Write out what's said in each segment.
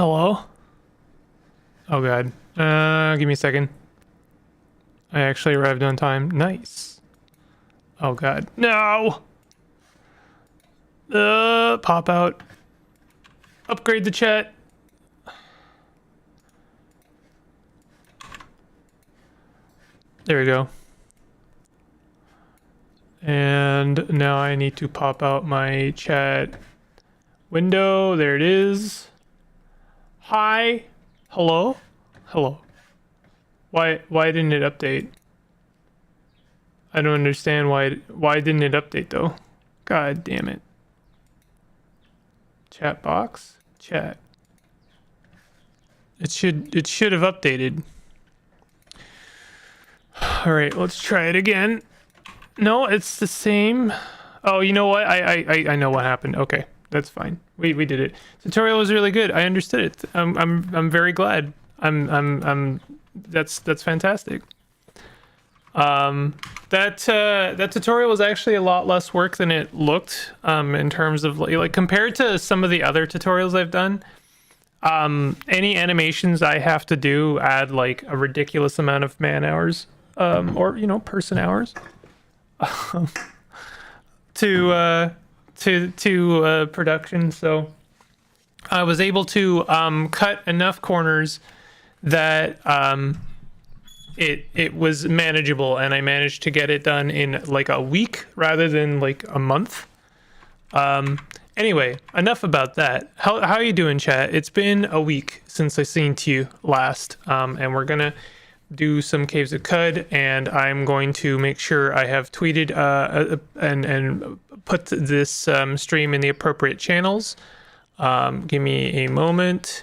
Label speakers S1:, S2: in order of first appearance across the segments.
S1: Hello? Oh god. Give me a second. I actually arrived on time. Nice. Oh god. No! Pop out. Upgrade the chat. There we go. And now I need to pop out my chat window. There it is. Hi. Hello? Hello. Why didn't it update? I don't understand why didn't it update though? God damn it. Chat box? Chat. It should have updated. All right, let's try it again. No, it's the same. Oh, you know what? I know what happened. Okay, that's fine. We did it. Tutorial was really good. I understood it. I'm very glad. That's fantastic. That tutorial was actually a lot less work than it looked. In terms of like compared to some of the other tutorials I've done. Any animations I have to do add like a ridiculous amount of man hours, or person hours, to production. So I was able to cut enough corners that it was manageable, and I managed to get it done in like a week rather than like a month. Anyway, enough about that. How are you doing, chat? It's been a week since I seen to you last, and we're gonna do some Caves of Cud, and I'm going to make sure I have tweeted and put this stream in the appropriate channels. Give me a moment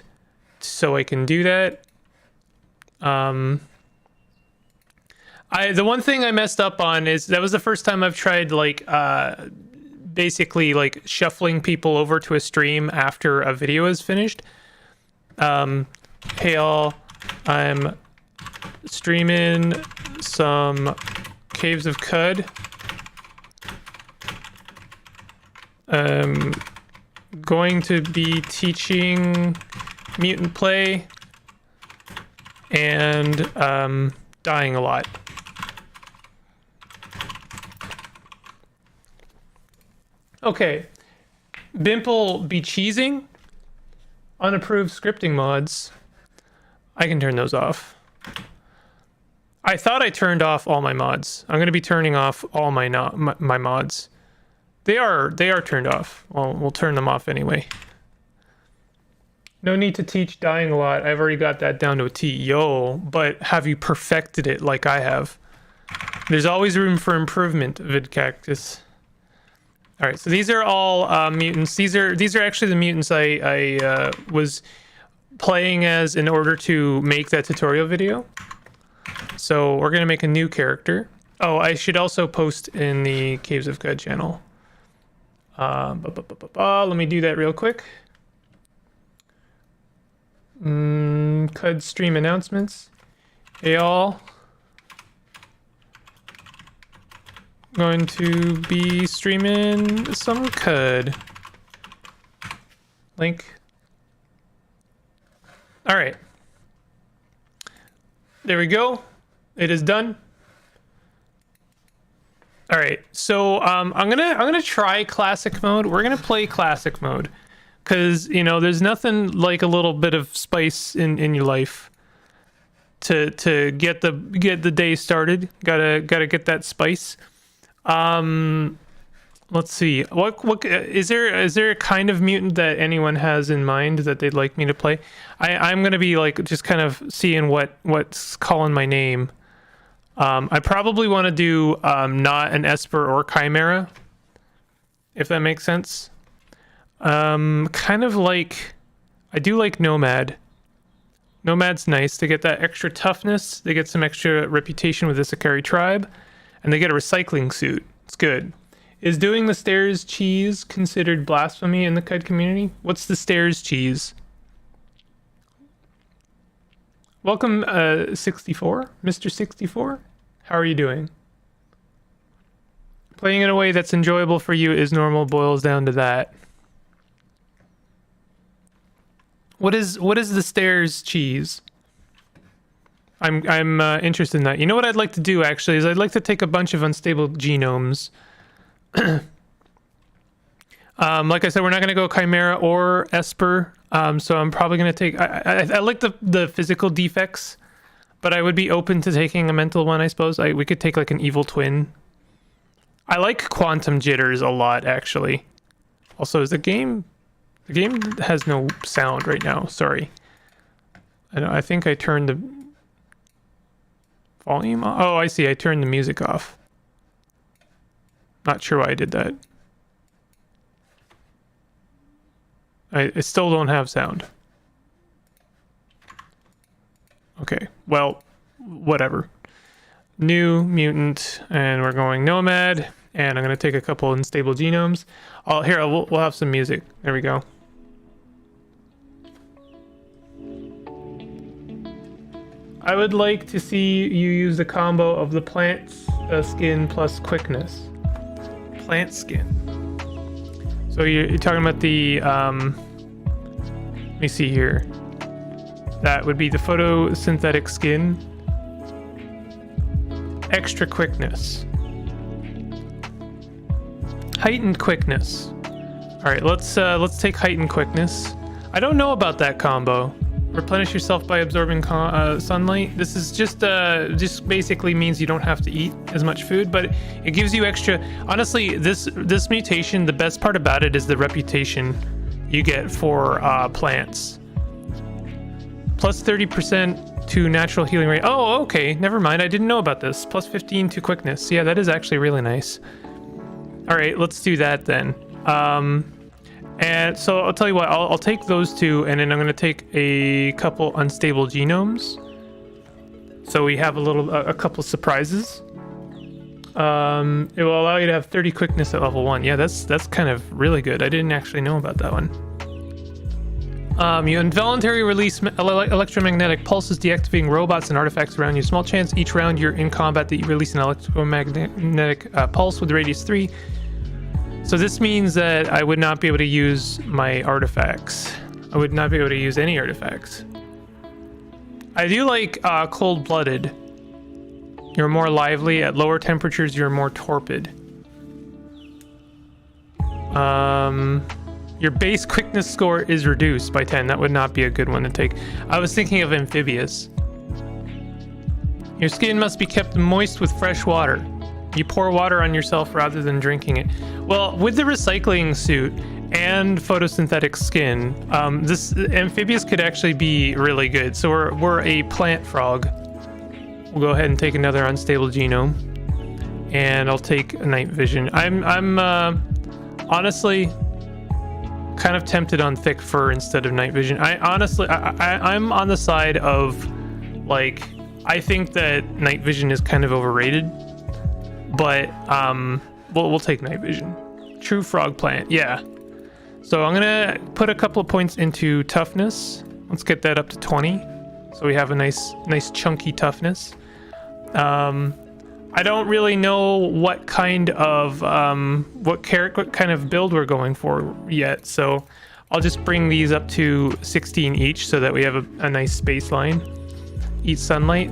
S1: so I can do that. The one thing I messed up on is that was the first time I've tried like basically like shuffling people over to a stream after a video is finished. Hey all, I'm streaming some Caves of Cud. Going to be teaching Mutant Play and dying a lot. Okay, Bimple be cheesing. Unapproved scripting mods. I can turn those off. I thought I turned off all my mods. I'm gonna be turning off all my mods. They are turned off. Well, we'll turn them off anyway. No need to teach dying a lot. I've already got that down to a T. Yo, but have you perfected it like I have? There's always room for improvement, VidCactus. All right, so these are all mutants. These are actually the mutants I was playing as in order to make that tutorial video. So we're gonna make a new character. Oh, I should also post in the Caves of Cud channel. Let me do that real quick. Cud stream announcements. Hey all. Going to be streaming some Cud. Link. All right. There we go. It is done. All right. So I'm gonna try classic mode. We're gonna play classic mode because there's nothing like a little bit of spice in your life to get the day started. Gotta get that spice. Let's see. What is there a kind of mutant that anyone has in mind that they'd like me to play? I'm gonna be like just kind of seeing what's calling my name. I probably want to do not an Esper or Chimera, if that makes sense. Kind of like I do like Nomad. Nomad's nice. They get that extra toughness. They get some extra reputation with the Sakari tribe. And they get a recycling suit. It's good. Is doing the stairs cheese considered blasphemy in the Cud community? What's the stairs cheese? Welcome, 64, Mr. 64. How are you doing? Playing in a way that's enjoyable for you is normal, boils down to that. What is the stairs cheese? I'm interested in that. You know what I'd like to do actually is I'd like to take a bunch of unstable genomes. Like I said, we're not going to go Chimera or Esper, so I'm probably going to take... I like the physical defects, but I would be open to taking a mental one, I suppose. We could take like an evil twin. I like quantum jitters a lot, actually. Also, is the game... The game has no sound right now, sorry. I think I turned the volume off. Oh, I see, I turned the music off. Not sure why I did that. I still don't have sound. Okay, well, whatever. New mutant, and we're going nomad, and I'm gonna take a couple unstable genomes. Oh, here, we'll have some music. There we go. I would like to see you use the combo of the plant skin plus quickness. Plant skin. So you're talking about the, let me see here. That would be the photosynthetic skin. Extra quickness. Heightened quickness. All right, let's take heightened quickness. I don't know about that combo. Replenish yourself by absorbing sunlight. This is just basically means you don't have to eat as much food, but it gives you extra. Honestly, this mutation, the best part about it is the reputation you get for plants. Plus 30% to natural healing rate. Oh, okay, never mind. I didn't know about this. Plus 15 to quickness. Yeah, that is actually really nice. All right, let's do that then. And so I'll tell you what, I'll take those two, and then I'm going to take a couple unstable genomes. So we have a couple surprises. It will allow you to have 30 quickness at level 1. Yeah, that's kind of really good. I didn't actually know about that one. You involuntarily release electromagnetic pulses, deactivating robots and artifacts around you. Small chance each round you're in combat that you release an electromagnetic pulse with radius 3. So this means that I would not be able to use my artifacts. I would not be able to use any artifacts. I do like cold-blooded. You're more lively. At lower temperatures, you're more torpid. Your base quickness score is reduced by 10. That would not be a good one to take. I was thinking of amphibious. Your skin must be kept moist with fresh water. You pour water on yourself rather than drinking it. Well, with the recycling suit and photosynthetic skin, this amphibious could actually be really good. So we're a plant frog. We'll go ahead and take another unstable genome, and I'll take a night vision. I'm honestly kind of tempted on thick fur instead of night vision. I'm on the side of, like, I think that night vision is kind of overrated. But we'll take night vision. True frog plant, yeah. So I'm gonna put a couple of points into toughness. Let's get that up to 20. So we have a nice chunky toughness. I don't really know what kind of what kind of build we're going for yet. So I'll just bring these up to 16 each so that we have a nice baseline. Eat sunlight.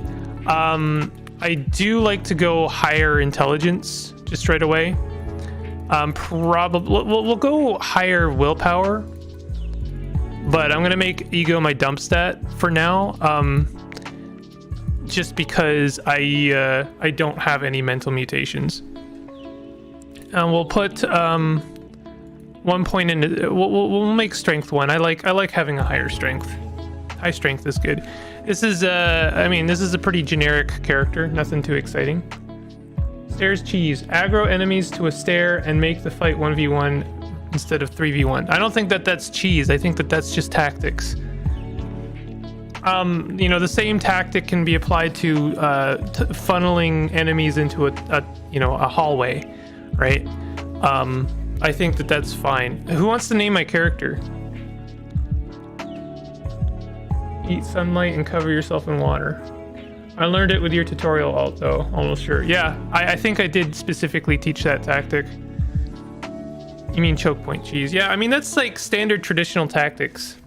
S1: I do like to go higher intelligence just right away. Probably we'll go higher willpower, but I'm gonna make ego my dump stat for now. Just because I don't have any mental mutations. We'll put 1 point in. We'll make strength 1. I like having a higher strength. High strength is good. This is I mean, this is a pretty generic character, nothing too exciting. Stairs cheese. Aggro enemies to a stair and make the fight 1v1 instead of 3v1. I don't think that that's cheese. I think that that's just tactics. You know, the same tactic can be applied to funneling enemies into a hallway, right? I think that that's fine. Who wants to name my character? Eat sunlight and cover yourself in water. I learned it with your tutorial alt, though, almost sure. Yeah, I think I did specifically teach that tactic. You mean choke point cheese? Yeah, I mean, that's like standard traditional tactics.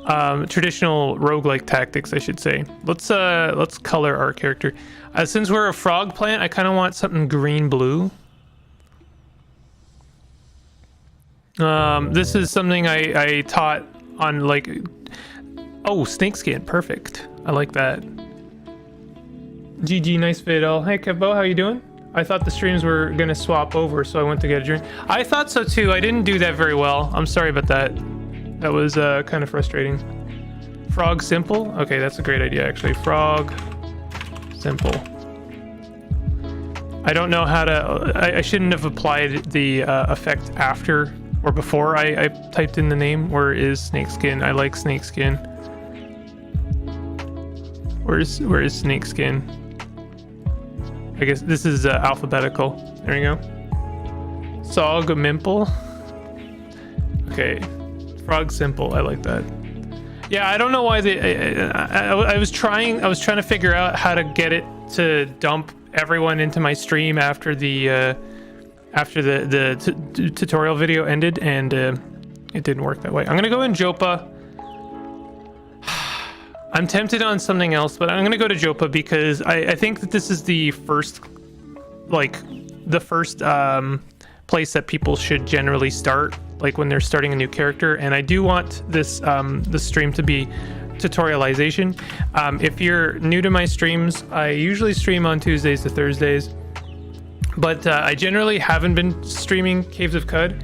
S1: traditional roguelike tactics, I should say. Let's color our character. Since we're a frog plant, I kind of want something green-blue. This is something I taught on, like... Oh, snakeskin. Perfect. I like that. GG, nice vid. Hey, Kevbo, how you doing? I thought the streams were going to swap over, so I went to get a drink. I thought so, too. I didn't do that very well. I'm sorry about that. That was kind of frustrating. Frog simple? Okay, that's a great idea, actually. Frog simple. I don't know how to... I shouldn't have applied the effect after or before I typed in the name. Where is snakeskin? I like snakeskin. Where is snakeskin? I guess this is alphabetical. There you go. Sog Mimple. Okay. Frog simple. I like that. Yeah, I don't know why I was trying to figure out how to get it to dump everyone into my stream after the tutorial video ended, and it didn't work that way. I'm gonna go in Jopa. I'm tempted on something else, but I'm gonna go to Jopa because I think that this is the first place that people should generally start, like when they're starting a new character. And I do want this stream to be tutorialization. If you're new to my streams, I usually stream on Tuesdays to Thursdays, but I generally haven't been streaming Caves of Qud.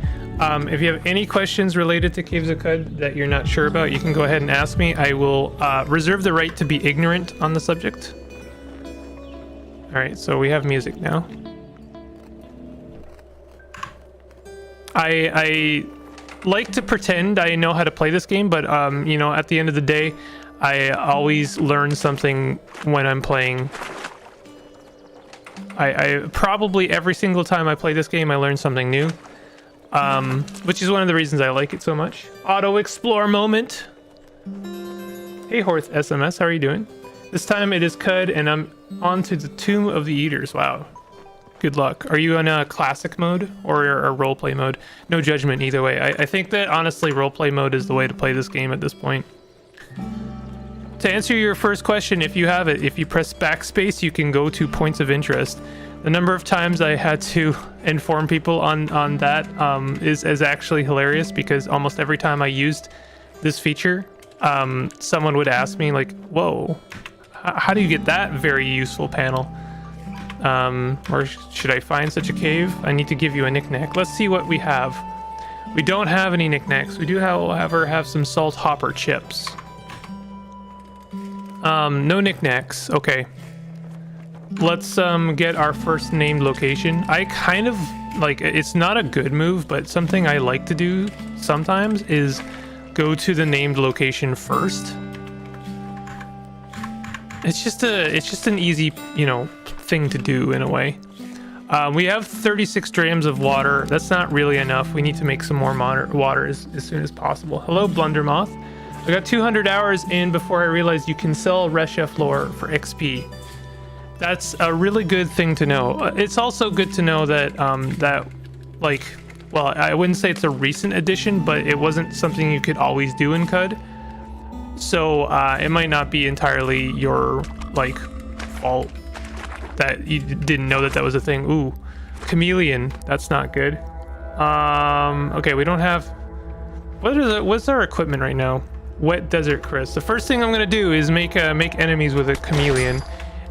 S1: If you have any questions related to Caves of Qud that you're not sure about, you can go ahead and ask me. I will reserve the right to be ignorant on the subject. All right, so we have music now. I like to pretend I know how to play this game, but you know, at the end of the day, I always learn something when I'm playing. I probably every single time I play this game, I learn something new. Which is one of the reasons I like it so much. Auto explore moment. Hey Horth SMS, how are you doing? This time it is Qud and I'm on to the Tomb of the Eaters. Wow. Good luck. Are you in a classic mode or a roleplay mode? No judgment either way. I think that honestly roleplay mode is the way to play this game at this point. To answer your first question, if you have it, if you press backspace, you can go to points of interest. The number of times I had to inform people on that is actually hilarious, because almost every time I used this feature, someone would ask me like, whoa, how do you get that very useful panel? Or should I find such a cave? I need to give you a knickknack. Let's see what we have. We don't have any knickknacks. We do, however, have some salt hopper chips. No knickknacks. Okay. Let's get our first named location. I kind of like, it's not a good move, but something I like to do sometimes is go to the named location first. It's just an easy, you know, thing to do in a way. We have 36 drams of water. That's not really enough. We need to make some more water as soon as possible. Hello, Blundermoth. I got 200 hours in before I realized you can sell Reshef lore for XP. That's a really good thing to know. It's also good to know that like, well, I wouldn't say it's a recent addition, but it wasn't something you could always do in Qud. So it might not be entirely your like fault that you didn't know that was a thing. Ooh, chameleon. That's not good. Okay, we don't have. What's our equipment right now? Wet Desert Chris. The first thing I'm gonna do is make enemies with a chameleon,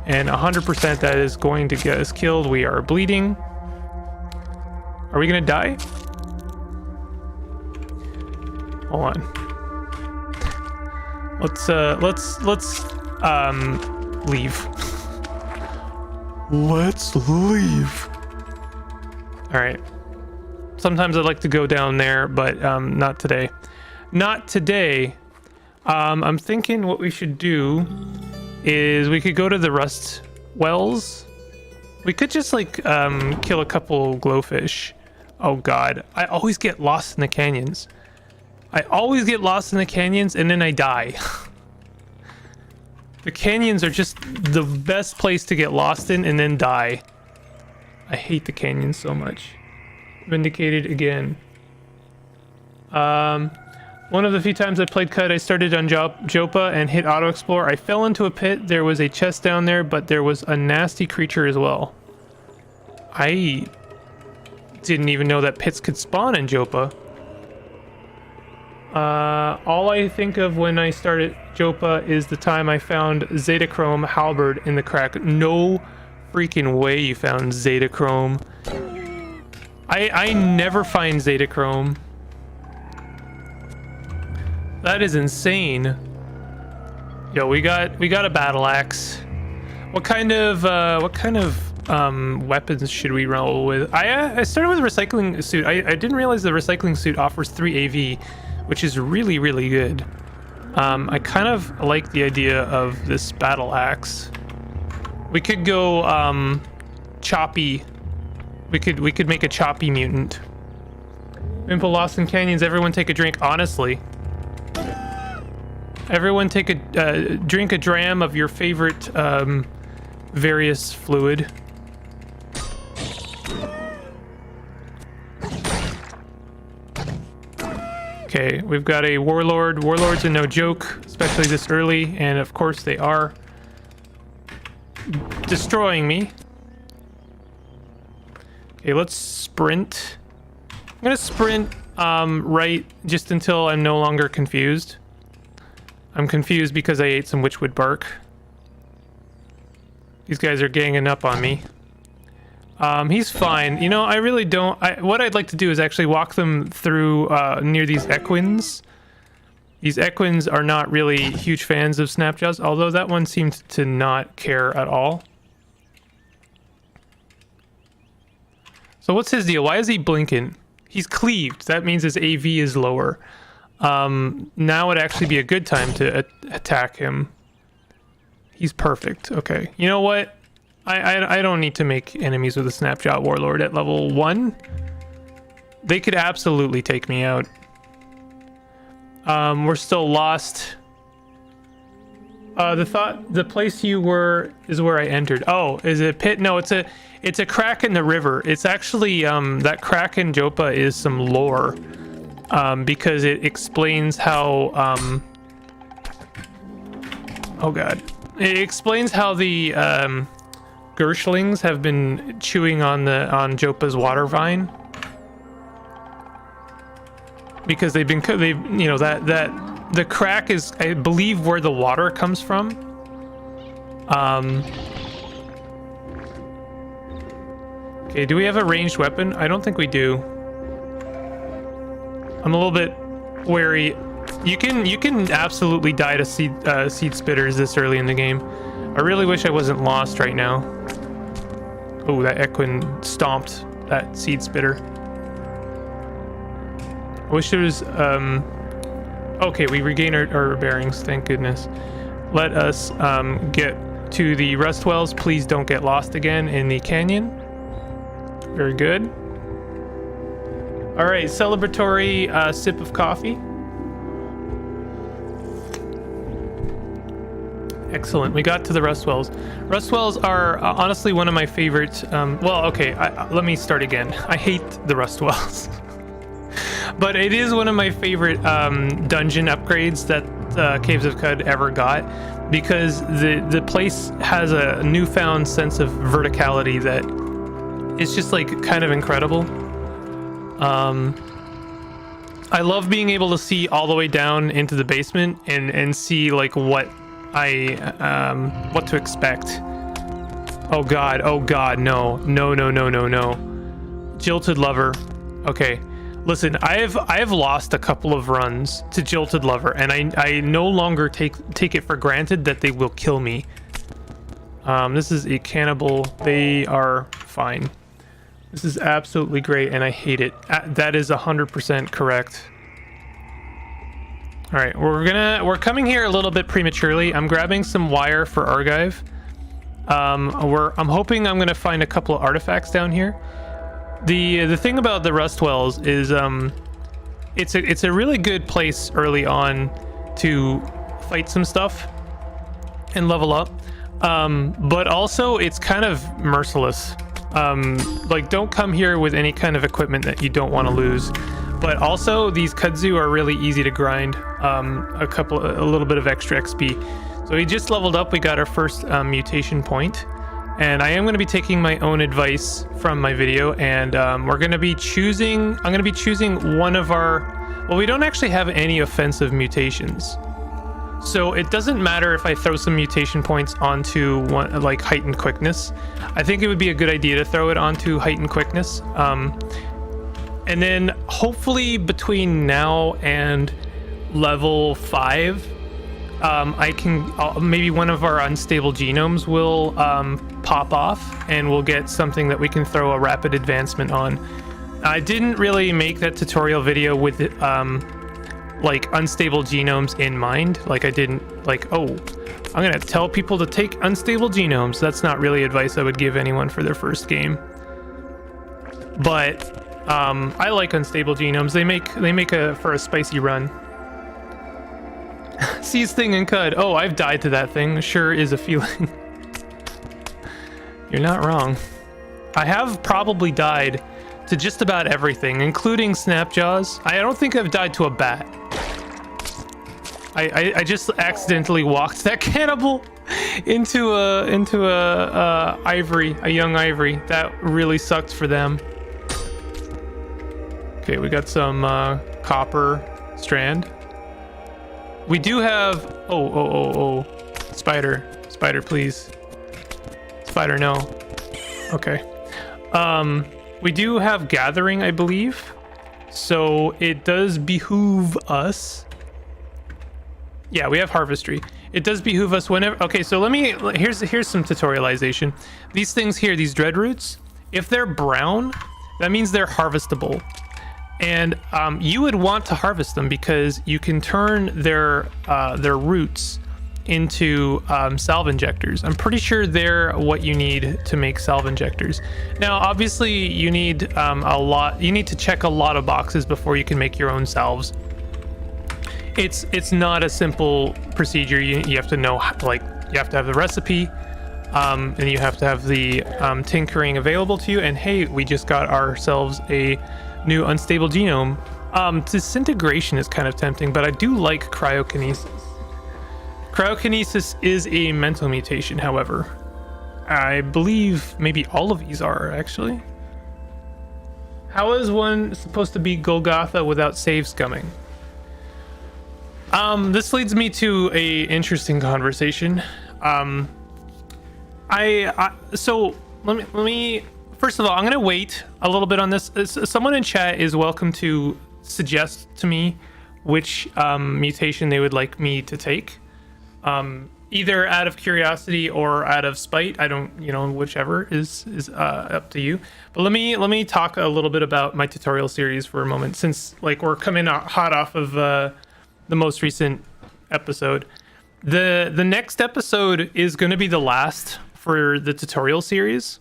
S1: and 100% that is going to get us killed. We are bleeding. Are we gonna die? Hold on. Let's leave. Let's leave. All right. Sometimes I'd like to go down there, but not today. Not today. I'm thinking what we should do is we could go to the Rust Wells. We could just like kill a couple glowfish. Oh god, I always get lost in the canyons. I always get lost in the canyons and then I die. The canyons are just the best place to get lost in and then die. I hate the canyons so much. Vindicated again. One of the few times I played CUD, I started on Jopa and hit auto explore. I fell into a pit. There was a chest down there, but there was a nasty creature as well. I didn't even know that pits could spawn in Jopa. All I think of when I started Jopa is the time I found Zetachrome Halberd in the crack. No freaking way you found Zetachrome. I never find Zetachrome. That is insane. Yo, we got a battle axe. What kind of weapons should we roll with? I started with a recycling suit. I didn't realize the recycling suit offers 3 AV, which is really, really good. I kind of like the idea of this battle axe. We could go choppy. We could make a choppy mutant. Wimple Lost in Canyons. Everyone take a drink. Honestly, everyone take a drink a dram of your favorite various fluid. Okay, we've got a warlord. Warlords are no joke, especially this early, and of course they are destroying me. Okay, let's sprint. I'm gonna sprint right just until I'm no longer confused. I'm confused because I ate some witchwood bark. These guys are ganging up on me. He's fine. You know, I really don't... what I'd like to do is actually walk them through near these equins. These equins are not really huge fans of Snapjaws, although that one seems to not care at all. So what's his deal? Why is he blinking? He's cleaved. That means his AV is lower. Now would actually be a good time to attack him. He's perfect. Okay. You know what? I don't need to make enemies with a Snapshot Warlord at level 1. They could absolutely take me out. We're still lost. The place you were is where I entered. Oh, is it a pit? No, it's a crack in the river. It's actually that crack in Jopa is some lore, because it explains how oh god, it explains how the Gershlings have been chewing on Jopa's water vine, because they've you know that the crack is, I believe, where the water comes from. Okay, do we have a ranged weapon? I don't think we do. I'm a little bit wary. You can absolutely die to seed spitters this early in the game. I really wish I wasn't lost right now. Oh, that equine stomped that seed spitter. I wish there was okay, we regain our bearings, thank goodness. Let us get to the rust wells. Please don't get lost again in the canyon. Very good. All right, celebratory sip of coffee. Excellent. We got to the rust wells. Rust wells are honestly one of my favorite. Well, okay, let me start again. I hate the rust wells. But it is one of my favorite dungeon upgrades that Caves of Qud ever got, because the place has a newfound sense of verticality that is just like kind of incredible. I love being able to see all the way down into the basement and see like what to expect. Oh god, no. Jilted Lover. Okay. Listen, I have lost a couple of runs to Jilted Lover, and I no longer take it for granted that they will kill me. This is a cannibal. They are fine. This is absolutely great, and I hate it. That is 100% correct. All right, we're coming here a little bit prematurely. I'm grabbing some wire for Argive. I'm hoping I'm gonna find a couple of artifacts down here. The thing about the rust wells is it's a really good place early on to fight some stuff and level up, but also it's kind of merciless. Like, don't come here with any kind of equipment that you don't want to lose. but also these kudzu are really easy to grind. A little bit of extra XP. So we just leveled up. We got our first mutation point, and I am going to be taking my own advice from my video, and we're going to be choosing. I'm going to be choosing one of our. Well, we don't actually have any offensive mutations, so it doesn't matter if I throw some mutation points onto one, like heightened quickness. I think it would be a good idea to throw it onto heightened quickness. And then hopefully between now and level 5, maybe one of our unstable genomes will pop off, and we'll get something that we can throw a rapid advancement on. I didn't really make that tutorial video with like unstable genomes in mind. Like I didn't like, oh, I'm gonna tell people to take unstable genomes. That's not really advice I would give anyone for their first game. But I like unstable genomes. They make for a spicy run. Seize thing and Cud. Oh, I've died to that thing. Sure is a feeling. You're not wrong. I have probably died to just about everything, including Snapjaws. I don't think I've died to a bat. I just accidentally walked that cannibal into a ivory, a young ivory. That really sucked for them. Okay, we got some copper strand. We do have spider, please. Spider, no. Okay. We do have gathering, I believe, so it does behoove us. Yeah, we have harvestry. It does behoove us whenever. Okay, so here's some tutorialization. These things here, these dread roots, if they're brown, that means they're harvestable. And you would want to harvest them because you can turn their roots into salve injectors. I'm pretty sure they're what you need to make salve injectors. Now, obviously, you need a lot. You need to check a lot of boxes before you can make your own salves. It's not a simple procedure. You have to know, like, you have to have the recipe, and you have to have the tinkering available to you. And hey, we just got ourselves a new unstable genome. Disintegration is kind of tempting, but I do like cryokinesis. Cryokinesis is a mental mutation, however. I believe maybe all of these are, actually. How is one supposed to be Golgotha without save scumming? This leads me to a interesting conversation. So let me first of all, I'm gonna wait a little bit on this. Someone in chat is welcome to suggest to me which mutation they would like me to take, either out of curiosity or out of spite. I don't, whichever is up to you. But let me talk a little bit about my tutorial series for a moment, since like we're coming hot off of the most recent episode. The next episode is going to be the last for the tutorial series,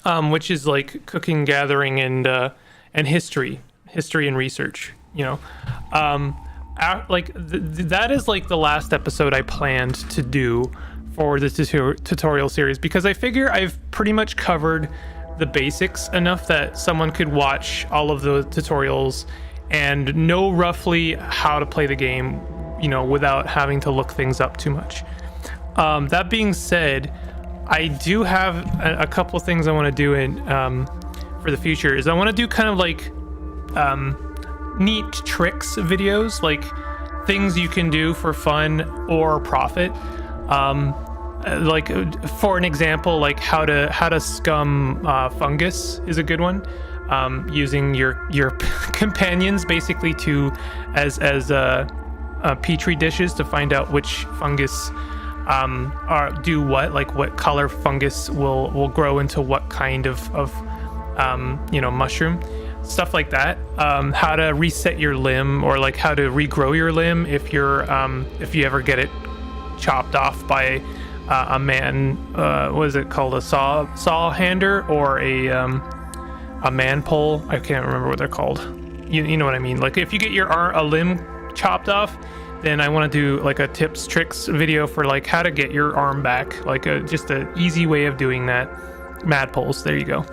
S1: which is like cooking, gathering, and history and research. That is like the last episode I planned to do for the tutorial series, because I figure I've pretty much covered the basics enough that someone could watch all of the tutorials and know roughly how to play the game, without having to look things up too much. That being said, I do have a couple of things I want to do for the future. Is I want to do kind of like neat tricks videos, like things you can do for fun or profit. Like for an example, like how to scum fungus is a good one. Using your companions basically as petri dishes to find out which fungus do what, like what color fungus will grow into what kind of mushroom, stuff like that. How to reset your limb, or like how to regrow your limb if you ever get it chopped off by a man. What is it called? A saw hander, or a man pole? I can't remember what they're called. You know what I mean? Like if you get a limb chopped off, then I want to do like a tips, tricks video for like how to get your arm back, like just an easy way of doing that. Mad poles, there you go.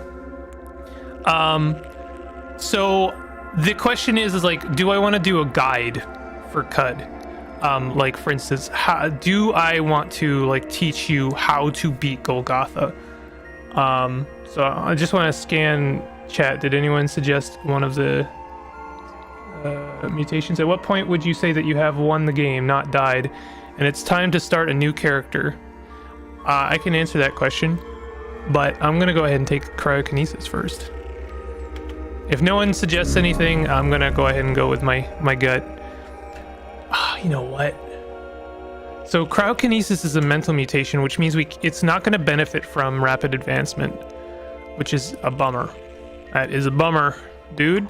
S1: So the question is like, do I want to do a guide for Cud? Like for instance, do I want to like teach you how to beat Golgotha? So I just want to scan chat. Did anyone suggest one of the mutations? At what point would you say that you have won the game, not died, and it's time to start a new character? I can answer that question, but I'm gonna go ahead and take cryokinesis first. If no one suggests anything, I'm gonna go ahead and go with my gut. You know what? So cryokinesis is a mental mutation, which means it's not going to benefit from rapid advancement, which is a bummer. That is a bummer, dude.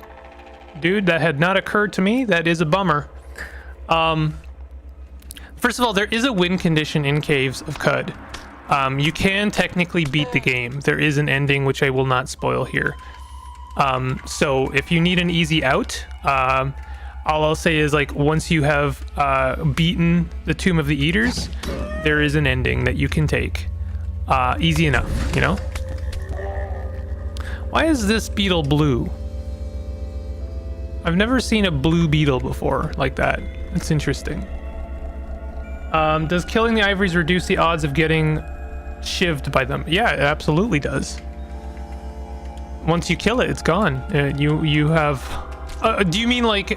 S1: Dude, that had not occurred to me. That is a bummer. First of all, there is a win condition in Caves of Cud. You can technically beat the game. There is an ending, which I will not spoil here. So if you need an easy out, all I'll say is like once you have beaten the Tomb of the Eaters, there is an ending that you can take. Easy enough, you know? Why is this beetle blue? I've never seen a blue beetle before like that. It's interesting. Does killing the ivories reduce the odds of getting shivved by them? Yeah, it absolutely does. Once you kill it, it's gone. You have... do you mean like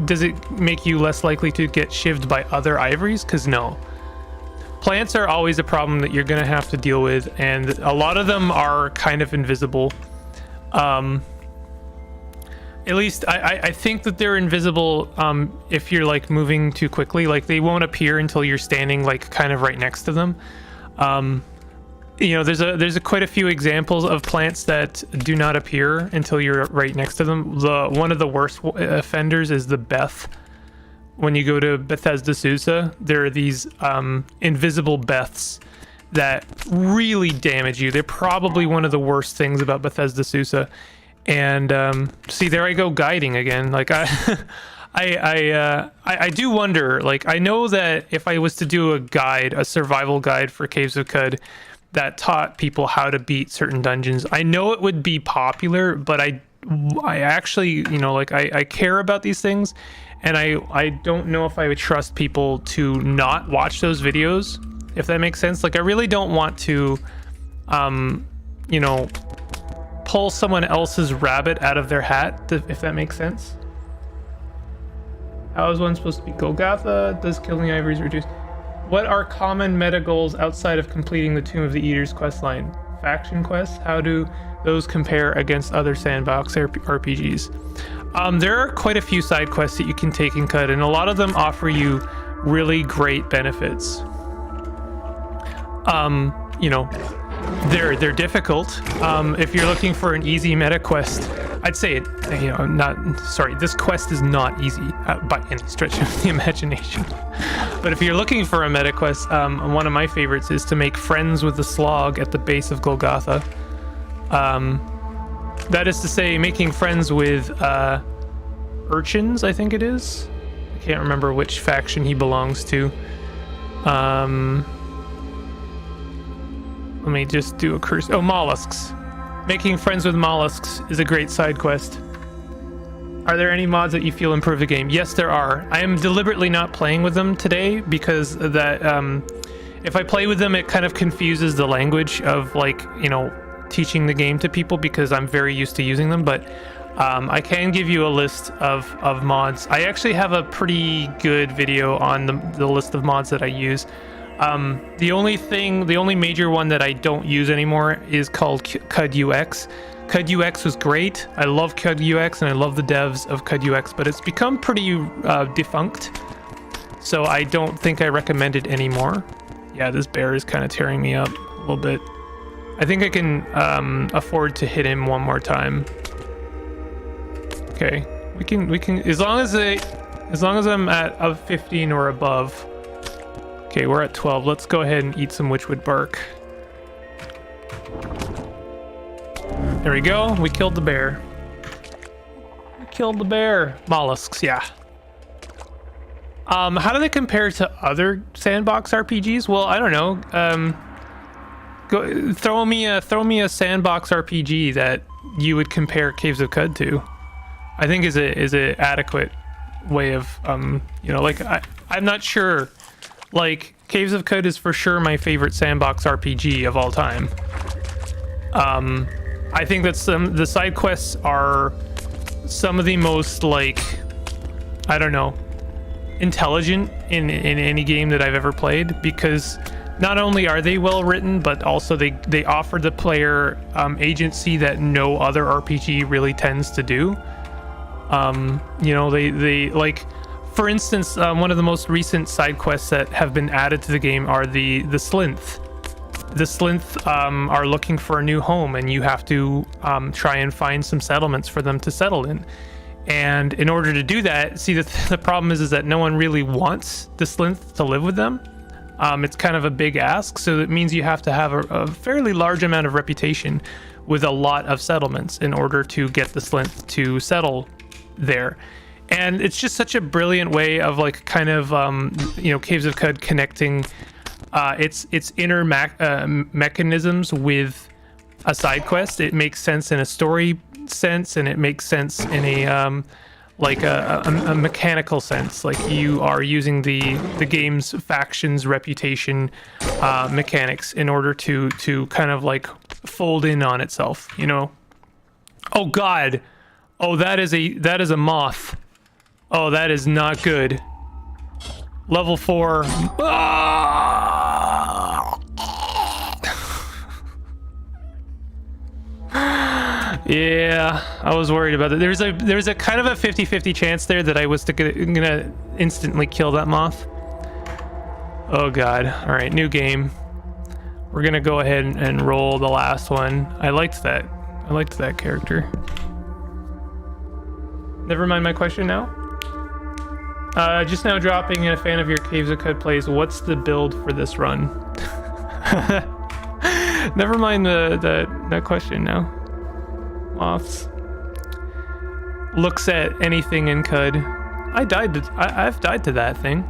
S1: does it make you less likely to get shivved by other ivories? Because no. Plants are always a problem that you're going to have to deal with, and a lot of them are kind of invisible. At least I think that they're invisible if you're like moving too quickly. Like they won't appear until you're standing like kind of right next to them. You know, there's quite a few examples of plants that do not appear until you're right next to them. One of the worst offenders is the Beth. When you go to Bethesda Susa, there are these invisible Beths that really damage you. They're probably one of the worst things about Bethesda Susa. And see, there I go guiding again. Like I do wonder. Like I know that if I was to do a survival guide for Caves of Cud that taught people how to beat certain dungeons, I know it would be popular, but I actually, you know, like I care about these things, and I don't know if I would trust people to not watch those videos, if that makes sense. Like I really don't want to you know, pull someone else's rabbit out of their hat, if that makes sense. How is one supposed to be Golgotha? Does killing the ivories reduce? What are common meta goals outside of completing the Tomb of the Eaters questline? Faction quests? How do those compare against other sandbox RPGs? There are quite a few side quests that you can take in Cud, and a lot of them offer you really great benefits. You know, they're difficult. If you're looking for an easy meta quest, I'd say it, you know, this quest is not easy by any stretch of the imagination. But if you're looking for a meta quest, one of my favorites is to make friends with the Slog at the base of Golgotha. That is to say, making friends with urchins, I think it is. I can't remember which faction he belongs to. Let me just do a curse. Oh, mollusks. Making friends with mollusks is a great side quest. Are there any mods that you feel improve the game? Yes, there are. I am deliberately not playing with them today because that if I play with them, it kind of confuses the language of, like, you know, teaching the game to people, because I'm very used to using them. But I can give you a list of mods. I actually have a pretty good video on the list of mods that I use. The only major one that I don't use anymore is called Cud UX. Cud UX was great. I love Cud UX and I love the devs of Cud UX, but it's become pretty defunct, so I don't think I recommend it anymore. Yeah, this bear is kind of tearing me up a little bit. I think I can afford to hit him one more time. Okay, we can as long as I'm at 15 or above. Okay, we're at 12. Let's go ahead and eat some witchwood bark. There we go. We killed the bear. We killed the bear. Mollusks, yeah. How do they compare to other sandbox RPGs? Well, I don't know. Throw me a sandbox RPG that you would compare Caves of Cud to. I think is a adequate way of you know, like I'm not sure. Like Caves of Qud is for sure my favorite sandbox RPG of all time. I think that the side quests are some of the most, like, I don't know, intelligent in any game that I've ever played, because not only are they well written, but also they offer the player agency that no other RPG really tends to do. You know, they like, for instance, one of the most recent side quests that have been added to the game are the Slinth. The Slinth are looking for a new home, and you have to try and find some settlements for them to settle in. And in order to do that, see, the problem is that no one really wants the Slinth to live with them. It's kind of a big ask, so it means you have to have a fairly large amount of reputation with a lot of settlements in order to get the Slinth to settle there. And it's just such a brilliant way of, like, kind of you know, Caves of Qud connecting its inner mechanisms with a side quest. It makes sense in a story sense, and it makes sense in a like a mechanical sense. Like, you are using the game's factions reputation mechanics in order to kind of like fold in on itself, you know. Oh god, oh, that is a moth. Oh, that is not good. Level 4. Yeah, I was worried about it. There's a kind of a 50-50 chance there that I was gonna instantly kill that moth. Oh god. All right, new game. We're gonna go ahead and roll the last one. I liked that character. Never mind my question now. Just now dropping in, a fan of your Caves of Qud plays. What's the build for this run? Never mind that question now. Moths. Looks at anything in Qud. I've died to that thing.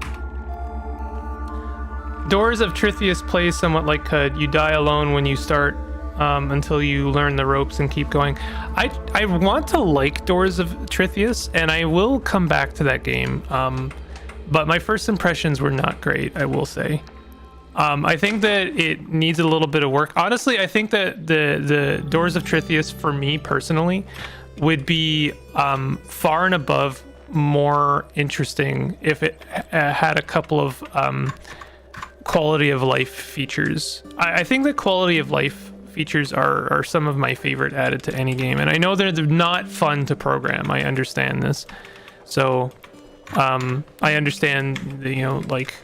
S1: Doors of Trithius plays somewhat like Qud. You die alone when you start, until you learn the ropes and keep going. I want to like Doors of Trithius, and I will come back to that game. But my first impressions were not great, I will say. I think that it needs a little bit of work. Honestly, I think that the Doors of Trithius, for me personally, would be far and above more interesting if it had a couple of quality of life features. I think the quality of life features are some of my favorite added to any game, and I know they're not fun to program. I understand this, so I understand the, you know, like,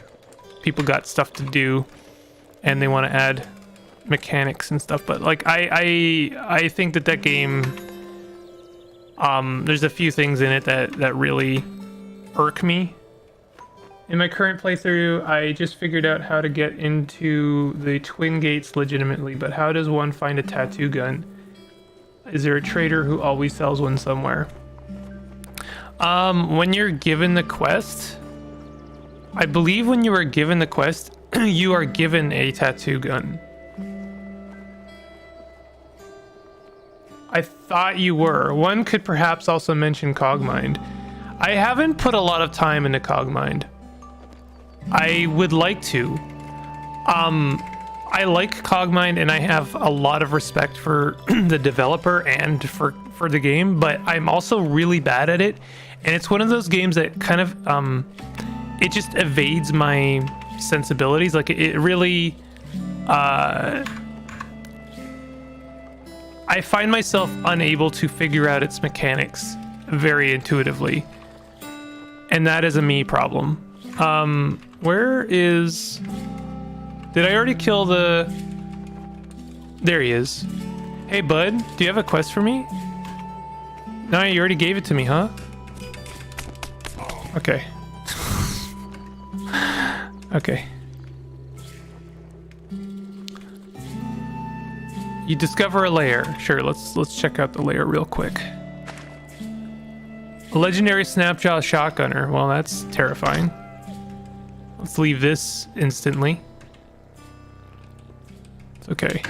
S1: people got stuff to do and they want to add mechanics and stuff, but like I think that game, there's a few things in it that really irk me. In my current playthrough, I just figured out how to get into the Twin Gates legitimately, but how does one find a tattoo gun? Is there a trader who always sells one somewhere? When you're given the quest, I believe when you are given the quest, you are given a tattoo gun. I thought you were. One could perhaps also mention Cogmind. I haven't put a lot of time into Cogmind. I would like to. I like Cogmind, and I have a lot of respect for the developer and for the game, but I'm also really bad at it. And it's one of those games that kind of it just evades my sensibilities. Like, it really I find myself unable to figure out its mechanics very intuitively, and that is a me problem. Where is... Did I already kill the... There he is. Hey bud, do you have a quest for me? No, you already gave it to me, huh? Okay. Okay. You discover a lair. Sure, let's check out the lair real quick. A legendary Snapjaw shotgunner. Well, that's terrifying. Let's leave this instantly. It's okay.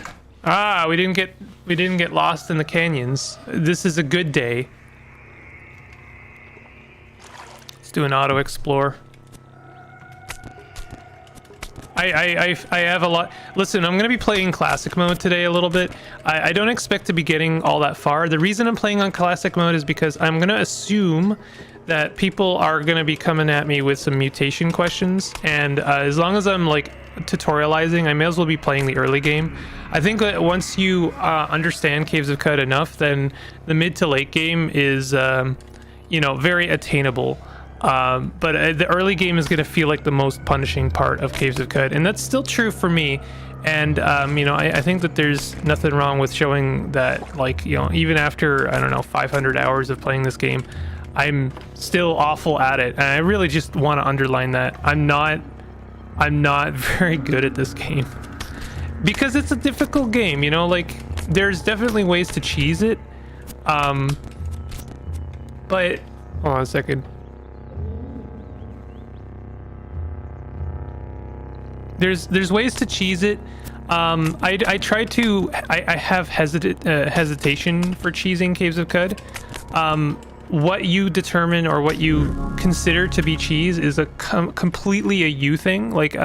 S1: Ah, we didn't get lost in the canyons. This is a good day. do an auto explore. I have a lot. Listen, I'm going to be playing classic mode today a little bit. I don't expect to be getting all that far. The reason I'm playing on classic mode is because I'm going to assume that people are going to be coming at me with some mutation questions. And as long as I'm like tutorializing, I may as well be playing the early game. I think that once you understand Caves of Qud enough, then the mid to late game is, you know, very attainable. But the early game is going to feel like the most punishing part of Caves of Qud, and that's still true for me. And you know, I think that there's nothing wrong with showing that, like, you know, even after, I don't know, 500 hours of playing this game, I'm still awful at it. And I really just want to underline that I'm not very good at this game because it's a difficult game. You know, like, there's definitely ways to cheese it. But hold on a second. There's ways to cheese it. I try to. I have hesitation for cheesing Caves of Qud. What you determine or what you consider to be cheese is a completely a you thing. Like,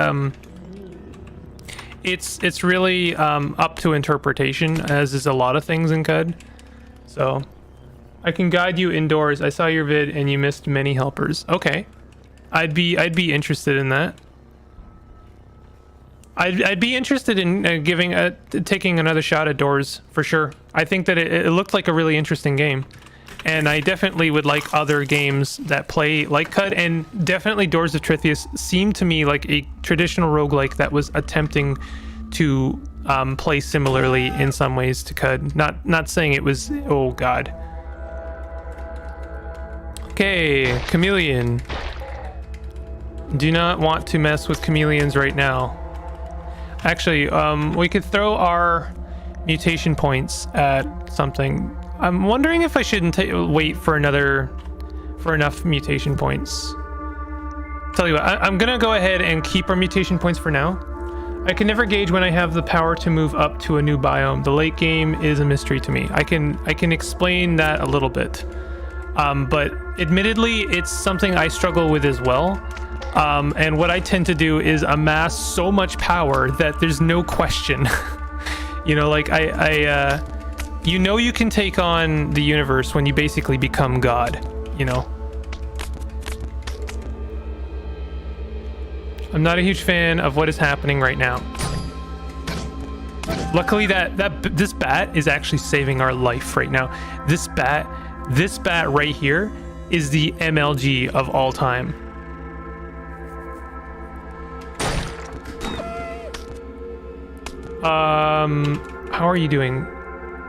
S1: it's really up to interpretation, as is a lot of things in Qud. So, I can guide you indoors. I saw your vid and you missed many helpers. Okay, I'd be interested in that. I'd be interested in taking another shot at Doors for sure. I think that it looked like a really interesting game, and I definitely would like other games that play like Qud, and definitely Doors of Trithius seemed to me like a traditional roguelike that was attempting to play similarly in some ways to Qud. Not saying it was, oh god. Okay, Chameleon. Do not want to mess with chameleons right now. Actually, we could throw our mutation points at something. I'm wondering if I shouldn't wait for enough mutation points. Tell you what, I'm gonna go ahead and keep our mutation points for now. I can never gauge when I have the power to move up to a new biome. The late game is a mystery to me. I can explain that a little bit, but admittedly, it's something I struggle with as well. And what I tend to do is amass so much power that there's no question. You know, like you know, you can take on the universe when you basically become God, you know. I'm not a huge fan of what is happening right now. Luckily this bat is actually saving our life right now. This bat right here is the MLG of all time. How are you doing?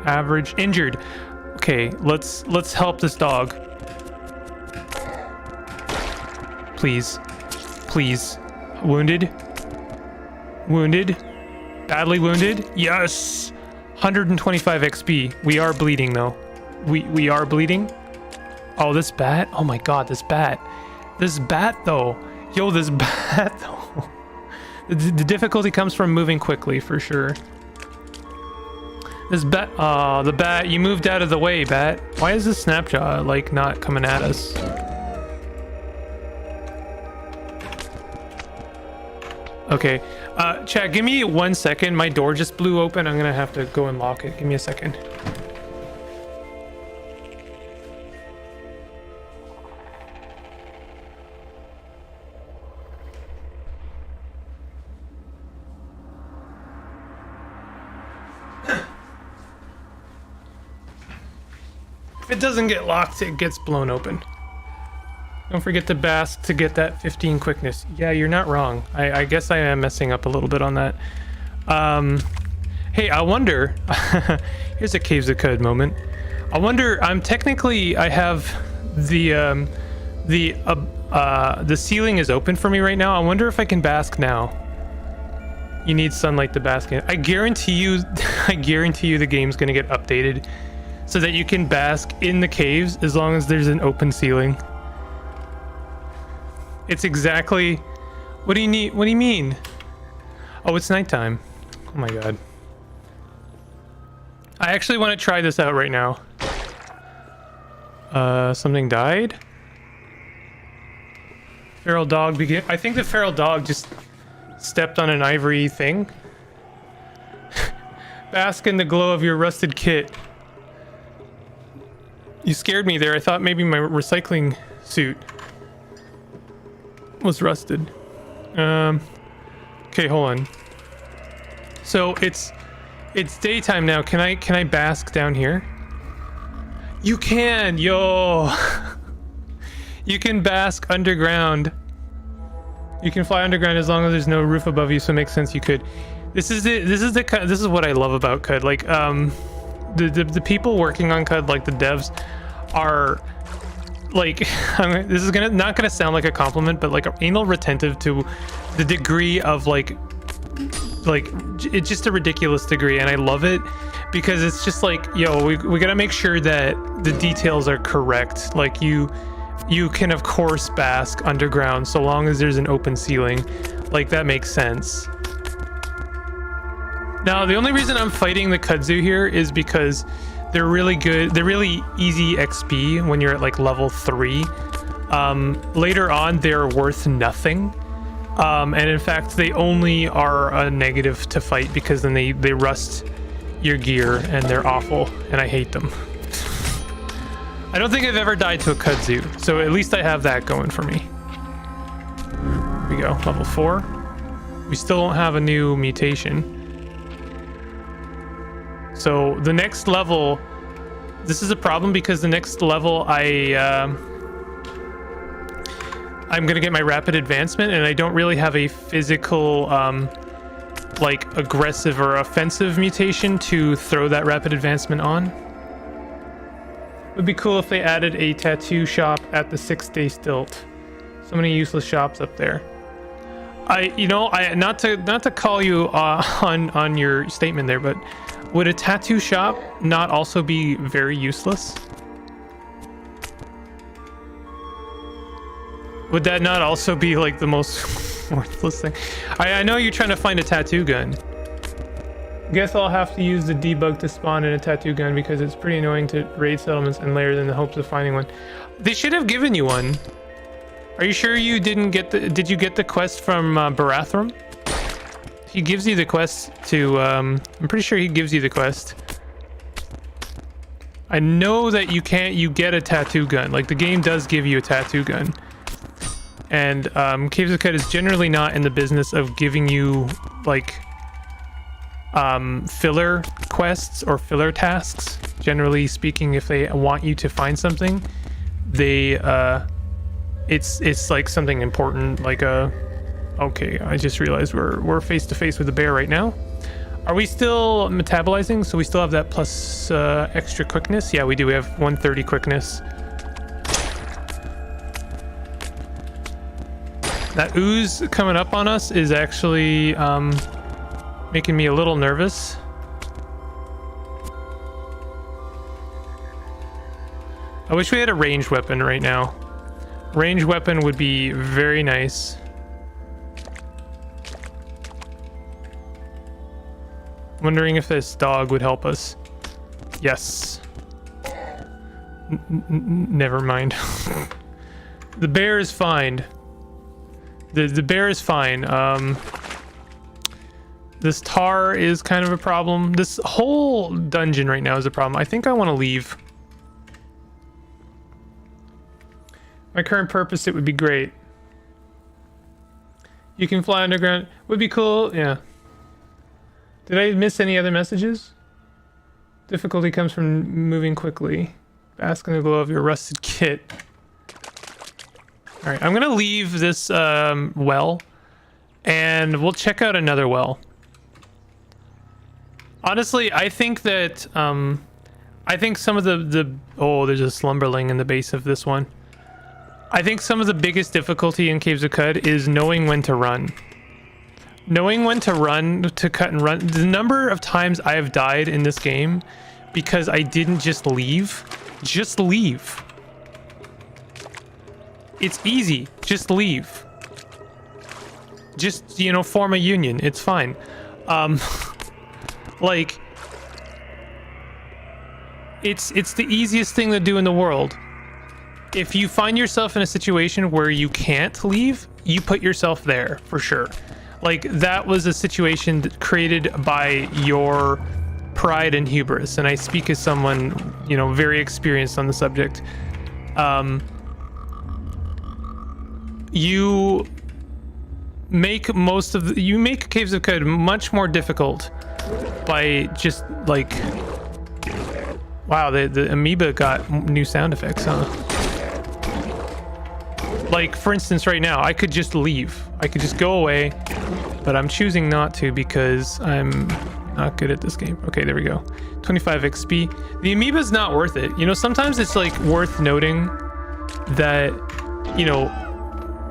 S1: Average. Injured. Okay, let's help this dog. Please. Wounded. Badly wounded. Yes. 125 XP. We are bleeding though. We are bleeding. Oh, this bat. Oh my god, this bat though. Yo, this bat though. The difficulty comes from moving quickly, for sure. This bat, the bat, you moved out of the way, bat. Why is this Snapjaw, like, not coming at us? Okay, chat, give me 1 second. My door just blew open. I'm gonna have to go and lock it. Give me a second. If it doesn't get locked, it gets blown open. Don't forget to bask to get that 15 quickness. Yeah, you're not wrong. I guess I am messing up a little bit on that. Hey, I wonder... Here's a Caves of Qud moment. I wonder... I have the ceiling is open for me right now. I wonder if I can bask now. You need sunlight to bask in. I guarantee you the game's gonna get updated so that you can bask in the caves as long as there's an open ceiling. It's exactly... What do you need? What do you mean? Oh, it's nighttime. Oh my god. I actually want to try this out right now. Something died? Feral dog begin. I think the feral dog just stepped on an ivory thing. Bask in the glow of your rusted kit. You scared me there. I thought maybe my recycling suit was rusted. Okay, hold on. So it's daytime now. Can I bask down here? You can, yo. You can bask underground. You can fly underground as long as there's no roof above you, so it makes sense you could. This is what I love about CUD. Like the people working on CUD, like the devs, are like this is not gonna sound like a compliment, but like anal retentive to the degree of like it's just a ridiculous degree, and I love it because it's just like, yo, we gotta make sure that the details are correct. Like you can of course bask underground so long as there's an open ceiling. Like that makes sense. Now the only reason I'm fighting the kudzu here is because they're really good. They're really easy XP when you're at like level 3. Later on they're worth nothing. And in fact they only are a negative to fight because then they rust your gear and they're awful and I hate them. I don't think I've ever died to a kudzu, so at least I have that going for me. Here we go, level 4. We still don't have a new mutation. So the next level, this is a problem because the next level I'm gonna get my rapid advancement, and I don't really have a physical like aggressive or offensive mutation to throw that rapid advancement on. Would be cool if they added a tattoo shop at the 6-day stilt. So many useless shops up there. Not to call you on your statement there, but would a tattoo shop not also be very useless? Would that not also be like the most worthless thing? I know you're trying to find a tattoo gun. Guess I'll have to use the debug to spawn in a tattoo gun because it's pretty annoying to raid settlements and layers in the hopes of finding one. They should have given you one. Are you sure you didn't get the... Did you get the quest from Barathrum? He gives you the quest to... I'm pretty sure he gives you the quest. I know that you get a tattoo gun. Like, the game does give you a tattoo gun. And Caves of Cud is generally not in the business of giving you, like... filler quests or filler tasks. Generally speaking, if they want you to find something, they it's like something important, like okay, I just realized we're face to face with a bear right now. Are we still metabolizing? So we still have that plus extra quickness. Yeah, we do. We have 130 quickness. That ooze coming up on us is actually making me a little nervous. I wish we had a ranged weapon right now. Ranged weapon would be very nice. Wondering if this dog would help us. Yes. Never mind. The bear is fine. The bear is fine. This tar is kind of a problem. This whole dungeon right now is a problem. I think I want to leave. My current purpose, it would be great. You can fly underground. Would be cool. Yeah. Did I miss any other messages? Difficulty comes from moving quickly. Bask in the glow of your rusted kit. All right, I'm gonna leave this well, and we'll check out another well. Honestly, I think that I think some of the oh, there's a slumberling in the base of this one. I think some of the biggest difficulty in Caves of Cud is knowing when to run. Knowing when to run, to cut and run. The number of times I have died in this game because I didn't just leave. Just leave. It's easy. Just leave. Just, you know, form a union. It's fine. Like, it's the easiest thing to do in the world. if you find yourself in a situation where you can't leave, you put yourself there for sure. Like, that was a situation created by your pride and hubris, and I speak as someone, you know, very experienced on the subject. You make Caves of Qud much more difficult by just like, wow, the amoeba got new sound effects, huh? Like, for instance, right now, I could just leave. I could just go away, but I'm choosing not to because I'm not good at this game. Okay, there we go. 25 XP. The amoeba is not worth it. You know, sometimes it's like worth noting that, you know,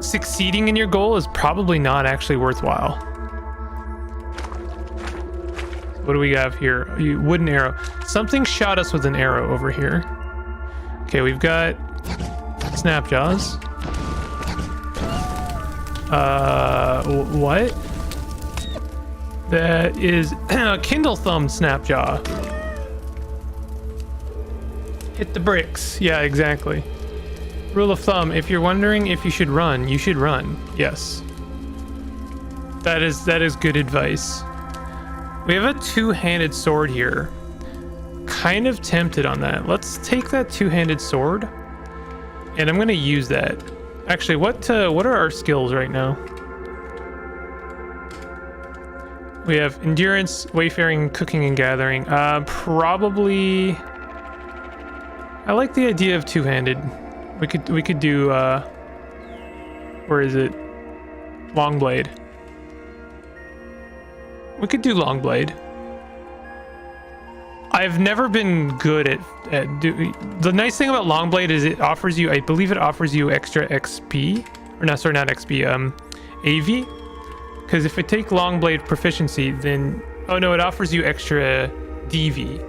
S1: succeeding in your goal is probably not actually worthwhile. What do we have here? Wooden arrow. Something shot us with an arrow over here. Okay, we've got Snapjaws. What? That is a Kindle Thumb Snapjaw. Hit the bricks. Yeah, exactly. Rule of thumb, if you're wondering if you should run, you should run. Yes. That is good advice. We have a two-handed sword here. Kind of tempted on that. Let's take that two-handed sword, and I'm gonna use that. Actually, what are our skills right now? We have endurance, wayfaring, cooking, and gathering. Probably. I like the idea of two-handed. We could do. Where is it? Longblade. We could do Longblade. I've never been good at doing. The nice thing about Longblade is it offers you, I believe it offers you extra XP, or no, sorry, not XP, AV. Because if I take Longblade proficiency, then, oh no, it offers you extra DV.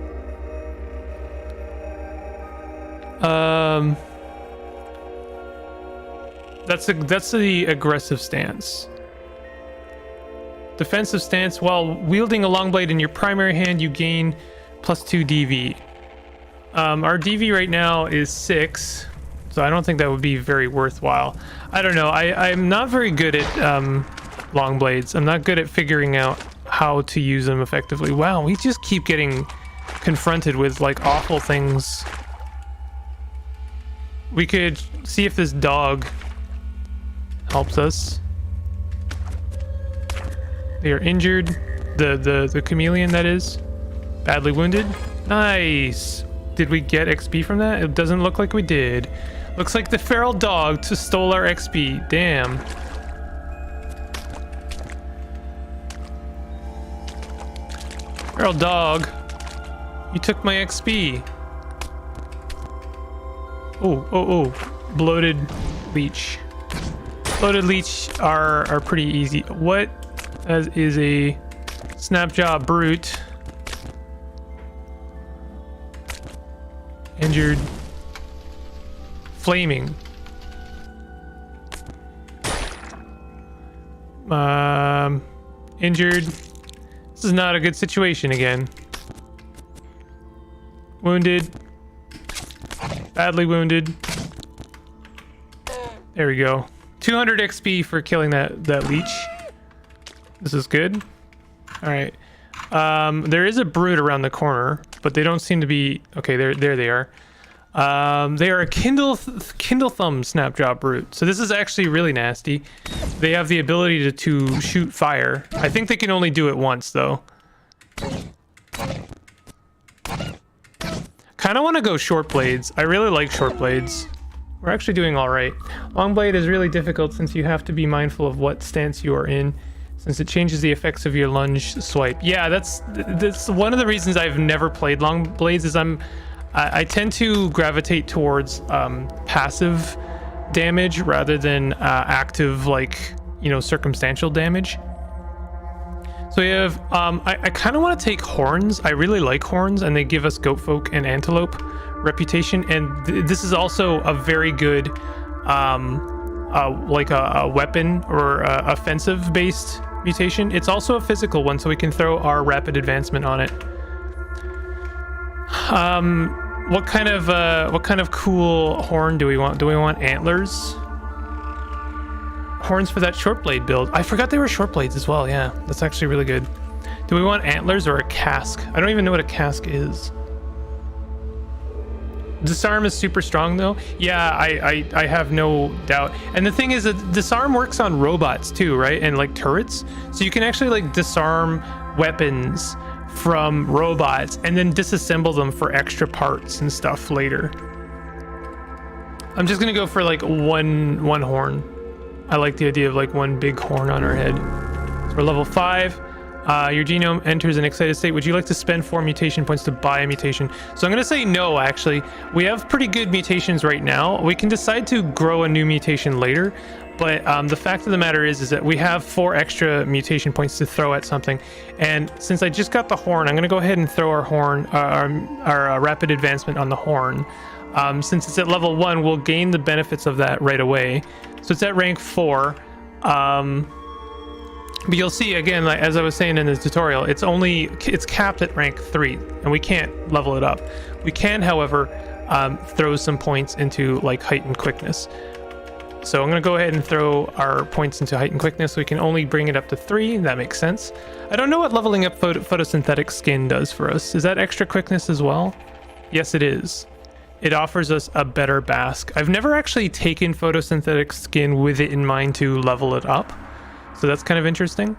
S1: That's the aggressive stance. Defensive stance, while wielding a Longblade in your primary hand, you gain +2 DV. Our DV right now is 6, so I don't think that would be very worthwhile. I don't know. I'm not very good at long blades. I'm not good at figuring out how to use them effectively. Wow, we just keep getting confronted with like awful things. We could see if this dog helps us. They are injured. The chameleon, that is. Badly wounded. Nice. Did we get XP from that? It doesn't look like we did. Looks like the feral dog stole our XP. Damn. Feral dog. You took my XP. Oh. Bloated leech. Bloated leech are pretty easy. What is a Snapjaw brute? Injured. Flaming. Injured. This is not a good situation again. Wounded. Badly wounded. There we go. 200 XP for killing that leech. This is good. All right. There is a brute around the corner, but they don't seem to be... Okay, there they are. They are a Kindle Thumb Snapjaw brute. So this is actually really nasty. They have the ability to shoot fire. I think they can only do it once, though. Kind of want to go short blades. I really like short blades. We're actually doing all right. Long blade is really difficult since you have to be mindful of what stance you are in, since it changes the effects of your lunge swipe. Yeah, that's one of the reasons I've never played long blades is I tend to gravitate towards passive damage rather than active, like, you know, circumstantial damage. So we have, I kind of want to take horns. I really like horns, and they give us goat folk and antelope reputation. And this is also a very good, like a weapon or offensive based mutation. It's also a physical one, so we can throw our rapid advancement on it. what kind of cool horn do we want? Do we want antlers? Horns for that short blade build. I forgot they were short blades as well. Yeah, that's actually really good. Do we want antlers or a casque? I don't even know what a casque is. Disarm is super strong though. Yeah, I have no doubt. And the thing is that disarm works on robots too, right? And like turrets. So you can actually like disarm weapons from robots and then disassemble them for extra parts and stuff later. I'm just gonna go for like one horn. I like the idea of like one big horn on our head. So we're level 5. Your genome enters an excited state. Would you like to spend 4 mutation points to buy a mutation? So I'm going to say no, actually. We have pretty good mutations right now. We can decide to grow a new mutation later. But the fact of the matter is that we have 4 extra mutation points to throw at something. And since I just got the horn, I'm going to go ahead and throw our horn, our rapid advancement on the horn. Since it's at level 1, we'll gain the benefits of that right away. So it's at rank 4. But you'll see again, like as I was saying in this tutorial, it's capped at rank 3, and we can't level it up. We can, however, throw some points into like height and quickness. So I'm going to go ahead and throw our points into height and quickness. So we can only bring it up to 3. That makes sense. I don't know what leveling up photosynthetic skin does for us. Is that extra quickness as well? Yes, it is. It offers us a better Basque. I've never actually taken photosynthetic skin with it in mind to level it up. So that's kind of interesting.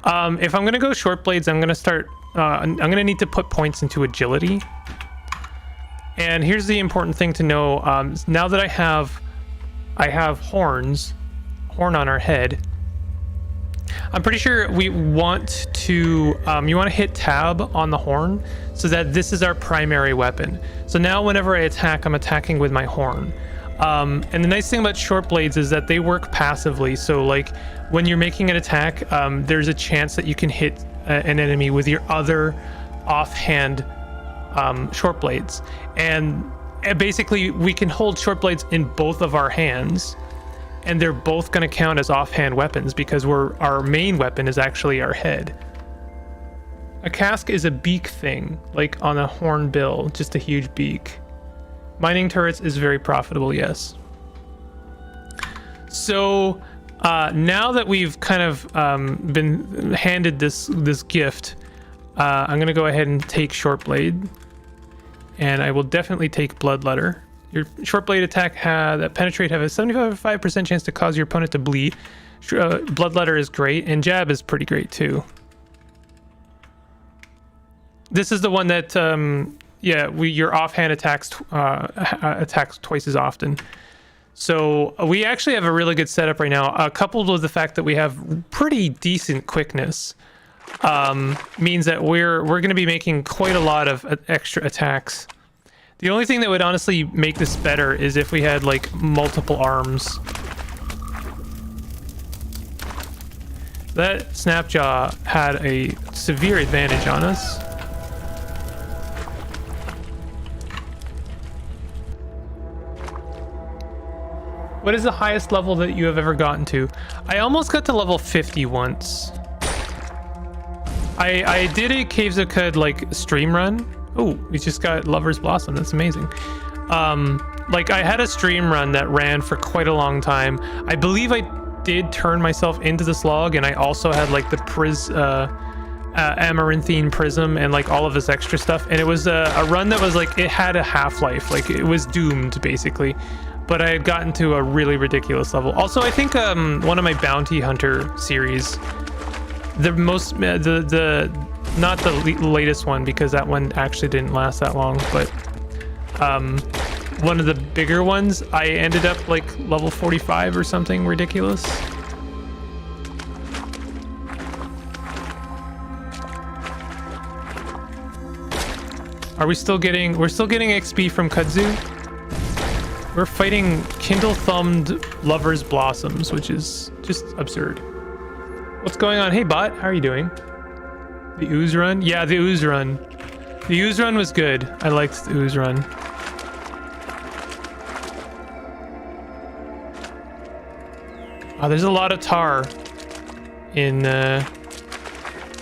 S1: If I'm going to go short blades, I'm going to start... I'm going to need to put points into agility. And here's the important thing to know. Now that I have horn on our head, I'm pretty sure we want to... you want to hit tab on the horn so that this is our primary weapon. So now whenever I attack, I'm attacking with my horn. And the nice thing about short blades is that they work passively. So like when you're making an attack, there's a chance that you can hit an enemy with your other offhand short blades. And basically we can hold short blades in both of our hands, and they're both going to count as offhand weapons because our main weapon is actually our head. A casque is a beak thing, like on a horn bill, just a huge beak. Mining turrets is very profitable, yes. So now that we've kind of been handed this gift, I'm going to go ahead and take short blade, and I will definitely take bloodletter. Your short blade attack that penetrate have a 75% chance to cause your opponent to bleed. Bloodletter is great, and jab is pretty great too. This is the one that your offhand attacks twice as often. So we actually have a really good setup right now, coupled with the fact that we have pretty decent quickness. Means that we're going to be making quite a lot of extra attacks. The only thing that would honestly make this better is if we had like multiple arms. That Snapjaw had a severe advantage on us. What is the highest level that you have ever gotten to? I almost got to level 50 once. I did a Caves of Qud like stream run. Oh, we just got Lover's Blossom. That's amazing. Like I had a stream run that ran for quite a long time. I believe I did turn myself into the slog, and I also had like the amaranthine prism and like all of this extra stuff. And it was a run that was like, it had a half-life. Like it was doomed basically. But I had gotten to a really ridiculous level. Also, I think one of my Bounty Hunter series, not the latest one because that one actually didn't last that long, but one of the bigger ones, I ended up like level 45 or something ridiculous. We're still getting XP from Kudzu. We're fighting Kindle-thumbed Lover's Blossoms, which is just absurd. What's going on? Hey, bot, how are you doing? The ooze run? Yeah, the ooze run. The ooze run was good. I liked the ooze run. Oh, there's a lot of tar in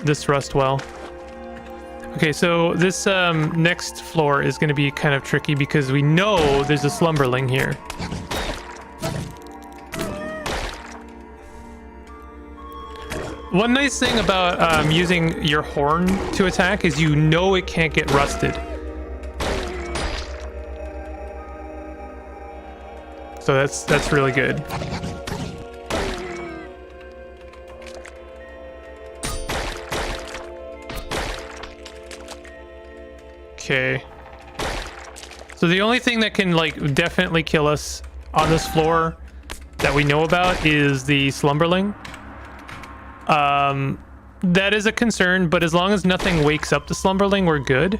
S1: this rust well. Okay, so this next floor is going to be kind of tricky because we know there's a slumberling here. One nice thing about using your horn to attack is you know it can't get rusted. So that's really good. Okay. So the only thing that can like definitely kill us on this floor that we know about is the slumberling. That is a concern, but as long as nothing wakes up the slumberling, we're good.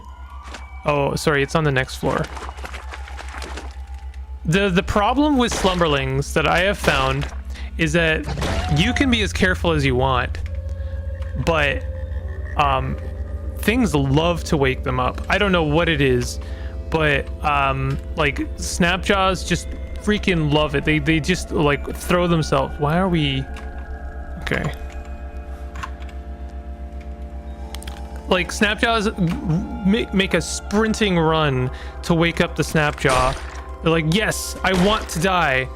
S1: Oh, sorry, it's on the next floor. The problem with slumberlings that I have found is that you can be as careful as you want, but things love to wake them up. I don't know what it is, but like Snapjaws just freaking love it. They just like throw themselves. Why are we okay? Like Snapjaws make a sprinting run to wake up the Snapjaw. They're like, yes, I want to die.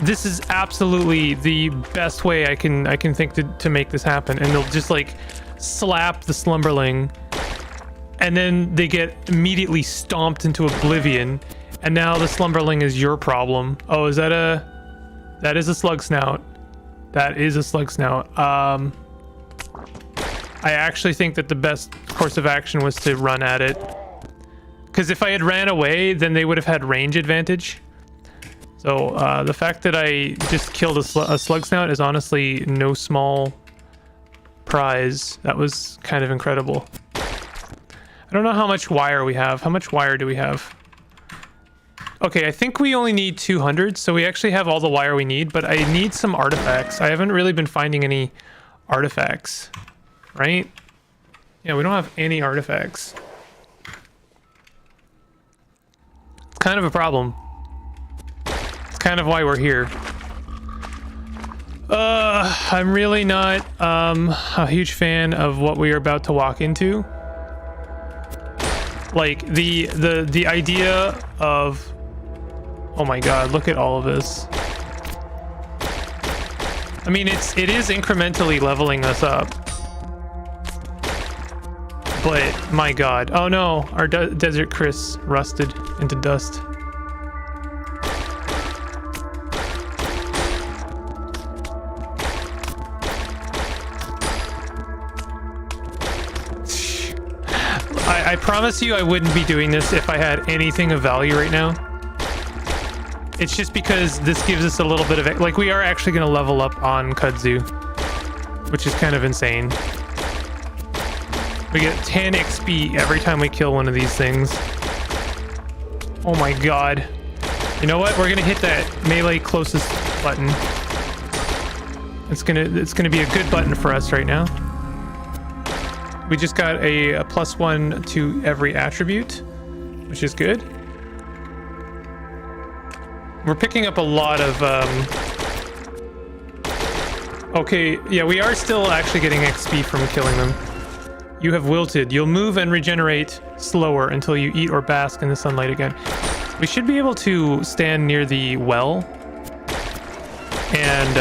S1: This is absolutely the best way I can think to make this happen. And they'll just like slap the slumberling, and then they get immediately stomped into oblivion. And now the slumberling is your problem. Oh, is that that is a slug snout. That is a slug snout. I actually think that the best course of action was to run at it. Because if I had ran away, then they would have had range advantage. So the fact that I just killed a slug snout is honestly no small prize. That was kind of incredible. I don't know how much wire we have. How much wire do we have? Okay, I think we only need 200, so we actually have all the wire we need, but I need some artifacts. I haven't really been finding any artifacts, right? Yeah, we don't have any artifacts. It's kind of a problem. It's kind of why we're here. I'm really not a huge fan of what we are about to walk into. Like the idea of, oh my god, look at all of this. I mean, it is incrementally leveling us up. But my god. Oh no, our Desert Chris rusted into dust. I promise you I wouldn't be doing this if I had anything of value right now. It's just because this gives us a little bit of... Like, we are actually going to level up on Kudzu, which is kind of insane. We get 10 XP every time we kill one of these things. Oh my god. You know what? We're going to hit that melee closest button. It's gonna be a good button for us right now. We just got a +1 to every attribute, which is good. We're picking up a lot of... Okay, yeah, we are still actually getting XP from killing them. You have wilted. You'll move and regenerate slower until you eat or bask in the sunlight again. We should be able to stand near the well. And,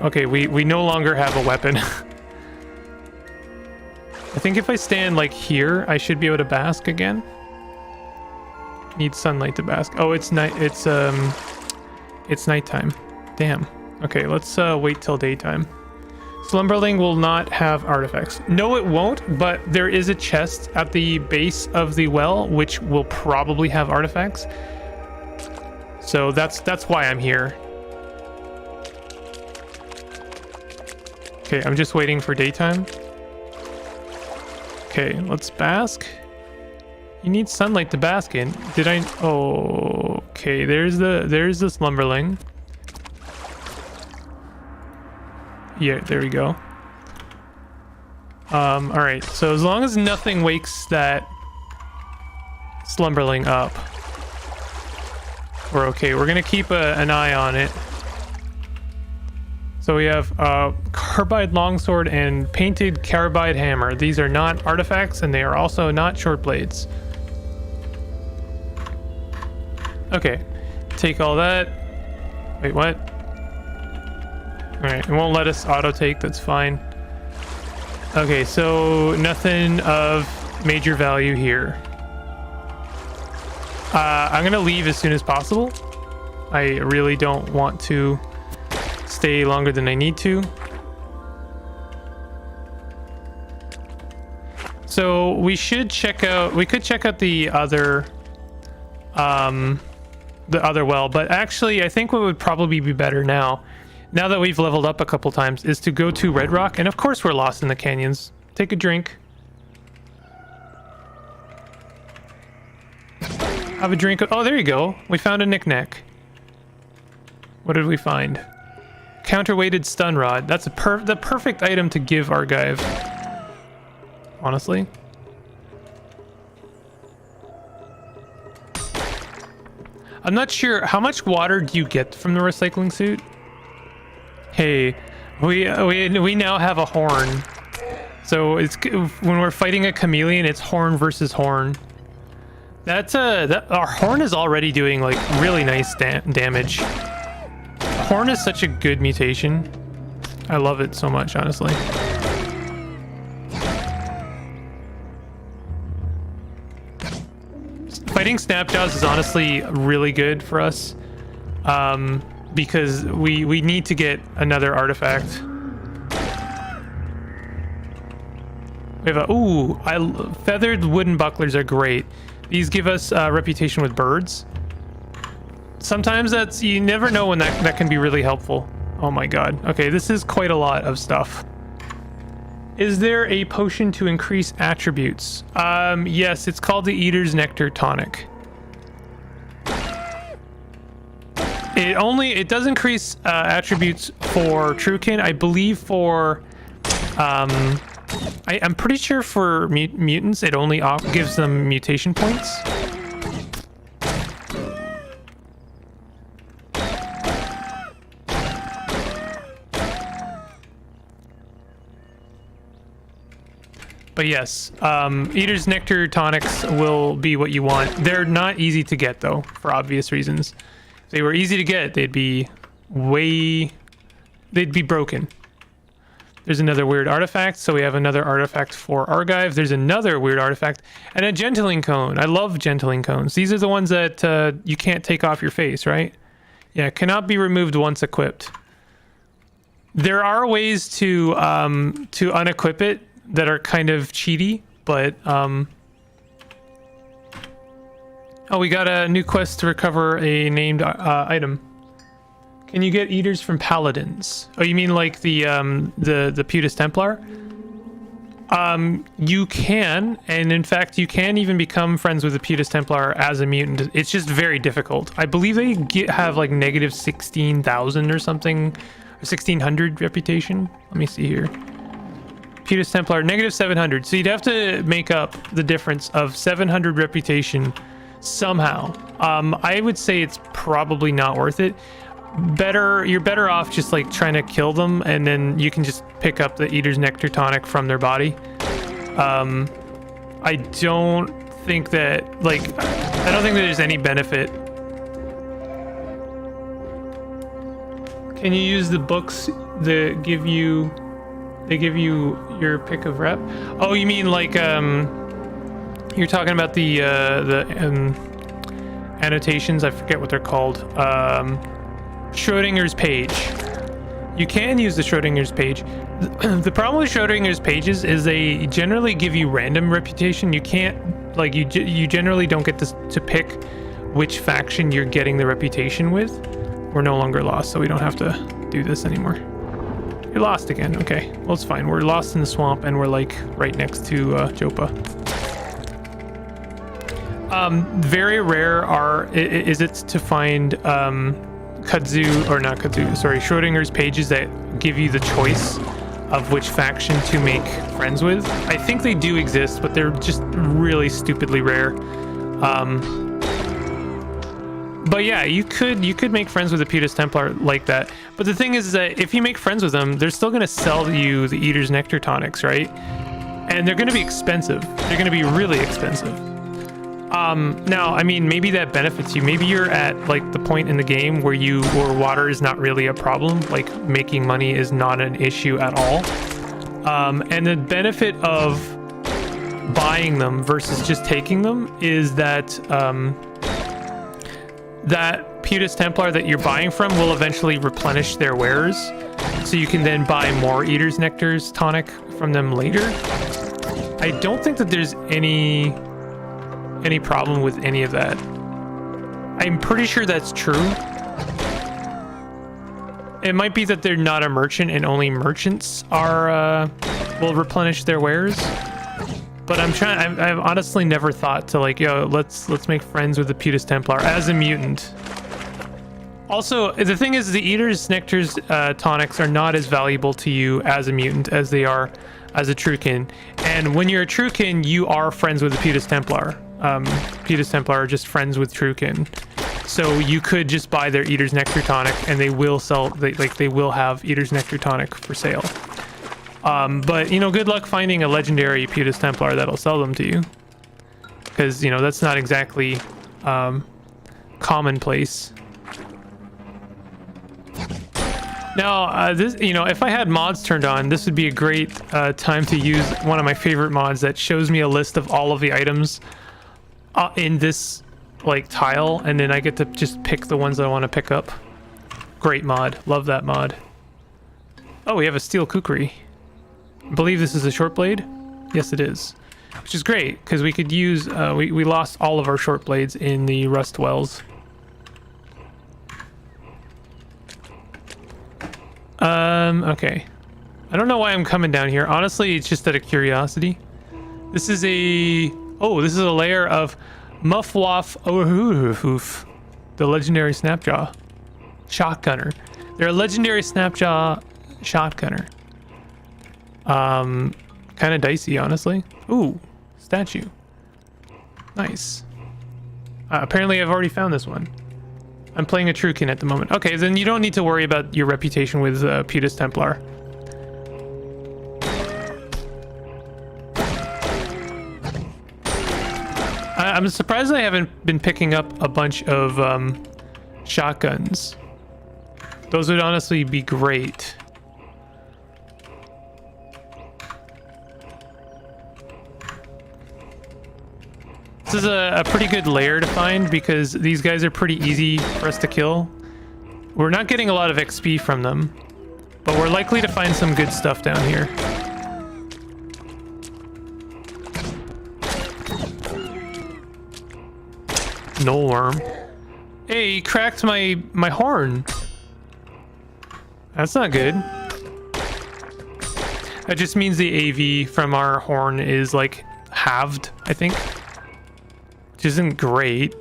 S1: okay, we no longer have a weapon. I think if I stand like here, I should be able to bask again. Need sunlight to bask. Oh, it's night. It's nighttime. Damn. Okay, let's wait till daytime. Slumberling will not have artifacts. No, it won't, but there is a chest at the base of the well, which will probably have artifacts. So that's why I'm here. Okay, I'm just waiting for daytime. Okay, let's bask. You need sunlight to bask in. Did I? Oh, okay. There's the slumberling. Yeah, there we go. All right. So as long as nothing wakes that slumberling up, we're okay. We're gonna keep an eye on it. So we have carbide longsword and painted carbide hammer. These are not artifacts, and they are also not short blades. Okay, take all that. Wait, what? All right, it won't let us auto take. That's fine. Okay, so nothing of major value here. I'm gonna leave as soon as possible. I really don't want to stay longer than I need to. So we could check out the other well, but actually I think what would probably be better now that we've leveled up a couple times is to go to Red Rock, and of course we're lost in the canyons. Take a drink. Have a drink. Oh, there you go. We found a knick-knack. What did we find? Counterweighted stun rod. That's the perfect item to give Argive. Honestly. I'm not sure. How much water do you get from the recycling suit? Hey, we now have a horn. So it's when we're fighting a chameleon, it's horn versus horn. Our horn is already doing like really nice damage. Horn is such a good mutation. I love it so much, honestly. Fighting Snapjaws is honestly really good for us, because we need to get another artifact. We have feathered wooden bucklers are great. These give us reputation with birds. Sometimes you never know when that can be really helpful. Oh my god. Okay, this is quite a lot of stuff. Is there a potion to increase attributes? Yes, it's called the Eater's Nectar Tonic. It does increase attributes for Truekin. I believe for I'm pretty sure for mutants it only gives them mutation points. But yes, Eater's Nectar tonics will be what you want. They're not easy to get though, for obvious reasons. If they were easy to get, they'd be broken. There's another weird artifact, so we have another artifact for Argive. There's another weird artifact, and a gentling cone. I love gentling cones. These are the ones that you can't take off your face, right? Yeah, cannot be removed once equipped. There are ways to unequip it that are kind of cheaty, but oh, we got a new quest to recover a named item. Can you get eaters from paladins? Oh, you mean like the Putus Templar? You can, and in fact you can even become friends with the Putus Templar as a mutant. It's just very difficult. I believe they have like negative 16,000 or something, or 1600 reputation. Let me see here. Putus Templar, negative 700. So you'd have to make up the difference of 700 reputation somehow. I would say it's probably not worth it. You're better off just like trying to kill them, and then you can just pick up the Eater's Nectar tonic from their body. I don't think that there's any benefit. Can you use the books that give you your pick of rep? Oh, you mean like you're talking about the annotations? I forget what they're called. Schrodinger's page. You can use the Schrodinger's page. The problem with Schrodinger's pages is they generally give you random reputation. You can't, like, you generally don't get to pick which faction you're getting the reputation with. We're no longer lost, so we don't have to do this anymore. You're lost again. Okay, well, it's fine. We're lost in the swamp, and we're like right next to Jopa. Very rare is it to find Schrodinger's pages that give you the choice of which faction to make friends with. I think they do exist, but they're just really stupidly rare. But yeah, you could make friends with a Putus Templar like that. But the thing is that if you make friends with them, they're still going to sell you the Eater's Nectar tonics, right? And they're going to be expensive. They're going to be really expensive. Now, I mean, maybe that benefits you. Maybe you're at like the point in the game where water is not really a problem. Like making money is not an issue at all. And the benefit of buying them versus just taking them is that that Putus Templar that you're buying from will eventually replenish their wares, so you can then buy more Eater's Nectar's tonic from them later. I don't think that there's any problem with any of that. I'm pretty sure that's true. It might be that they're not a merchant and only merchants are will replenish their wares. But I've honestly never thought to like, yo, let's make friends with the Putus Templar as a mutant. Also, the thing is, the Eater's Nectar's tonics are not as valuable to you as a mutant as they are as a Truekin. And when you're a Truekin, you are friends with the Putus Templar. Putus Templar are just friends with Truekin. So you could just buy their Eater's Nectar tonic, and they will they will have Eater's Nectar tonic for sale. But, you know, good luck finding a legendary Putus Templar that'll sell them to you. Because, you know, that's not exactly commonplace. Now, this, you know, if I had mods turned on, this would be a great time to use one of my favorite mods that shows me a list of all of the items in this, like, tile. And then I get to just pick the ones that I want to pick up. Great mod. Love that mod. Oh, we have a steel kukri. I believe this is a short blade. Yes, it is, which is great because we could use we lost all of our short blades in the rust wells. Okay, I don't know why I'm coming down here. Honestly, it's just out of curiosity. This is a layer of Muffwaff Ohoof, the legendary Snapjaw shotgunner. They're a legendary Snapjaw shotgunner. Kind of dicey, honestly. Ooh, statue. Nice. Apparently I've already found this one. I'm playing a Truekin at the moment. Okay, then you don't need to worry about your reputation with Putus Templar. I'm surprised I haven't been picking up a bunch of shotguns. Those would honestly be great. This is a pretty good lair to find because these guys are pretty easy for us to kill. We're not getting a lot of XP from them, but we're likely to find some good stuff down here. No worm. Hey, he cracked my horn. That's not good. That just means the AV from our horn is like halved, I think. Which isn't great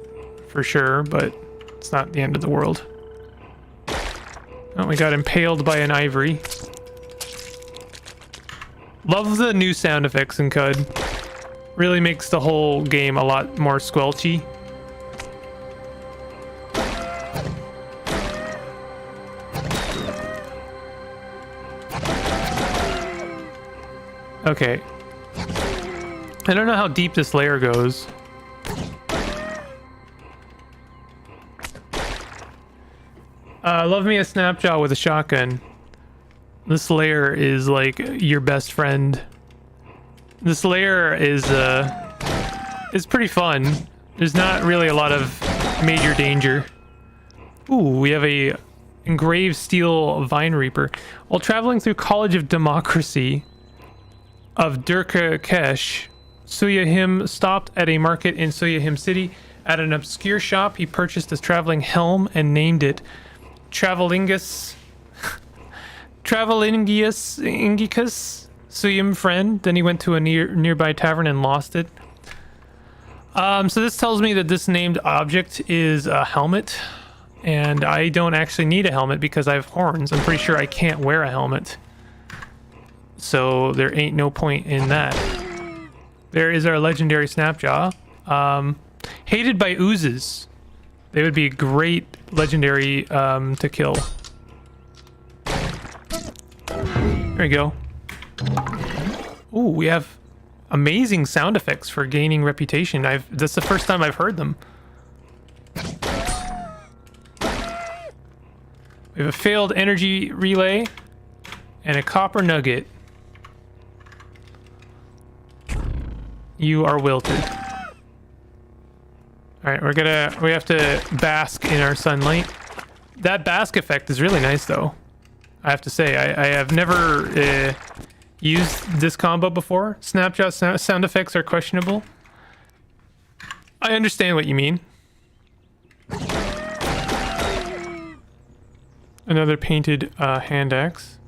S1: for sure, but it's not the end of the world. Oh, we got impaled by an ivory. Love the new sound effects in CUD. Really makes the whole game a lot more squelchy. Okay. I don't know how deep this layer goes. Love me a Snapjaw with a shotgun. This layer is like your best friend. This layer is pretty fun. There's not really a lot of major danger. Ooh, we have a engraved steel vine reaper. While traveling through College of Democracy of Durkakesh, Suyahim stopped at a market in Suyahim City. At an obscure shop, he purchased a traveling helm and named it Travelingus Ingicus Suyam friend. Then he went to a nearby tavern and lost it. So this tells me that this named object is a helmet, and I don't actually need a helmet because I have horns. I'm pretty sure I can't wear a helmet, so there ain't no point in that. There is our legendary Snapjaw. Hated by oozes. They would be great legendary to kill. There we go. Ooh, we have amazing sound effects for gaining reputation. That's the first time I've heard them. We have a failed energy relay and a copper nugget. You are wilted. All right, we have to bask in our sunlight. That bask effect is really nice though. I have to say, I have never used this combo before. Snapshot sound effects are questionable. I understand what you mean. Another painted hand axe.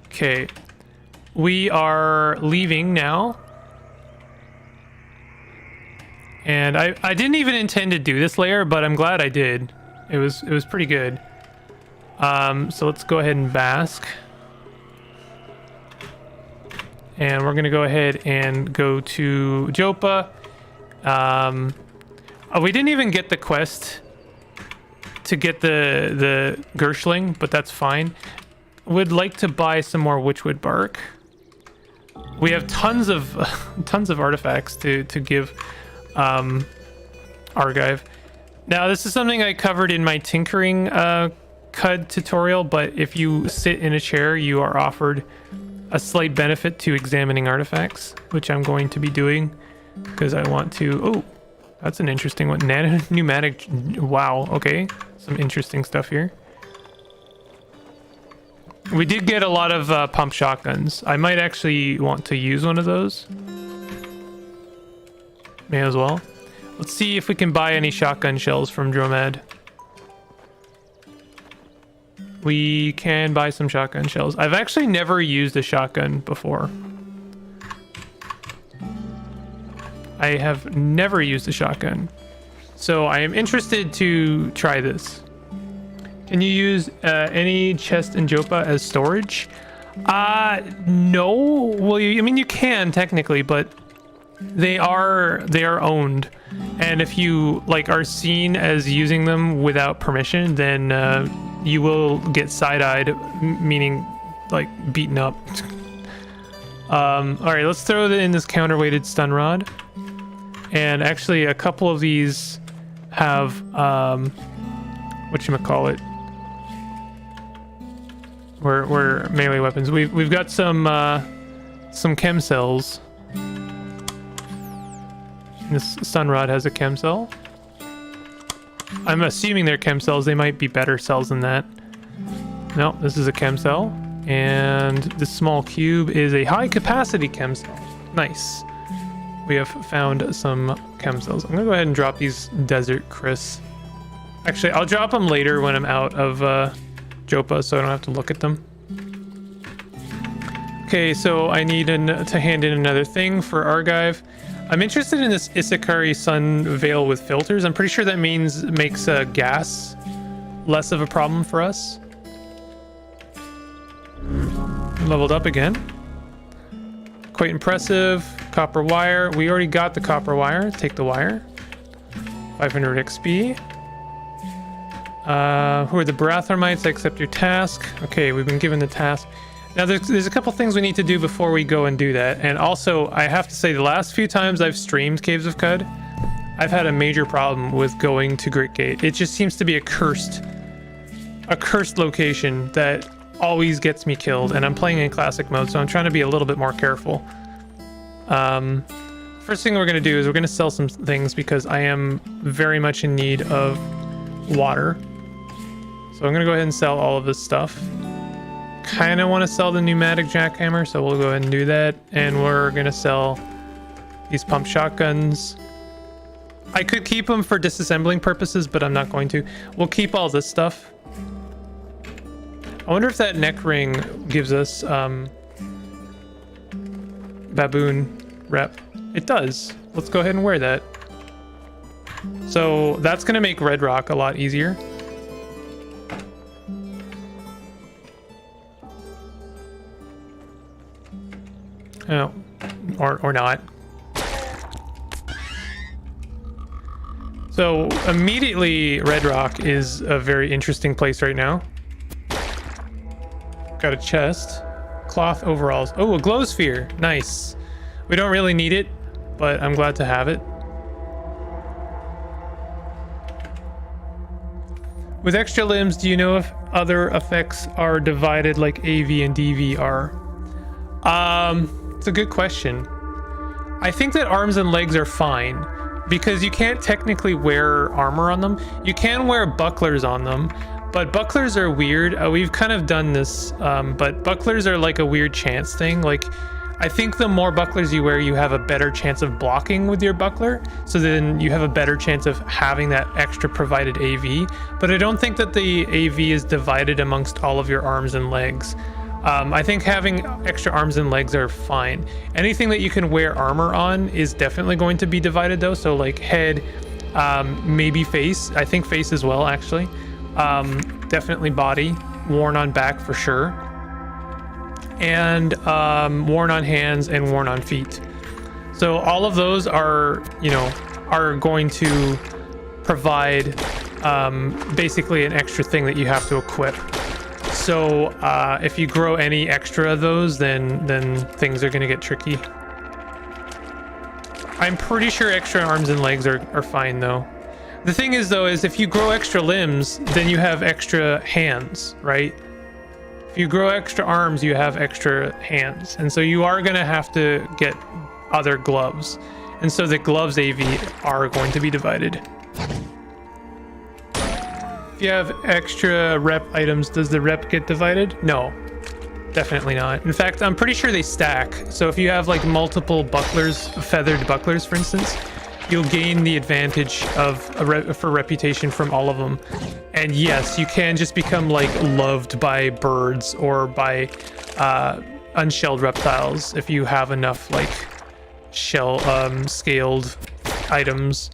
S1: Okay, we are leaving now. And I didn't even intend to do this layer, but I'm glad I did. It was pretty good. So let's go ahead and bask. And we're gonna go ahead and go to Jopa. We didn't even get the quest to get the Gershling, but that's fine. Would like to buy some more witchwood bark. We have tons of artifacts to give Argive. Now this is something I covered in my tinkering CUD tutorial, but if you sit in a chair you are offered a slight benefit to examining artifacts, which I'm going to be doing because I want to. Oh, that's an interesting one. Nano pneumatic. Wow, okay, some interesting stuff here. We did get a lot of pump shotguns. I might actually want to use one of those. May as well. Let's see if we can buy any shotgun shells from Dromad. We can buy some shotgun shells. I've actually never used a shotgun before. I have never used a shotgun. So I am interested to try this. Can you use any chest in Jopa as storage? No. Well, I mean, you can technically, but they are owned. And if you like are seen as using them without permission, then you will get side-eyed, meaning like beaten up. All right, let's throw in this counterweighted stun rod. And actually, a couple of these have whatchamacallit. We're melee weapons. We've got some chem cells. This stun rod has a chem cell. I'm assuming they're chem cells. They might be better cells than that. No, this is a chem cell. And this small cube is a high capacity chem cell. Nice. We have found some chem cells. I'm gonna go ahead and drop these desert Chris. Actually, I'll drop them later when I'm out of Jopa, so I don't have to look at them. Okay, so I need to hand in another thing for Argive. I'm interested in this Isakari Sun Veil with filters. I'm pretty sure that makes gas less of a problem for us. Leveled up again. Quite impressive. Copper wire. We already got the copper wire. Take the wire. 500 XP. Who are the Bratharmites? I accept your task. Okay, we've been given the task. Now, there's a couple things we need to do before we go and do that. And also, I have to say, the last few times I've streamed Caves of Qud, I've had a major problem with going to Gritgate. It just seems to be a cursed location that always gets me killed. And I'm playing in classic mode, so I'm trying to be a little bit more careful. First thing we're going to do is we're going to sell some things because I am very much in need of water. So I'm going to go ahead and sell all of this stuff. Kind of want to sell the pneumatic jackhammer, so we'll go ahead and do that. And we're going to sell these pump shotguns. I could keep them for disassembling purposes, but I'm not going to. We'll keep all this stuff. I wonder if that neck ring gives us baboon rep. It does. Let's go ahead and wear that. So that's going to make Red Rock a lot easier. Oh, or not. So immediately Red Rock is a very interesting place right now. Got a chest. Cloth overalls. Oh, a glow sphere. Nice. We don't really need it, but I'm glad to have it. With extra limbs, do you know if other effects are divided like AV and DV are? It's a good question. I think that arms and legs are fine because you can't technically wear armor on them. You can wear bucklers on them, but bucklers are weird. We've kind of done this, but bucklers are like a weird chance thing. Like, I think the more bucklers you wear, you have a better chance of blocking with your buckler. So then you have a better chance of having that extra provided AV. But I don't think that the AV is divided amongst all of your arms and legs. I think having extra arms and legs are fine. Anything that you can wear armor on is definitely going to be divided though. So like head, maybe face. I think face as well, actually. Definitely body, worn on back for sure. And worn on hands and worn on feet. So all of those are, you know, are going to provide basically an extra thing that you have to equip. So if you grow any extra of those, then things are going to get tricky. I'm pretty sure extra arms and legs are fine though. The thing is though, is if you grow extra limbs, then you have extra hands, right? If you grow extra arms, you have extra hands. And so you are going to have to get other gloves. And so the gloves AV are going to be divided. If you have extra rep items, does the rep get divided? No, definitely not. In fact, I'm pretty sure they stack. So if you have like multiple bucklers, feathered bucklers, for instance, you'll gain the advantage of for reputation from all of them. And yes, you can just become like loved by birds or by unshelled reptiles if you have enough like shell scaled items.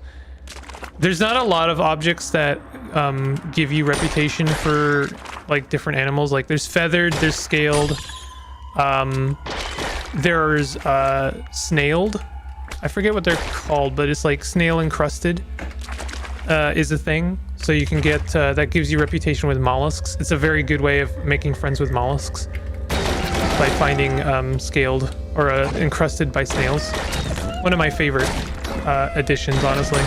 S1: There's not a lot of objects that give you reputation for like different animals. Like there's feathered, there's scaled, there's snailed. I forget what they're called, but it's like snail encrusted is a thing. So you can get, that gives you reputation with mollusks. It's a very good way of making friends with mollusks by finding scaled or encrusted by snails. One of my favorite additions, honestly.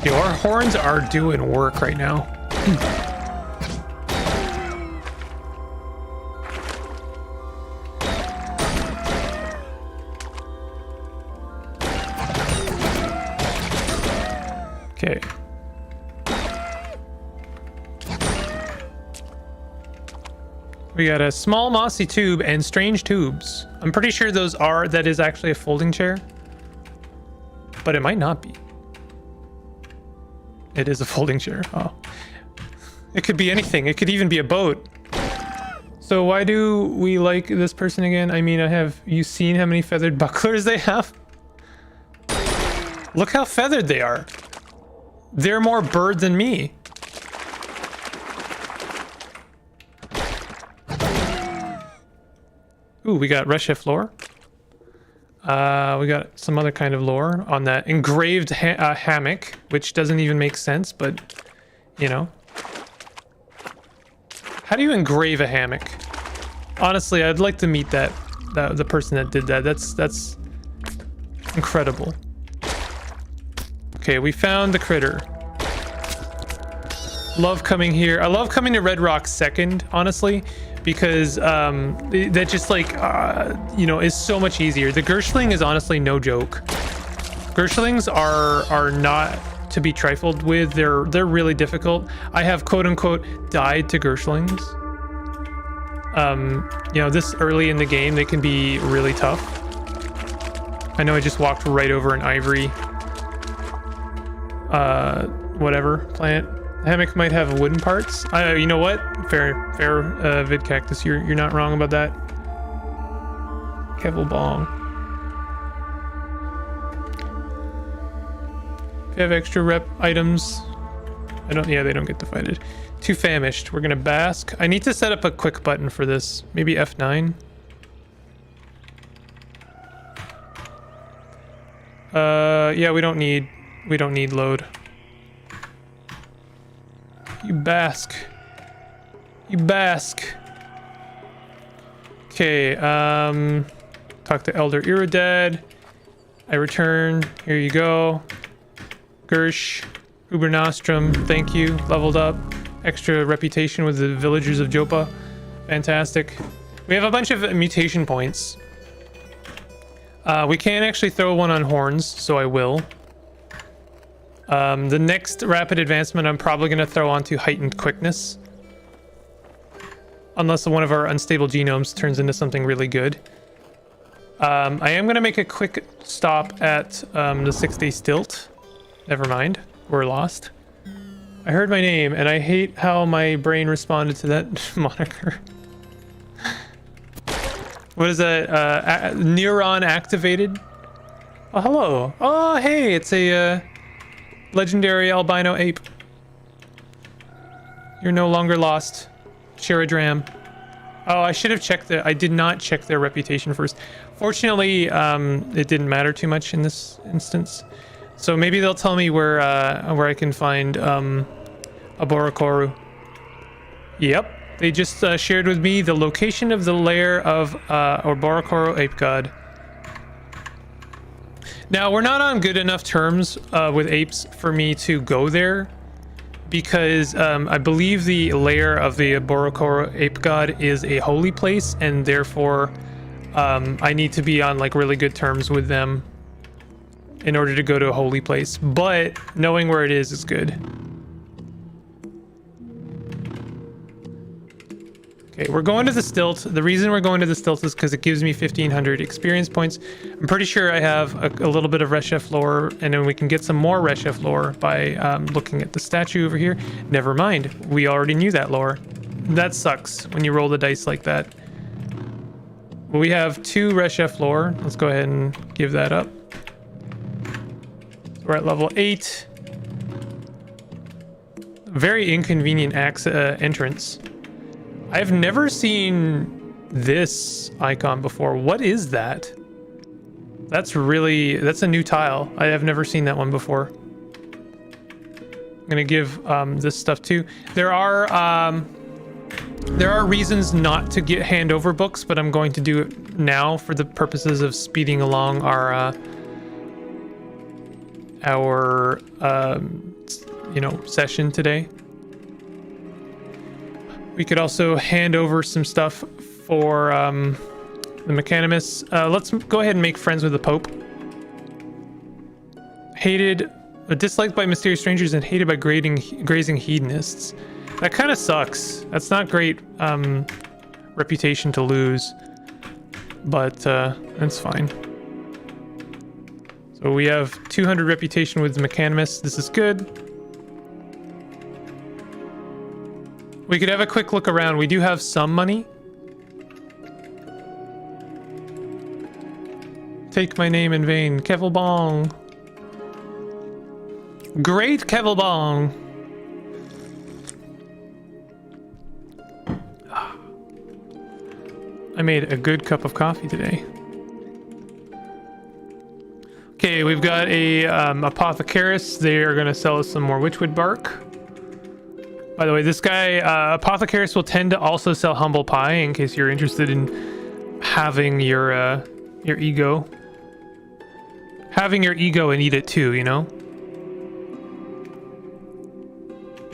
S1: Yo, our horns are doing work right now. Okay. We got a small mossy tube and strange tubes. I'm pretty sure that is actually a folding chair, but it might not be. It is a folding chair. Oh, it could be anything. It could even be a boat. So why do we like this person again? I mean, have you seen how many feathered bucklers they have? Look how feathered they are. They're more bird than me. Ooh, we got Redshift lore. We got some other kind of lore on that engraved hammock, which doesn't even make sense, but you know. How do you engrave a hammock? Honestly, I'd like to meet the person that did that. That's incredible. Okay, we found the critter. Love coming here. I love coming to Red Rock second, honestly, because that just like you know, is so much easier. The Gershling is honestly no joke. Gershlings are not to be trifled with. They're really difficult. I have quote unquote died to Gershlings. You know, this early in the game they can be really tough. I know I just walked right over an ivory whatever plant. The hammock might have wooden parts. You know what? Fair, Vid Cactus. You're not wrong about that. Kevel Bong. If you have extra rep items, yeah, they don't get divided. Too famished. We're gonna bask. I need to set up a quick button for this. Maybe F9. Yeah, we don't need load. You bask. You bask. Okay, talk to Elder Iridad. I return. Here you go. Gersh. Uber Nostrum. Thank you. Leveled up. Extra reputation with the villagers of Jopa. Fantastic. We have a bunch of mutation points. We can actually throw one on horns, so I will. The next rapid advancement I'm probably going to throw onto heightened quickness. Unless one of our unstable genomes turns into something really good. I am going to make a quick stop at the 6-day stilt. Never mind. We're lost. I heard my name, and I hate how my brain responded to that moniker. What is that? Neuron activated? Oh, hello. Oh, hey, it's a legendary albino ape. You're no longer lost. Sharadram. Oh, I should have checked I did not check their reputation first. Fortunately, it didn't matter too much in this instance. So maybe they'll tell me where I can find a Borokoru. Yep. They just shared with me the location of the lair of Borokoru Ape God. Now, we're not on good enough terms with apes for me to go there, because I believe the lair of the Borokoru Ape God is a holy place, and therefore I need to be on like really good terms with them in order to go to a holy place. But knowing where it is good. Okay, we're going to the stilt. The reason we're going to the stilt is because it gives me 1500 experience points. I'm pretty sure I have a little bit of Reshef lore, and then we can get some more Reshef lore by looking at the statue over here. Never mind, we already knew that lore. That sucks when you roll the dice like that. Well, we have 2 Reshef lore. Let's go ahead and give that up. So we're at level 8. Very inconvenient entrance. I've never seen this icon before. What is that? That's a new tile. I have never seen that one before. I'm gonna give this stuff too. There are reasons not to get hand over books, but I'm going to do it now for the purposes of speeding along our session today. We could also hand over some stuff for the Mechanimus. Let's go ahead and make friends with the Pope. Disliked by mysterious strangers and hated by grazing hedonists. That kind of sucks. That's not great reputation to lose, but that's fine. So we have 200 reputation with the Mechanimus. This is good. We could have a quick look around. We do have some money. Take my name in vain. Kevilbong. Great Kevilbong. I made a good cup of coffee today. Okay, we've got a Apothecarus. They are going to sell us some more witchwood bark. By the way, this guy, Apothecarus, will tend to also sell humble pie in case you're interested in having your ego. Having your ego and eat it too, you know?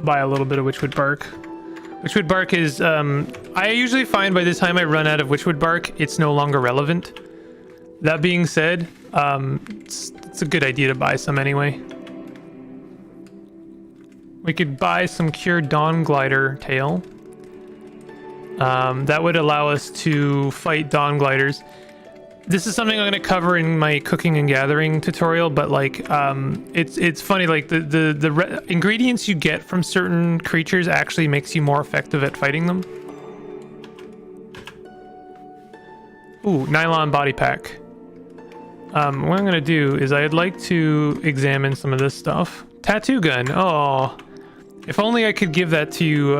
S1: Buy a little bit of witchwood bark. Witchwood bark is, I usually find by the time I run out of witchwood bark, it's no longer relevant. That being said, it's a good idea to buy some anyway. We could buy some cured Dawn Glider tail. That would allow us to fight Dawn Gliders. This is something I'm going to cover in my cooking and gathering tutorial, but like, it's funny, like the ingredients you get from certain creatures actually makes you more effective at fighting them. Ooh, nylon body pack. What I'm going to do is I'd like to examine some of this stuff. Tattoo gun. Oh, if only I could give that to you.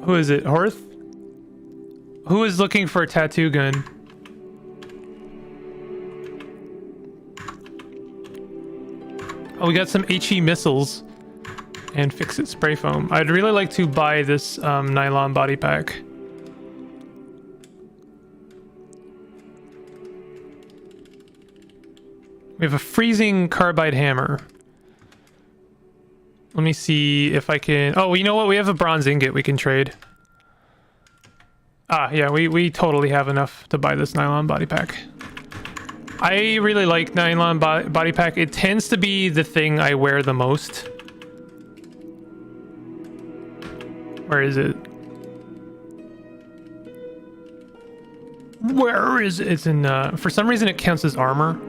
S1: Who is it? Horth? Who is looking for a tattoo gun? Oh, we got some HE missiles and Fix-It spray foam. I'd really like to buy this nylon body pack. We have a freezing carbide hammer. Let me see if I can... Oh, you know what? We have a bronze ingot we can trade. Ah, yeah, we totally have enough to buy this nylon body pack. I really like nylon body pack. It tends to be the thing I wear the most. Where is it? Where is it? It's in... for some reason it counts as armor.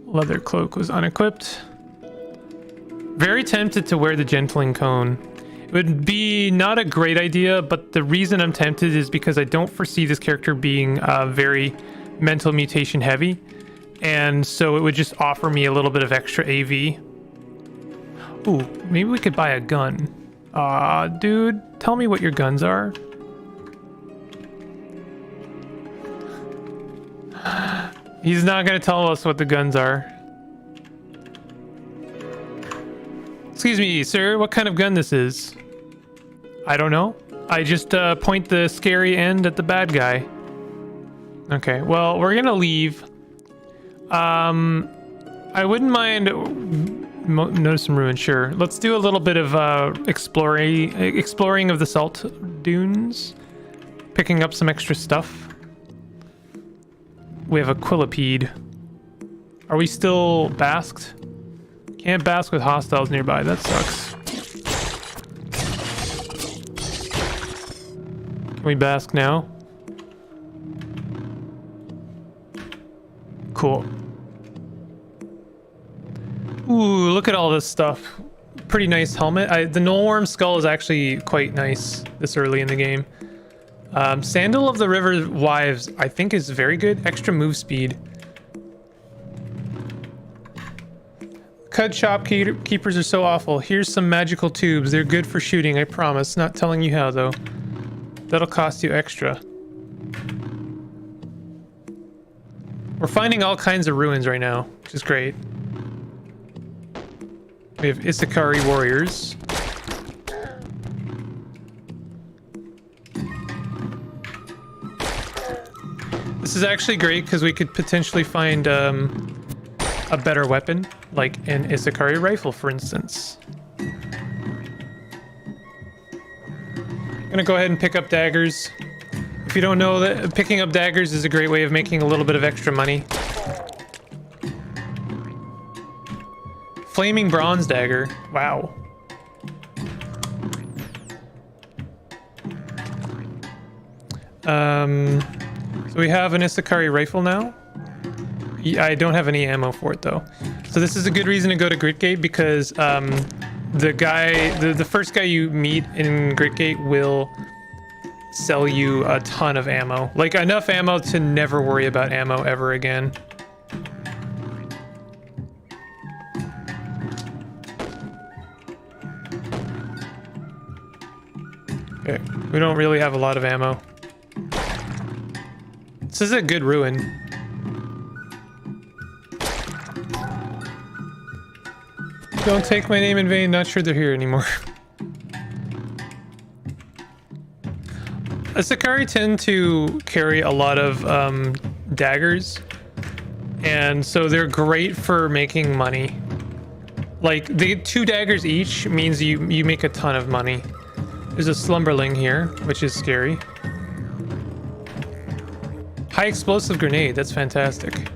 S1: Leather cloak was unequipped. Very tempted to wear the gentling cone. It would be not a great idea, but the reason I'm tempted is because I don't foresee this character being very mental mutation heavy, and so it would just offer me a little bit of extra AV. Ooh, maybe we could buy a gun. Dude, tell me what your guns are. He's not gonna tell us what the guns are. Excuse me, sir, what kind of gun this is? I don't know. I just point the scary end at the bad guy. Okay, well, we're gonna leave. I wouldn't mind... Notice some ruins, sure. Let's do a little bit of exploring of the salt dunes. Picking up some extra stuff. We have a quillipede. Are we still basked? Can't bask with hostiles nearby. That sucks. Can we bask now? Cool. Ooh, look at all this stuff. Pretty nice helmet. The Nullworm skull is actually quite nice this early in the game. Sandal of the River Wives, I think, is very good. Extra move speed. Cud shopkeepers are so awful. Here's some magical tubes. They're good for shooting, I promise. Not telling you how, though. That'll cost you extra. We're finding all kinds of ruins right now, which is great. We have Isakari warriors. This is actually great because we could potentially find a better weapon, like an Isakari rifle, for instance. I'm gonna go ahead and pick up daggers. If you don't know, that picking up daggers is a great way of making a little bit of extra money. Flaming bronze dagger. Wow. So we have an Isakari rifle now. I don't have any ammo for it though. So this is a good reason to go to Gritgate because the first guy you meet in Gritgate will sell you a ton of ammo. Like enough ammo to never worry about ammo ever again. Okay, we don't really have a lot of ammo. This is a good ruin. Don't take my name in vain, not sure they're here anymore. Isakari tend to carry a lot of daggers, and so they're great for making money. Like, the 2 daggers each means you make a ton of money. There's a slumberling here, which is scary. High explosive grenade, that's fantastic.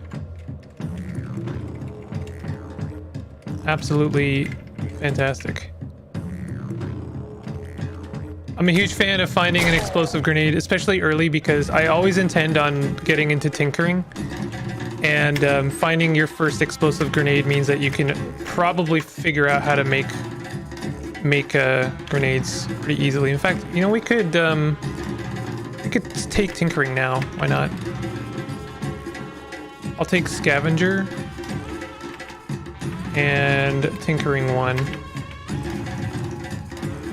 S1: Absolutely fantastic. I'm a huge fan of finding an explosive grenade, especially early, because I always intend on getting into tinkering. And finding your first explosive grenade means that you can probably figure out how to make grenades pretty easily. In fact, you know, we could take tinkering now. Why not? I'll take scavenger and tinkering 1.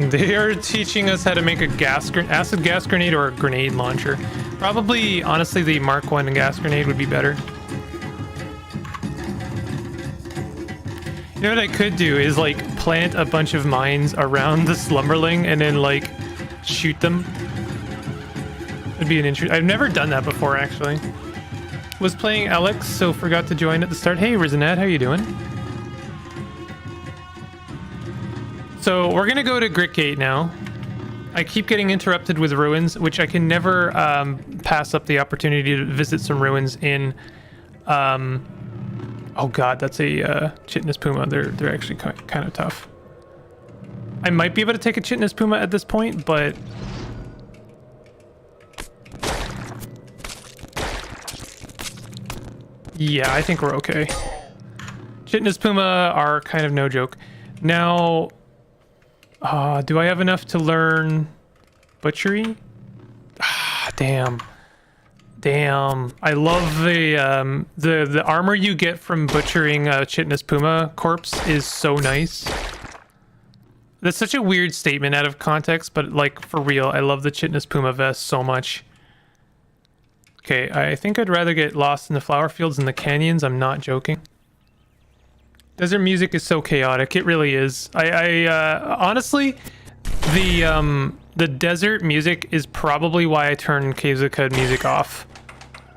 S1: They are teaching us how to make a acid gas grenade or a grenade launcher. Probably, honestly, the Mark 1 gas grenade would be better. You know what I could do is like plant a bunch of mines around the Slumberling and then like shoot them. It'd be an interesting. I've never done that before actually. Was playing Alex, so forgot to join at the start. Hey Rizanet, how you doing? So we're gonna go to Gritgate now. I keep getting interrupted with ruins, which I can never pass up the opportunity to visit some ruins in. Oh god, that's a Chitinous Puma. They're actually kind of tough. I might be able to take a Chitinous Puma at this point, but yeah, I think we're okay. Chitinous Puma are kind of no joke. Now, do I have enough to learn butchery? Ah, damn. Damn. I love the armor you get from butchering a Chitinous Puma corpse is so nice. That's such a weird statement out of context, but like for real, I love the Chitinous Puma vest so much. Okay, I think I'd rather get lost in the flower fields and the canyons. I'm not joking. Desert music is so chaotic. It really is. I honestly, the desert music is probably why I turn Caves of Qud music off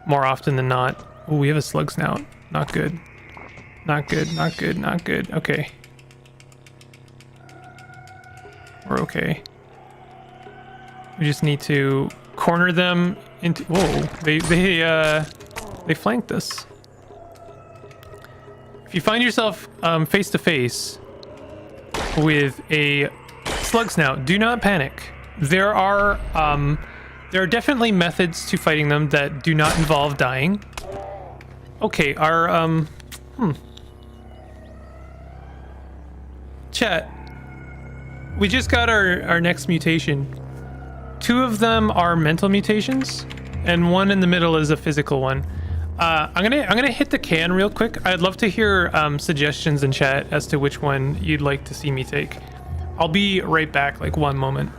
S1: more often than not. Oh, we have a slug snout. Not good. Not good, not good, not good. Okay. We're okay. We just need to corner them into... Whoa, they flanked us. If you find yourself face to face with a slug snout, do not panic. There are definitely methods to fighting them that do not involve dying. Okay, our chat. We just got our next mutation. 2 of them are mental mutations, and 1 in the middle is a physical one. I'm gonna hit the can real quick. I'd love to hear suggestions in chat as to which one you'd like to see me take. I'll be right back, like 1 moment.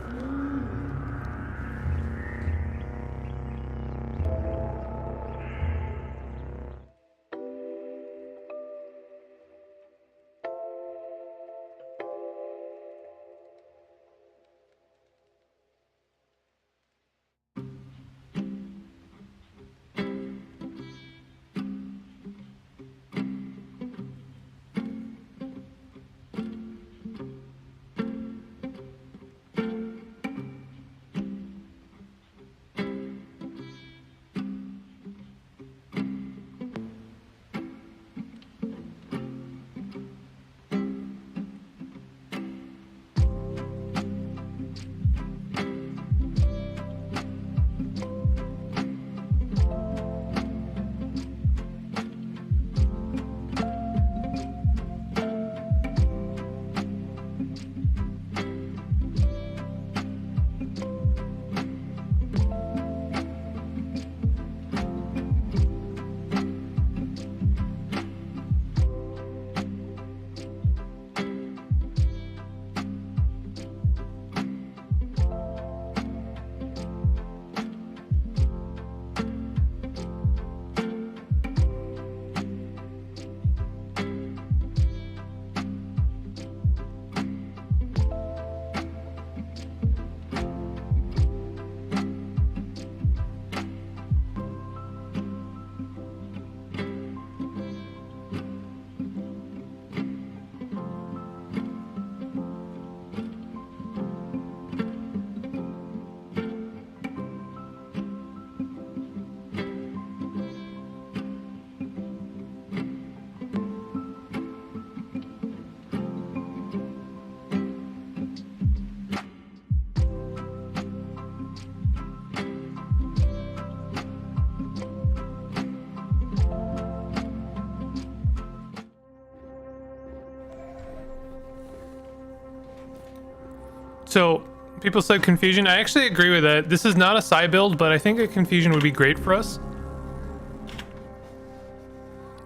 S1: So, people said Confusion. I actually agree with that. This is not a Psy build, but I think a Confusion would be great for us.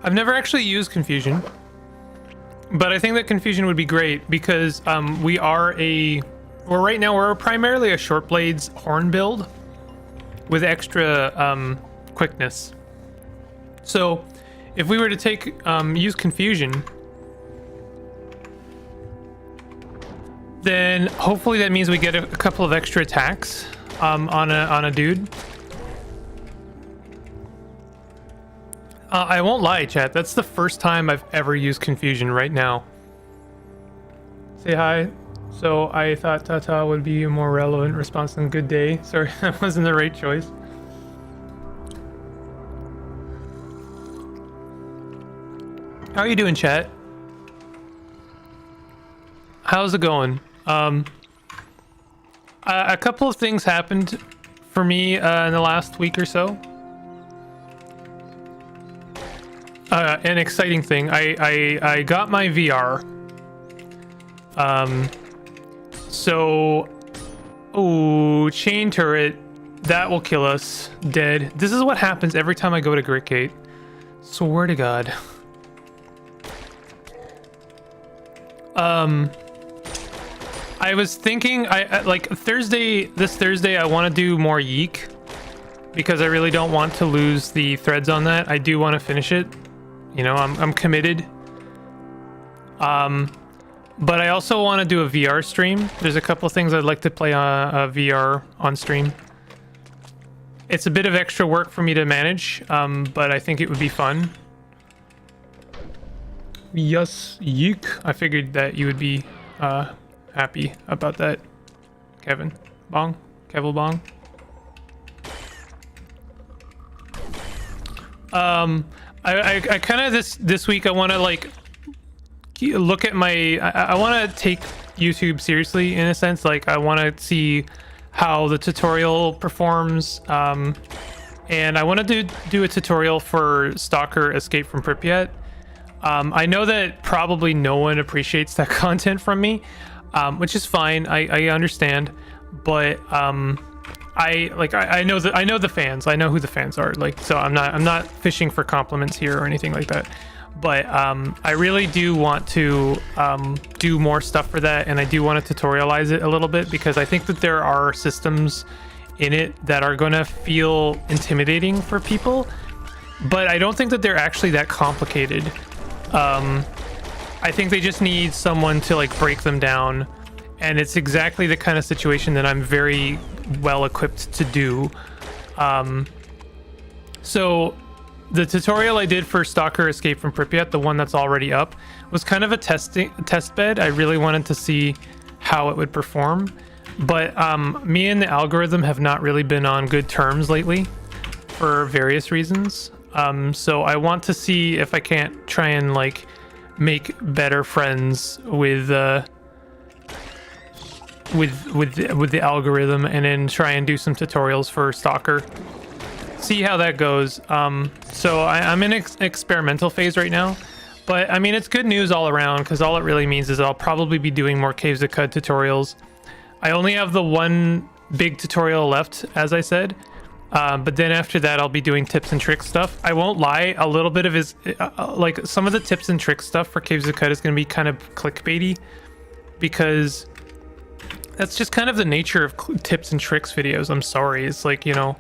S1: I've never actually used Confusion, but I think that Confusion would be great because right now we're primarily a short blades horn build with extra quickness. So if we were to use Confusion, then hopefully that means we get a couple of extra attacks on a dude. I won't lie, chat. That's the first time I've ever used confusion right now. Say hi. So I thought Tata would be a more relevant response than good day. Sorry, that wasn't the right choice. How are you doing, chat? How's it going? A couple of things happened for me in the last week or so. An exciting thing. I got my VR. Oh, chain turret. That will kill us. Dead. This is what happens every time I go to Gritgate. Swear to God. I was thinking, like this Thursday, I want to do more Yeek because I really don't want to lose the threads on that. I do want to finish it. You know, I'm committed. But I also want to do a VR stream. There's a couple of things I'd like to play on VR on stream. It's a bit of extra work for me to manage, but I think it would be fun. Yes, Yeek. I figured that you would be happy about that, Kevin Bong, Kevel Bong. I kind of this week I want to like look at my. I want to take YouTube seriously in a sense. Like I want to see how the tutorial performs, and I want to do a tutorial for Stalker Escape from Pripyat. I know that probably no one appreciates that content from me, which is fine. I understand, but I know the fans. I know who the fans are. Like, so I'm not fishing for compliments here or anything like that. But I really do want to do more stuff for that, and I do want to tutorialize it a little bit because I think that there are systems in it that are going to feel intimidating for people, but I don't think that they're actually that complicated. I think they just need someone to like break them down, and it's exactly the kind of situation that I'm very well equipped to do. So the tutorial I did for Stalker Escape from Pripyat, the one that's already up, was kind of a test bed. I really wanted to see how it would perform, but me and the algorithm have not really been on good terms lately for various reasons. So I want to see if I can't try and like make better friends with the algorithm, and then try and do some tutorials for Stalker. See how that goes. So I'm in experimental phase right now, but I mean it's good news all around because all it really means is I'll probably be doing more Caves of Cud tutorials. I only have the one big tutorial left, as I said. But then after that, I'll be doing tips and tricks stuff. I won't lie, a little bit of his, like some of the tips and tricks stuff for Caves of Cud is going to be kind of clickbaity, because that's just kind of the nature of tips and tricks videos. I'm sorry. It's like, you know,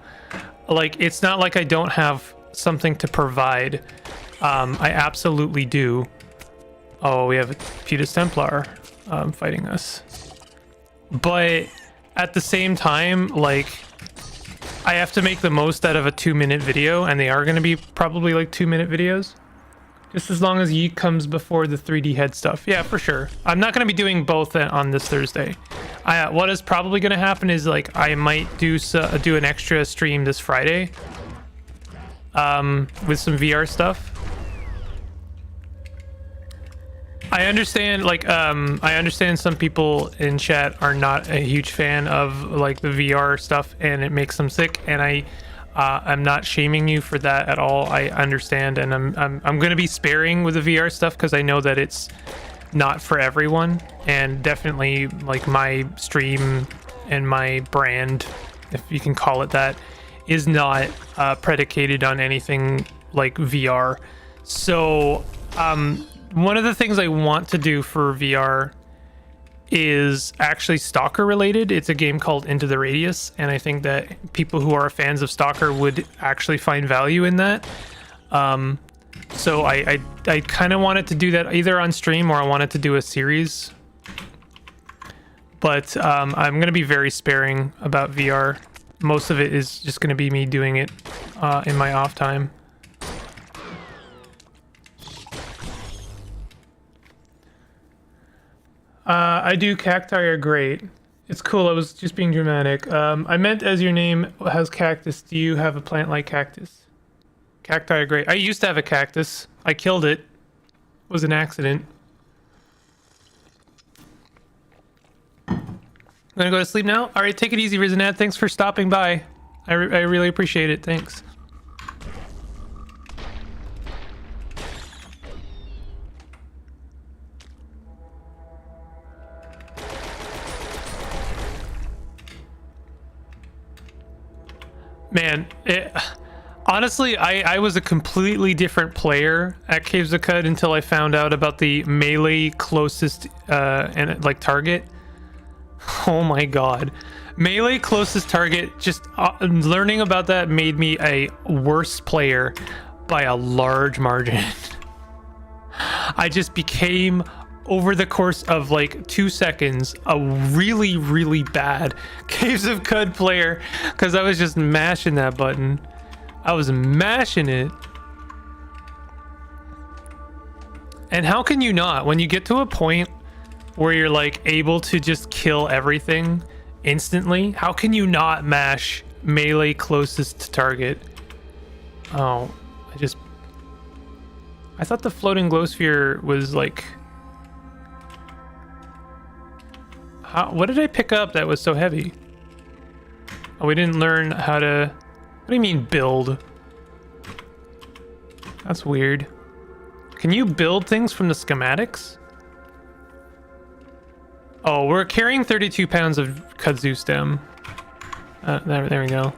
S1: like it's not like I don't have something to provide. I absolutely do. Oh, we have a Putus Templar fighting us. But at the same time, like, I have to make the most out of a 2-minute video, and they are going to be probably like 2-minute videos. Just as long as Yeek comes before the 3D head stuff. Yeah, for sure. I'm not going to be doing both on this Thursday. What is probably going to happen is like I might do an extra stream this Friday with some VR stuff. I understand, like, I understand some people in chat are not a huge fan of like the VR stuff, and it makes them sick. And I'm not shaming you for that at all. I understand, and I'm going to be sparing with the VR stuff because I know that it's not for everyone, and definitely like my stream and my brand, if you can call it that, is not predicated on anything like VR. So one of the things I want to do for VR is actually Stalker related. It's a game called Into the Radius, and I think that people who are fans of Stalker would actually find value in that. So I kind of wanted to do that either on stream, or I wanted to do a series but I'm going to be very sparing about VR. Most of it is just going to be me doing it in my off time. I do. Cacti are great. It's cool. I was just being dramatic. I meant as your name has cactus, do you have a plant like cactus? Cacti are great. I used to have a cactus. I killed it. It was an accident. I'm gonna go to sleep now. All right, take it easy, Rizenad. Thanks for stopping by. I really appreciate it. Thanks. Man, honestly, I was a completely different player at Caves of Qud until I found out about the melee closest and like target. Oh my god. Melee closest target, just learning about that made me a worse player by a large margin. I just became, over the course of like 2 seconds, a really, really bad Caves of Qud player because I was just mashing that button. I was mashing it. And how can you not? When you get to a point where you're like able to just kill everything instantly, how can you not mash melee closest target? Oh, I thought the floating glow sphere was like... what did I pick up that was so heavy? Oh, we didn't learn how to... What do you mean build? That's weird. Can you build things from the schematics? Oh, we're carrying 32 pounds of kudzu stem. There we go.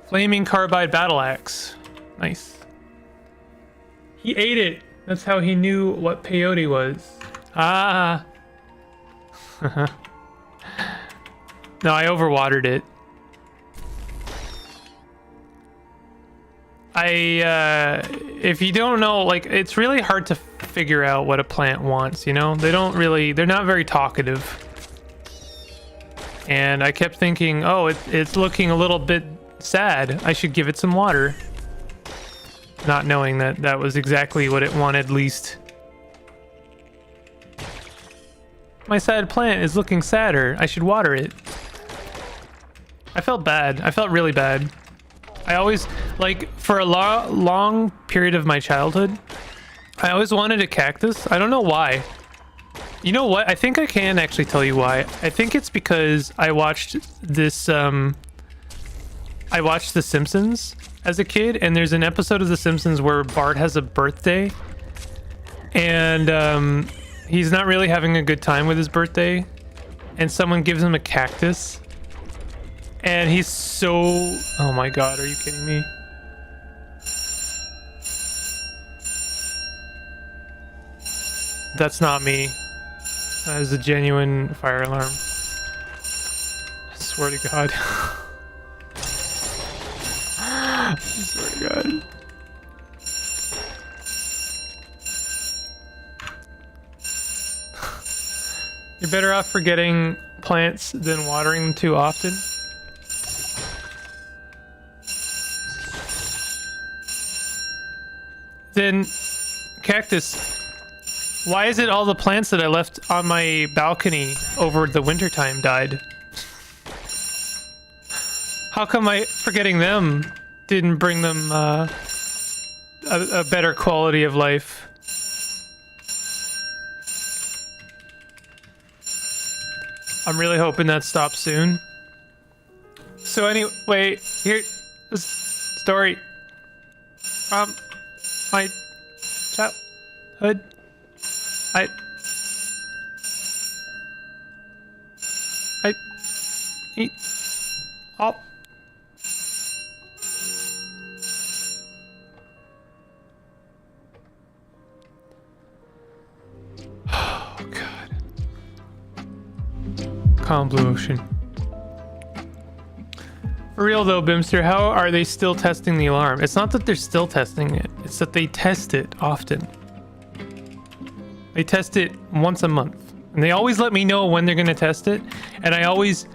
S1: Flaming carbide battle axe. Nice. He ate it. That's how he knew what peyote was. Ah. No, I overwatered it. If you don't know, like, it's really hard to figure out what a plant wants, you know? They're not very talkative. And I kept thinking, oh, it's looking a little bit sad. I should give it some water. Not knowing that that was exactly what it wanted least. My sad plant is looking sadder. I should water it. I felt bad. I felt really bad. I always, like, for a long period of my childhood, I always wanted a cactus. I don't know why. You know what? I think I can actually tell you why. I think it's because I watched this, I watched The Simpsons as a kid, and there's an episode of The Simpsons where Bart has a birthday, and he's not really having a good time with his birthday, and someone gives him a cactus. And he's so... Oh my god, are you kidding me? That's not me. That is a genuine fire alarm. I swear to god. I swear to god. You're better off forgetting plants than watering them too often. Then, Cactus, why is it all the plants that I left on my balcony over the wintertime died? How come forgetting them didn't bring them a better quality of life? I'm really hoping that stops soon. So anyway, here, this story. My childhood. I eat all. Oh god. Calm blue ocean. For real though, Bimster, how are they still testing the alarm? It's not that they're still testing it, it's that they test it often. They test it once a month. And they always let me know when they're gonna test it, and I always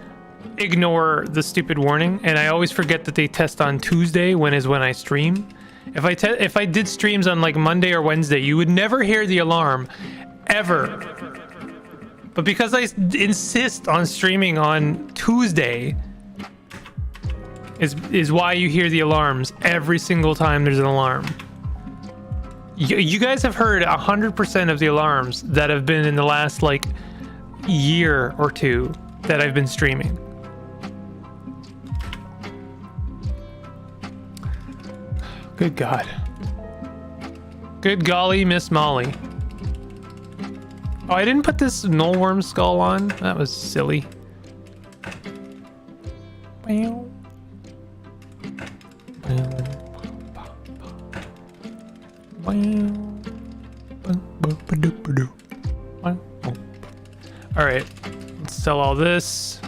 S1: ignore the stupid warning, and I always forget that they test on Tuesday, when I stream. If I did streams on like Monday or Wednesday, you would never hear the alarm, ever. But because I insist on streaming on Tuesday, is why you hear the alarms every single time there's an alarm. You guys have heard 100% of the alarms that have been in the last like year or two that I've been streaming. Good God. Good golly, Miss Molly. Oh, I didn't put this Nullworm skull on. That was silly. All right, let's sell all this.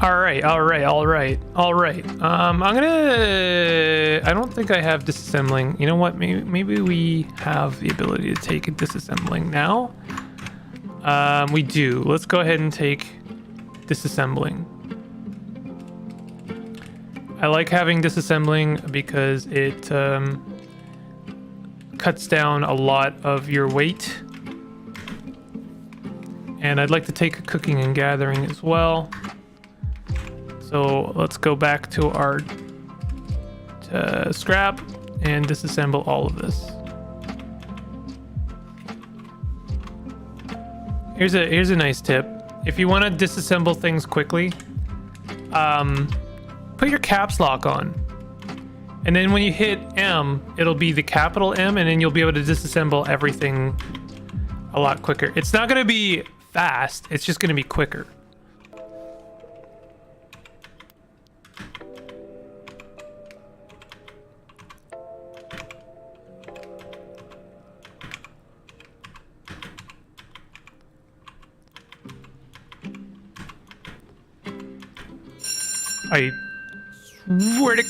S1: All right. I'm gonna. I don't think I have disassembling. You know what? Maybe we have the ability to take a disassembling now. We do. Let's go ahead and take disassembling. I like having disassembling because it cuts down a lot of your weight. And I'd like to take a cooking and gathering as well. So let's go back to our scrap and disassemble all of this. Here's a nice tip. If you want to disassemble things quickly, put your caps lock on. And then when you hit M, it'll be the capital M, and then you'll be able to disassemble everything a lot quicker. It's not going to be fast, it's just going to be quicker. I swear to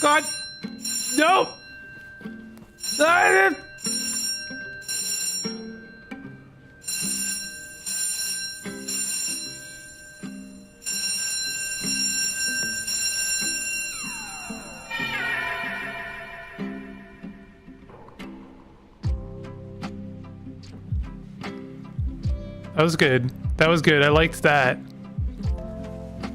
S1: God, no! That was good. That was good. I liked that.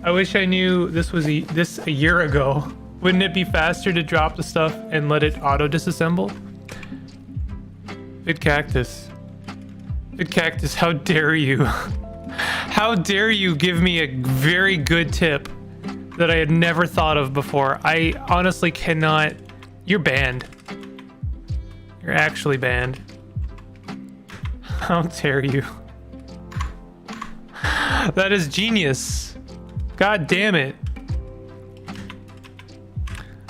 S1: I wish I knew this was this a year ago. Wouldn't it be faster to drop the stuff and let it auto disassemble? Vid Cactus. Vid Cactus, how dare you? How dare you give me a very good tip that I had never thought of before? I honestly cannot. You're banned. You're actually banned. How dare you? That is genius. God damn it.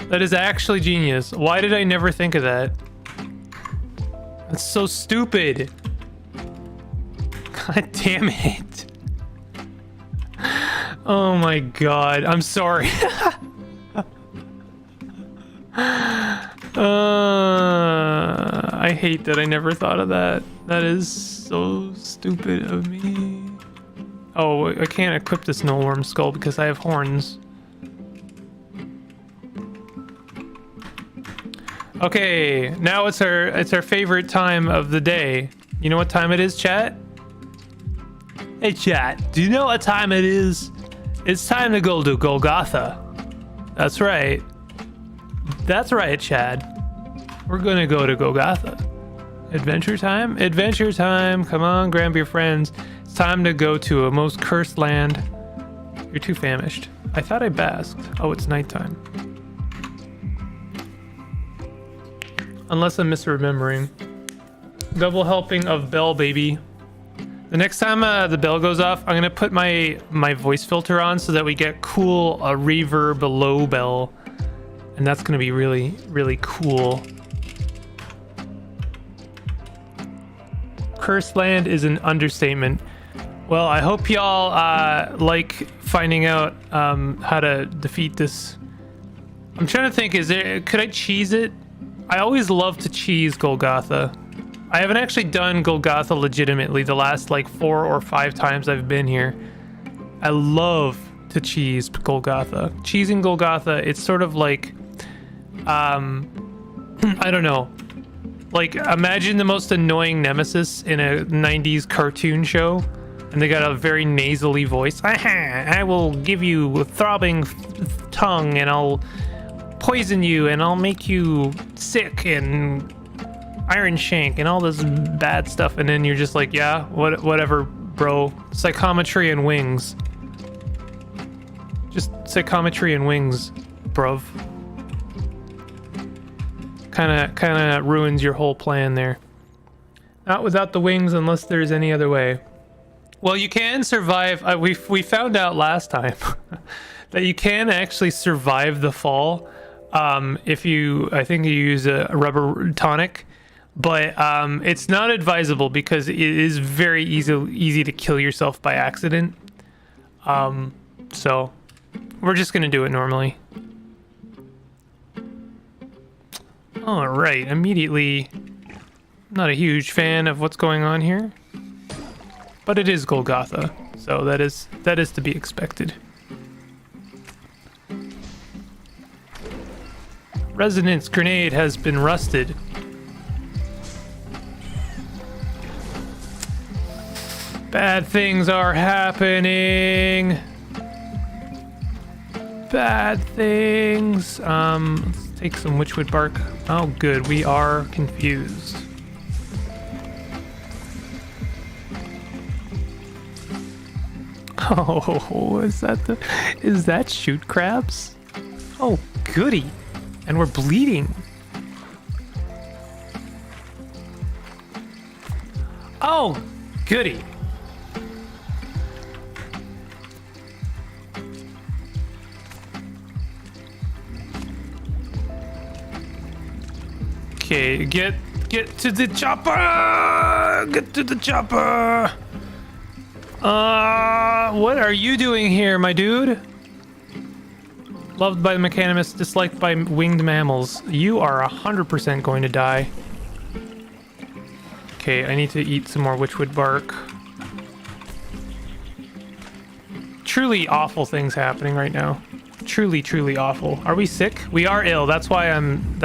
S1: That is actually genius. Why did I never think of that? That's so stupid. God damn it. Oh my God. I'm sorry. I hate that I never thought of that. That is so stupid of me. Oh, I can't equip this Nullworm skull because I have horns. Okay, now it's our favorite time of the day. You know what time it is, chat? Hey chat, do you know what time it is? It's time to go to Golgotha. That's right. That's right, Chad. We're gonna go to Golgotha. Adventure time? Adventure time. Come on, grab your friends. It's time to go to a most cursed land. You're too famished. I thought I basked. Oh, it's nighttime. Unless I'm misremembering. Double helping of bell, baby. The next time the bell goes off, I'm gonna put my voice filter on so that we get cool reverb low bell, and that's gonna be really, really cool. Cursed land is an understatement. Well, I hope y'all like finding out how to defeat this. I'm trying to think, could I cheese it? I always love to cheese Golgotha. I haven't actually done Golgotha legitimately the last like 4 or 5 times I've been here. I love to cheese Golgotha. Cheesing Golgotha, it's sort of like, I don't know. Like, imagine the most annoying nemesis in a 90s cartoon show, and they got a very nasally voice. I will give you a throbbing tongue, and I'll poison you, and I'll make you sick, and Iron Shank, and all this bad stuff. And then you're just like, yeah, whatever, bro. Psychometry and wings. Just psychometry and wings, bruv. Kind of ruins your whole plan there. Not without the wings, unless there's any other way. Well, you can survive. We found out last time that you can actually survive the fall if you, I think you use a rubber tonic, but it's not advisable because it is very easy to kill yourself by accident. So we're just gonna do it normally. All right, immediately, not a huge fan of what's going on here, but it is Golgotha, so that is to be expected. Resonance grenade has been rusted. Bad things are happening. Bad things. Let's take some witchwood bark. Oh, good. We are confused. Oh, is that shoot crabs? Oh, goody. And we're bleeding. Oh, goody. Okay, get to the chopper! Get to the chopper! What are you doing here, my dude? Loved by the Mechanimist, disliked by winged mammals. You are 100% going to die. Okay, I need to eat some more witchwood bark. Truly awful things happening right now. Truly awful. Are we sick? We are ill. That's why I'm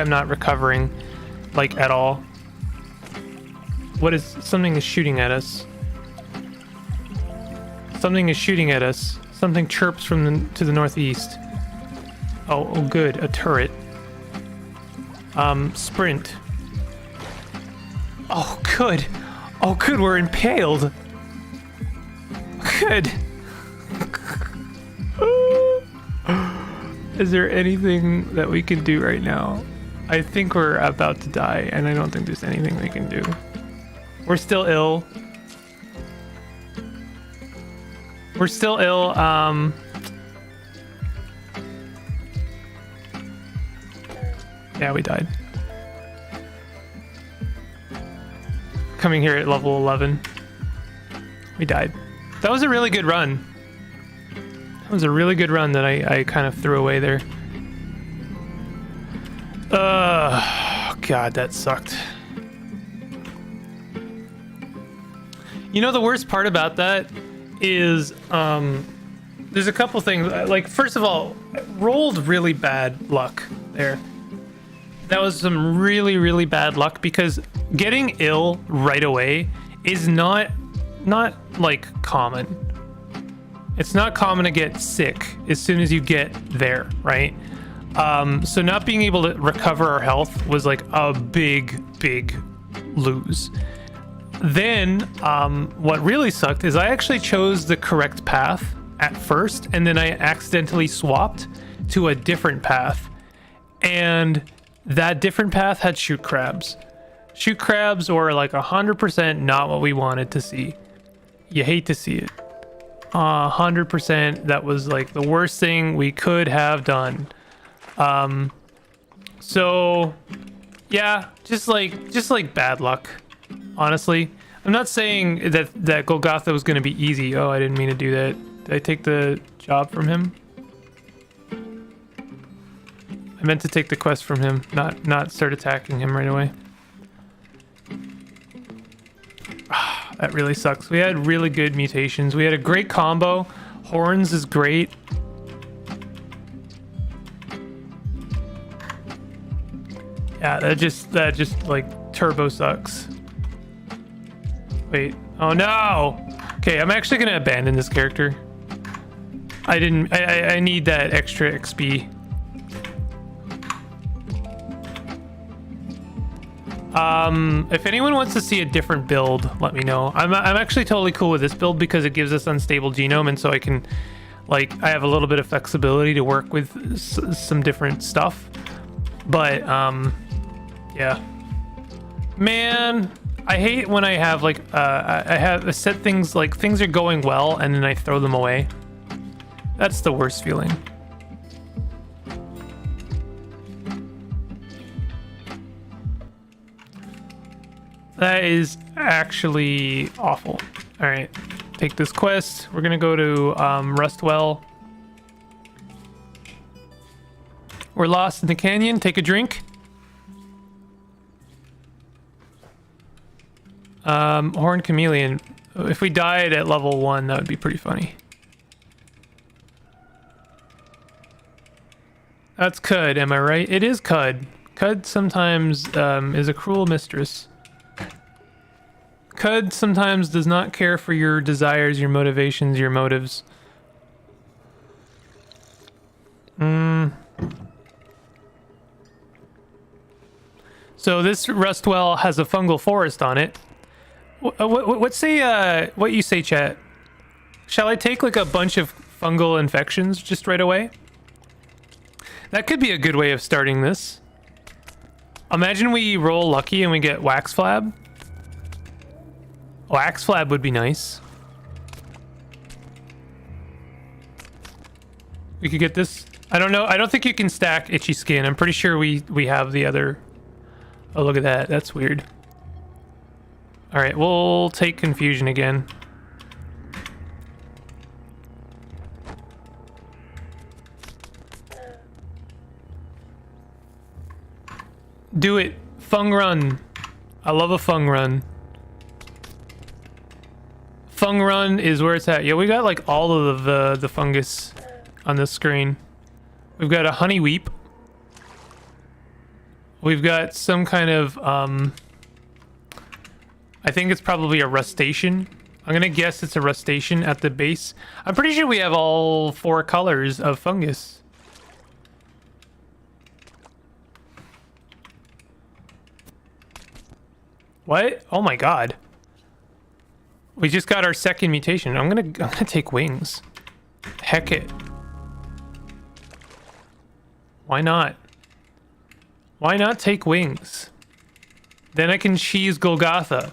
S1: not recovering, like, at all. What is... Something is shooting at us. Something is shooting at us. Something chirps from to the northeast. Oh, good. A turret. Sprint. Oh, good. Oh, good. We're impaled. Good. Is there anything that we can do right now? I think we're about to die, and I don't think there's anything we can do. We're still ill. We're still ill. Yeah, we died. Coming here at level 11. We died. That was a really good run. That was a really good run that I kind of threw away there. God, that sucked. You know, the worst part about that is there's a couple things. Like, first of all, rolled really bad luck there. That was some really bad luck, because getting ill right away is not like common. It's not common to get sick as soon as you get there, right? So not being able to recover our health was like a big lose. Then what really sucked is I actually chose the correct path at first, and then I accidentally swapped to a different path, and that different path had shoot crabs. Shoot crabs were like 100% not what we wanted to see. You hate to see it. 100%. That was like the worst thing we could have done. So yeah, just like bad luck, honestly. I'm not saying that Golgotha was going to be easy. Oh, I didn't mean to do that. Did I take the job from him? I meant to take the quest from him, not start attacking him right away. That really sucks. We had really good mutations. We had a great combo. Horns is great. Yeah, that just like turbo sucks. Wait. Oh no. Okay, I'm actually gonna abandon this character. I need that extra XP. If anyone wants to see a different build, let me know. I'm actually totally cool with this build because it gives us unstable genome, and so I can, like, I have a little bit of flexibility to work with some different stuff. But yeah, man, I hate when I have like I have set things like things are going well and then I throw them away. That's the worst feeling. That is actually awful. All right, take this quest. We're gonna go to Rustwell. We're lost in the canyon. Take a drink. Horn Chameleon. If we died at level 1, that would be pretty funny. That's Cud, am I right? It is Cud. Cud sometimes is a cruel mistress. Cud sometimes does not care for your desires, your motivations, your motives. So this Rustwell has a fungal forest on it. What you say, chat? Shall I take like a bunch of fungal infections just right away? That could be a good way of starting this. Imagine we roll lucky and we get Wax Flab. Wax Flab would be nice. We could get this. I don't know. I don't think you can stack Itchy Skin. I'm pretty sure we have the other. Oh, look at that. That's weird. All right, we'll take Confusion again. Do it. Fung Run. I love a Fung Run. Fung Run is where it's at. Yeah, we got like all of the fungus on the screen. We've got a Honey Weep. We've got some kind of I think it's probably a Rustation. I'm gonna guess it's a Rustation at the base. I'm pretty sure we have all 4 colors of fungus. What? Oh my god. We just got our second mutation. I'm gonna take wings. Heck it. Why not? Why not take wings? Then I can cheese Golgotha.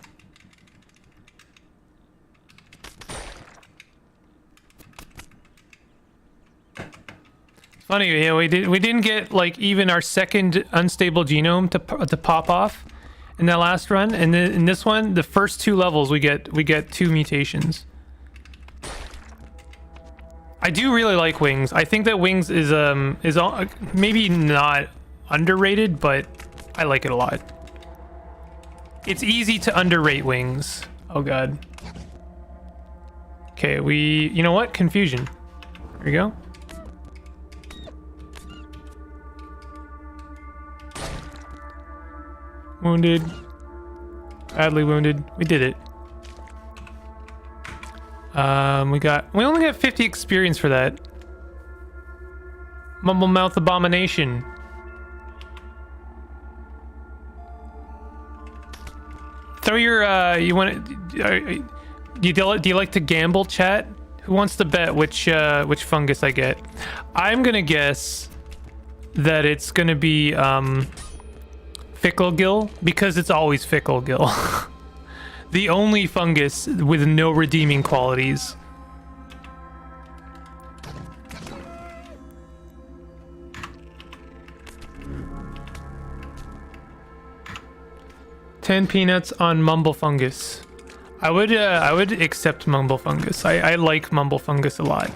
S1: Funny, you know, we didn't get like even our second unstable genome to pop off in that last run, and then in this one, the first 2 levels we get 2 mutations. I do really like wings. I think that wings is maybe not underrated, but I like it a lot. It's easy to underrate wings. Oh god. Okay, you know what? Confusion. There we go. Wounded. Badly wounded. We did it. We only got 50 experience for that. Mumble Mouth Abomination. Throw your you want to do you like to gamble, chat? Who wants to bet which fungus I get? I'm gonna guess that it's gonna be Fickle Gill, because it's always Fickle Gill. The only fungus with no redeeming qualities. $10 peanuts on Mumble Fungus. I would accept Mumble Fungus. I like Mumble Fungus a lot.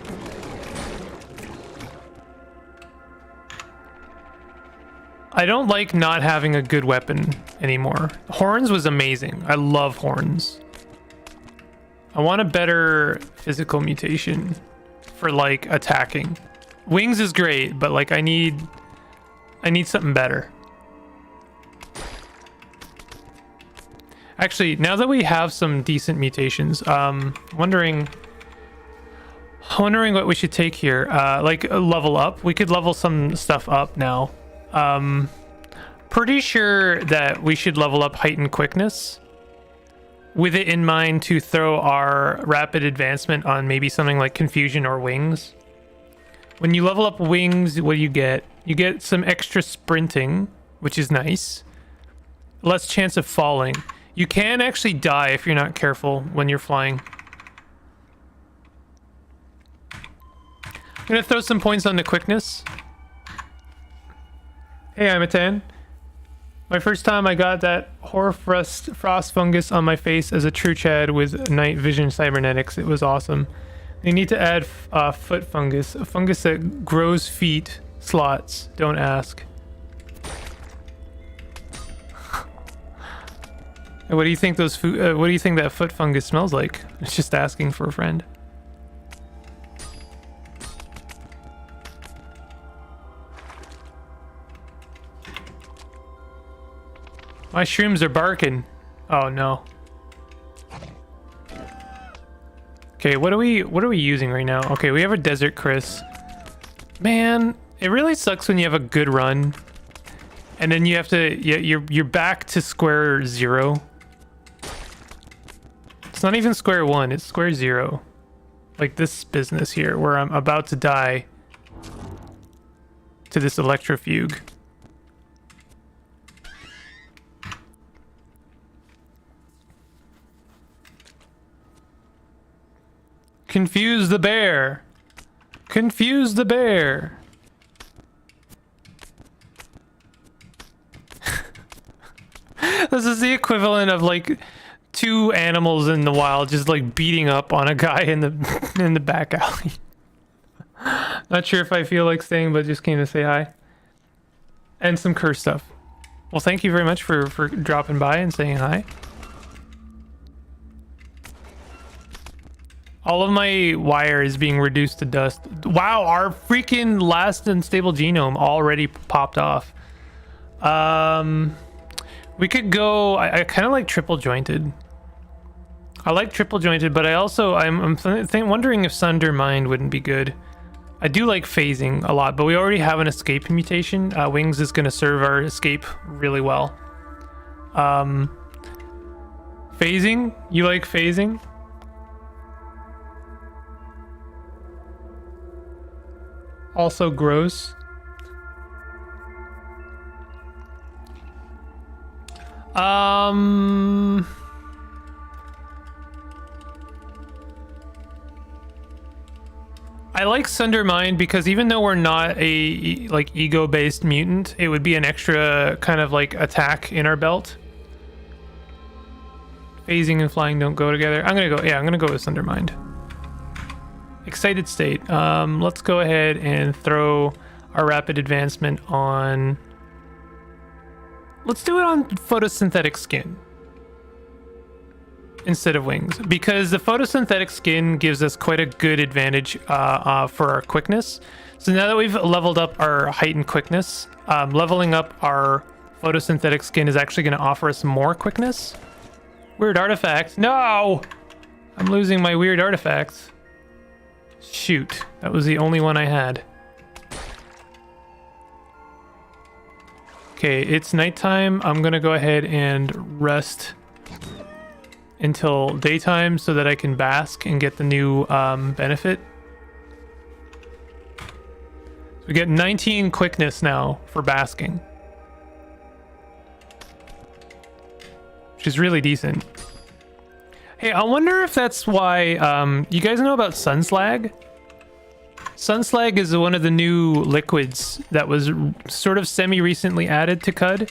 S1: I don't like not having a good weapon anymore. Horns was amazing. I love Horns. I want a better physical mutation for like attacking. Wings is great, but like I need something better. Actually, now that we have some decent mutations, wondering what we should take here. Like level up. We could level some stuff up now. Pretty sure that we should level up height and quickness with it in mind to throw our rapid advancement on maybe something like confusion or wings. When you level up wings, what do you get? You get some extra sprinting, which is nice. Less chance of falling. You can actually die if you're not careful when you're flying. I'm gonna throw some points on the quickness. Hey, I'm a 10. My first time I got that hoarfrost frost fungus on my face as a true Chad with night vision cybernetics. It was awesome. You need to add foot fungus, a fungus that grows feet slots. Don't ask. What do you think those what do you think that foot fungus smells like? It's just asking for a friend. My shrooms are barking. Oh no. Okay, what are we using right now? Okay, we have a Desert Chris. Man, it really sucks when you have a good run and then you have to you're back to square zero. It's not even square one, it's square zero. Like this business here where I'm about to die to this electrofuge. Confuse the bear. Confuse the bear. This is the equivalent of like two animals in the wild just like beating up on a guy in the back alley. Not sure if I feel like staying, but just came to say hi. And some curse stuff. Well, thank you very much for dropping by and saying hi. All of my wire is being reduced to dust. Wow, our freaking last unstable genome already popped off. We could go... I kind of like triple jointed. I like triple jointed, but I'm wondering if Sunder Mind wouldn't be good. I do like phasing a lot, but we already have an escape mutation. Wings is going to serve our escape really well. Phasing? You like phasing? Also gross. I like Sundermind because even though we're not a like ego-based mutant, it would be an extra kind of like attack in our belt. Phasing and flying don't go together. I'm gonna go with Sundermind. Excited state. Let's go ahead and throw our rapid advancement on... Let's do it on photosynthetic skin instead of wings, because the photosynthetic skin gives us quite a good advantage for our quickness. So now that we've leveled up our height and quickness, leveling up our photosynthetic skin is actually going to offer us more quickness. Weird artifact. No! I'm losing my weird artifacts. Shoot, that was the only one I had. Okay, it's nighttime. I'm gonna go ahead and rest until daytime so that I can bask and get the new benefit. So we get 19 quickness now for basking, which is really decent. Hey, I wonder if that's why you guys know about Sunslag? Sunslag is one of the new liquids that was sort of semi-recently added to CUD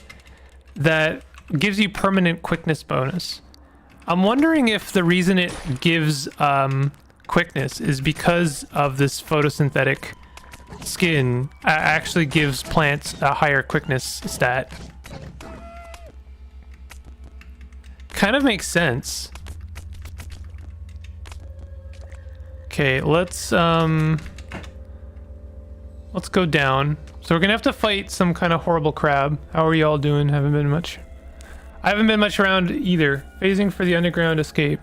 S1: that gives you permanent quickness bonus. I'm wondering if the reason it gives quickness is because of this photosynthetic skin actually gives plants a higher quickness stat. Kind of makes sense. Okay, let's go down. So we're gonna have to fight some kind of horrible crab. How are y'all doing? Haven't been much. I haven't been much around either. Phasing for the underground escape.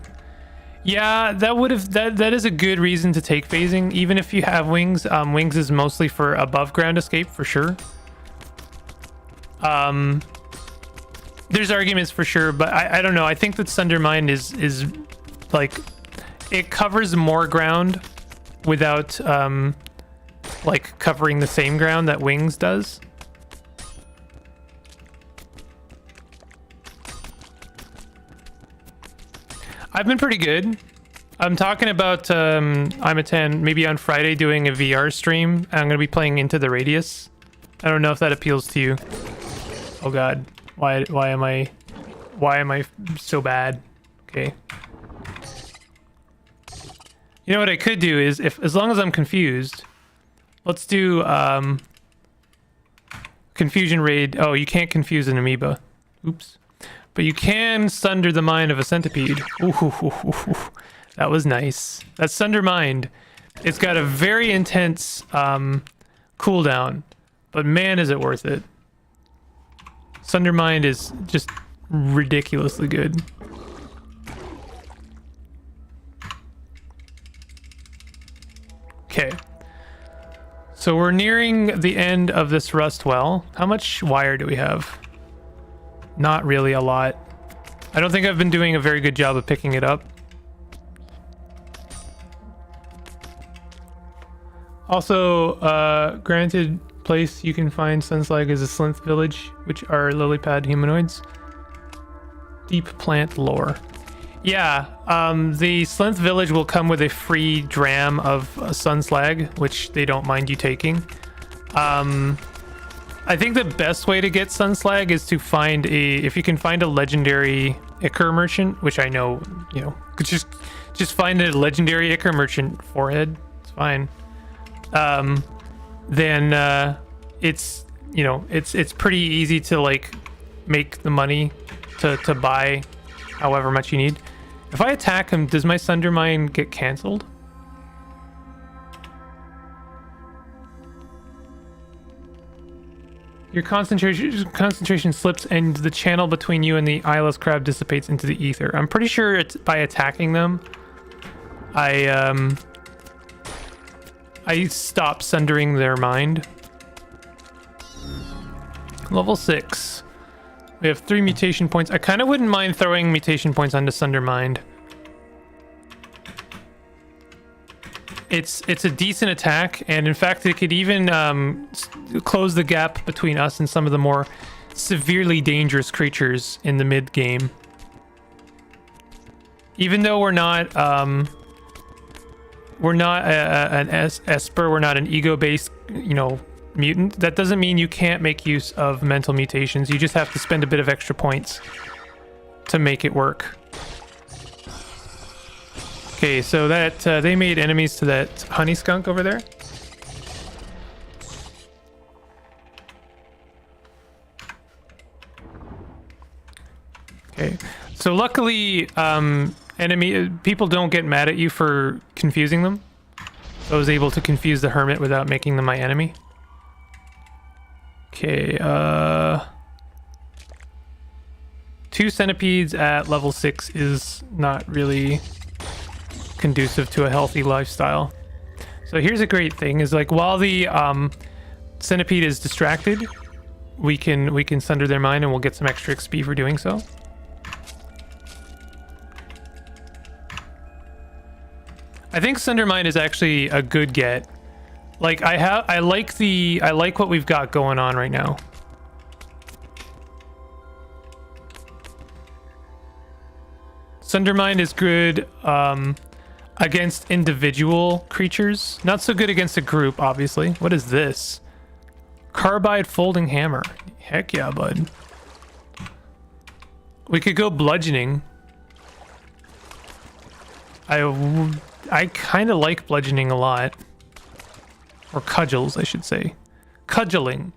S1: Yeah, that is a good reason to take phasing, even if you have wings. Wings is mostly for above ground escape for sure. There's arguments for sure, but I don't know. I think that Sundermind is like, it covers more ground without like covering the same ground that wings does. I've been pretty good. I'm talking about I'm a 10 maybe on Friday doing a VR stream. I'm gonna be playing Into the Radius. I don't know if that appeals to you. Oh god, why am I so bad? Okay. You know what I could do is, as long as I'm confused, let's do confusion raid. Oh, you can't confuse an amoeba. Oops. But you can sunder the mind of a centipede. Ooh, that was nice. That's Sunder Mind. It's got a very intense cooldown, but man, is it worth it. Sunder Mind is just ridiculously good. Okay. So we're nearing the end of this rust well. How much wire do we have? Not really a lot. I don't think I've been doing a very good job of picking it up. Also, granted place you can find Sunslag is a Slinth village, which are lily pad humanoids. Deep plant lore. Yeah, the Slinth village will come with a free dram of Sunslag, which they don't mind you taking. I think the best way to get Sunslag is to find if you can find a legendary Ichor merchant, which I know, you know, just find a legendary Ichor merchant forehead. It's fine. Then it's, you know, it's pretty easy to like make the money to buy however much you need. If I attack him, does my Sundermine get cancelled? Your concentration slips and the channel between you and the eyeless crab dissipates into the ether. I'm pretty sure it's by attacking them. I stop sundering their mind. Level 6. We have 3 mutation points. I kind of wouldn't mind throwing mutation points onto Sundermind. It's a decent attack, and in fact, it could even close the gap between us and some of the more severely dangerous creatures in the mid game. Even though we're not an Esper, we're not an ego-based, you know, mutant. That doesn't mean you can't make use of mental mutations. You just have to spend a bit of extra points to make it work. Okay, so that they made enemies to that honey skunk over there. Okay, so luckily, people don't get mad at you for confusing them. So I was able to confuse the hermit without making them my enemy. Okay, 2 centipedes at level 6 is not really conducive to a healthy lifestyle. So here's a great thing is, like, while the centipede is distracted, we can sunder their mind and we'll get some extra XP for doing so. I think Sundermind is actually a good get. Like, I like what we've got going on right now. Sundermind is good against individual creatures. Not so good against a group, obviously. What is this? Carbide folding hammer. Heck yeah, bud. We could go bludgeoning. I kind of like bludgeoning a lot. Or cudgels, I should say. Cudgeling.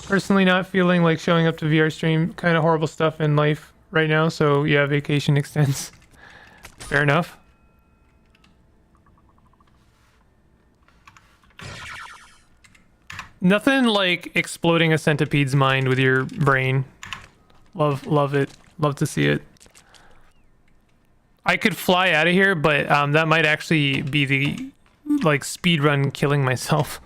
S1: Personally not feeling like showing up to VR stream. Kind of horrible stuff in life right now, so yeah, vacation extends. Fair enough. Nothing like exploding a centipede's mind with your brain. Love it. Love to see it. I could fly out of here, but that might actually be the like speed run killing myself.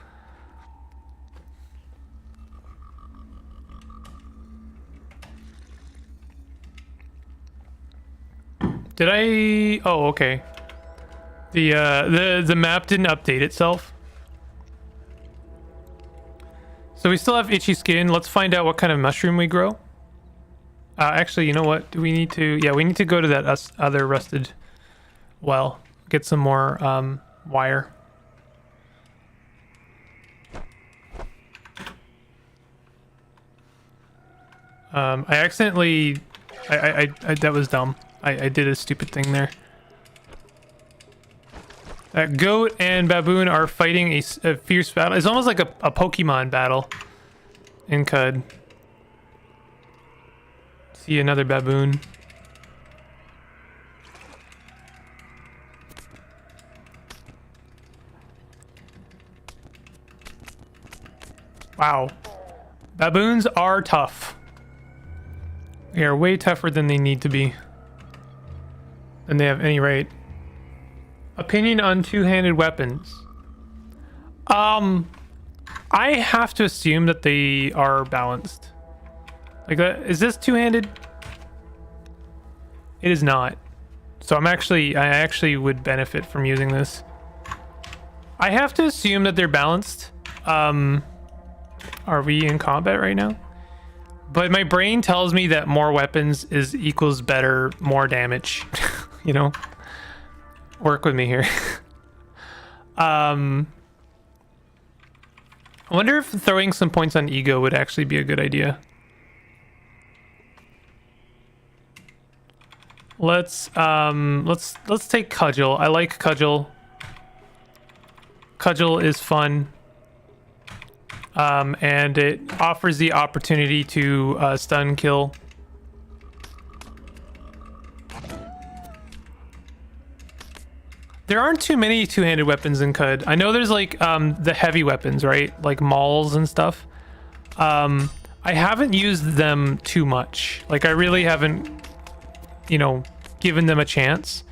S1: Did I? Oh, okay. The map didn't update itself. So we still have itchy skin. Let's find out what kind of mushroom we grow. Actually, you know what? Do we need to? Yeah, we need to go to that other rusted well. Get some more wire. I accidentally... I that was dumb. I did a stupid thing there. Goat and baboon are fighting a fierce battle. It's almost like a Pokemon battle in CUD. See another baboon. Wow. Baboons are tough. They are way tougher than they need to be. Than they have any right. Opinion on two-handed weapons. I have to assume that they are balanced. Like, is this two-handed? It is not. So I actually would benefit from using this. I have to assume that they're balanced. Are we in combat right now? But my brain tells me that more weapons equals better, more damage. You know? Work with me here. I wonder if throwing some points on ego would actually be a good idea. Let's take Cudgel. I like Cudgel. Cudgel is fun. And it offers the opportunity to stun kill. There aren't too many two-handed weapons in CUD. I know there's like the heavy weapons, right? Like mauls and stuff. I haven't used them too much. Like I really haven't, you know, given them a chance.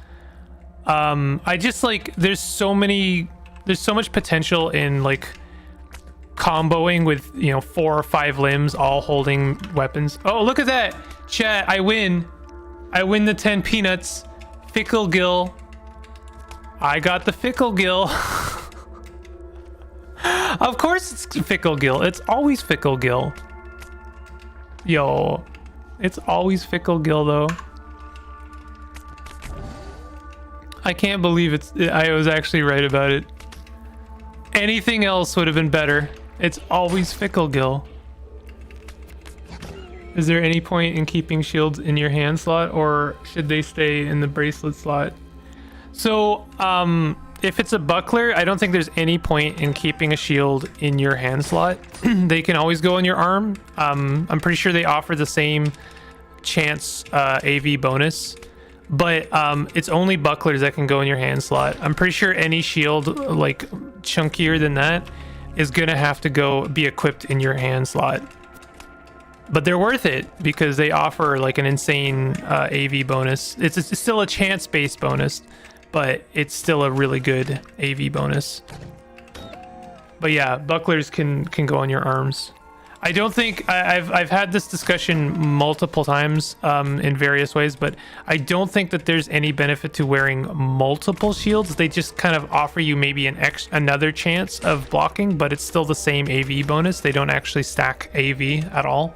S1: I just like there's so much potential in like comboing with, you know, 4 or 5 limbs all holding weapons. Oh, look at that. Chat, I win. I win the 10 peanuts. Fickle Gill. I got the Fickle Gill. Of course it's Fickle Gill. It's always Fickle Gill. Yo, it's always Fickle Gill though. I can't believe I was actually right about it. Anything else would have been better. It's always Fickle Gill. Is there any point in keeping shields in your hand slot, or should they stay in the bracelet slot? So, if it's a buckler, I don't think there's any point in keeping a shield in your hand slot. They can always go on your arm. I'm pretty sure they offer the same chance AV bonus, but it's only bucklers that can go in your hand slot. I'm pretty sure any shield like chunkier than that is gonna have to be equipped in your hand slot. But they're worth it because they offer like an insane AV bonus. It's still a chance-based bonus, but it's still a really good AV bonus. But yeah, bucklers can go on your arms. I don't think I've had this discussion multiple times in various ways, but I don't think that there's any benefit to wearing multiple shields. They just kind of offer you maybe another chance of blocking, but it's still the same AV bonus. They don't actually stack AV at all.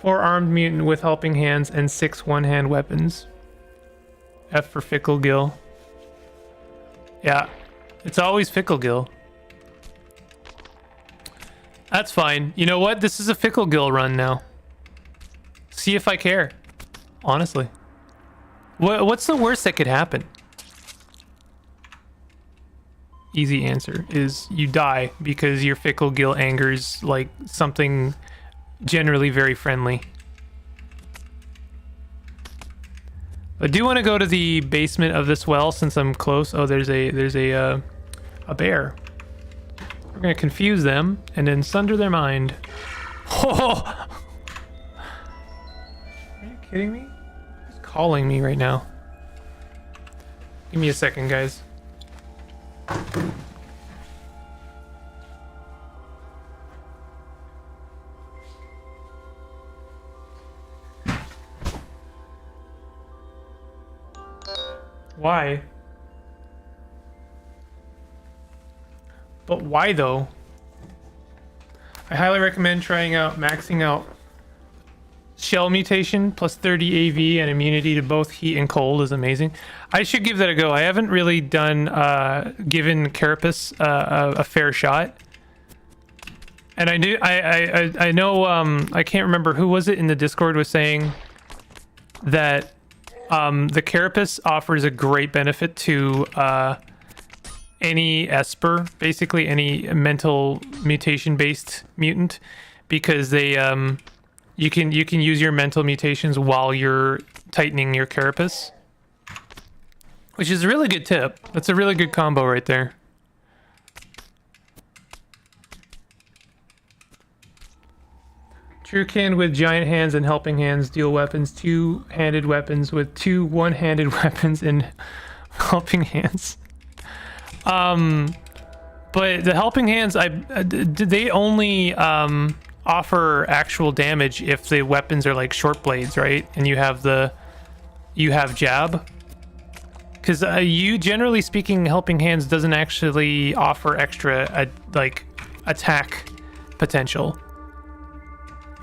S1: 4 armed mutant with helping hands and 6 one-hand weapons. F for Fickle Gill. Yeah, it's always Fickle Gill. That's fine. You know what? This is a Fickle Gill run now. See if I care. Honestly. What's the worst that could happen? Easy answer is you die because your Fickle Gill angers like something generally very friendly. I do want to go to the basement of this well since I'm close. Oh, there's a bear. We're gonna confuse them and then sunder their mind. Oh! Are you kidding me? He's calling me right now. Give me a second, guys. Why? But why though? I highly recommend trying out maxing out shell mutation plus 30 AV and immunity to both heat and cold is amazing. I should give that a go. I haven't really done given Carapace a fair shot. And I know I can't remember who was it in the Discord was saying that the Carapace offers a great benefit to any Esper, basically any mental mutation based mutant, because they you can use your mental mutations while you're tightening your Carapace, which is a really good tip. That's a really good combo right there. Truecan with giant hands and helping hands deal weapons, two-handed weapons with two one-handed weapons and helping hands. But the helping hands, they only offer actual damage if the weapons are like short blades, right? And you have jab. Because you, generally speaking, helping hands doesn't actually offer extra like attack potential.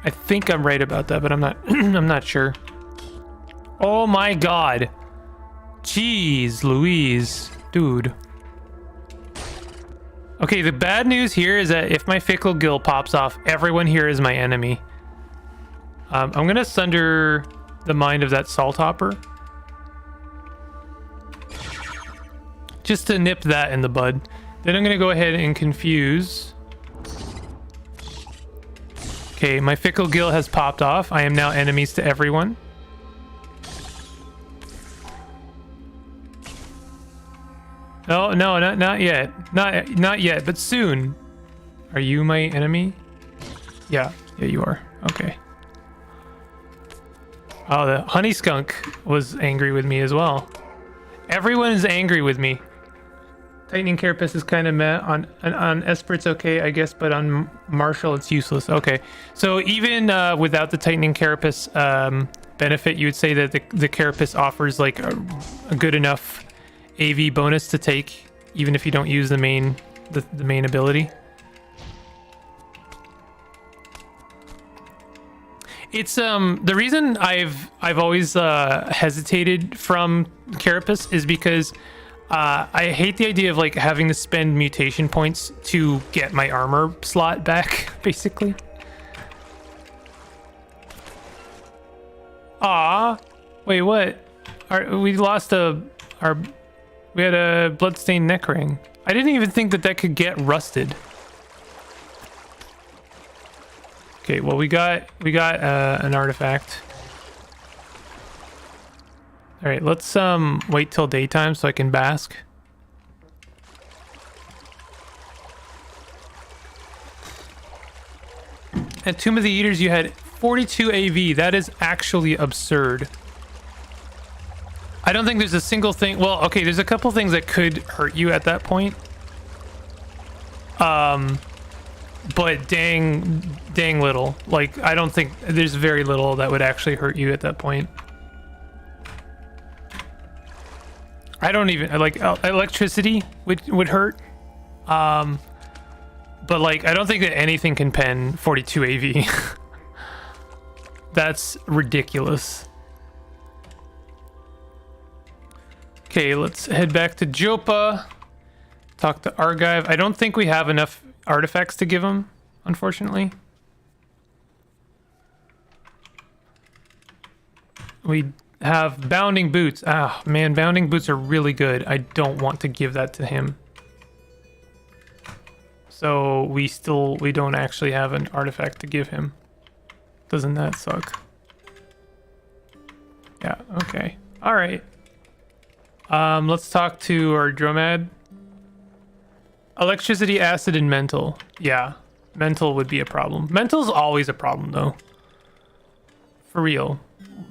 S1: I think I'm right about that, but I'm not. I'm not sure. Oh my god! Jeez, Louise, dude. Okay, the bad news here is that if my Fickle Gill pops off, everyone here is my enemy. I'm gonna sunder the mind of that Salt Hopper. Just to nip that in the bud. Then I'm gonna go ahead and confuse. Okay, my Fickle Gill has popped off. I am now enemies to everyone. No, not yet. Not yet, but soon. Are you my enemy? Yeah, you are. Okay. Oh, the Honey Skunk was angry with me as well. Everyone is angry with me. Tightening Carapace is kind of meh. On Esper it's okay, I guess, but on Marshall it's useless. Okay, so even without the Tightening Carapace benefit, you would say that the Carapace offers like a good enough AV bonus to take, even if you don't use the main ability. It's the reason I've always hesitated from Carapace is because I hate the idea of like having to spend mutation points to get my armor slot back, basically. Ah, wait, what? We lost we had a bloodstained neck ring. I didn't even think that could get rusted. Okay, well we got an artifact. All right, let's wait till daytime so I can bask. At Tomb of the Eaters, you had 42 AV. That is actually absurd. I don't think there's a single thing. Well, okay, there's a couple things that could hurt you at that point. But dang little. Like, I don't think there's very little that would actually hurt you at that point. I don't even like electricity would hurt. But like, I don't think that anything can pen 42 AV. That's ridiculous. Okay, let's head back to Jopa. Talk to Argive. I don't think we have enough artifacts to give him, unfortunately. We have Bounding Boots. Ah, man, Bounding Boots are really good. I don't want to give that to him. So we don't actually have an artifact to give him. Doesn't that suck? Yeah, okay. All right. Let's talk to our Dromad. Electricity, acid, and mental. Yeah, mental would be a problem. Mental's always a problem, though. For real.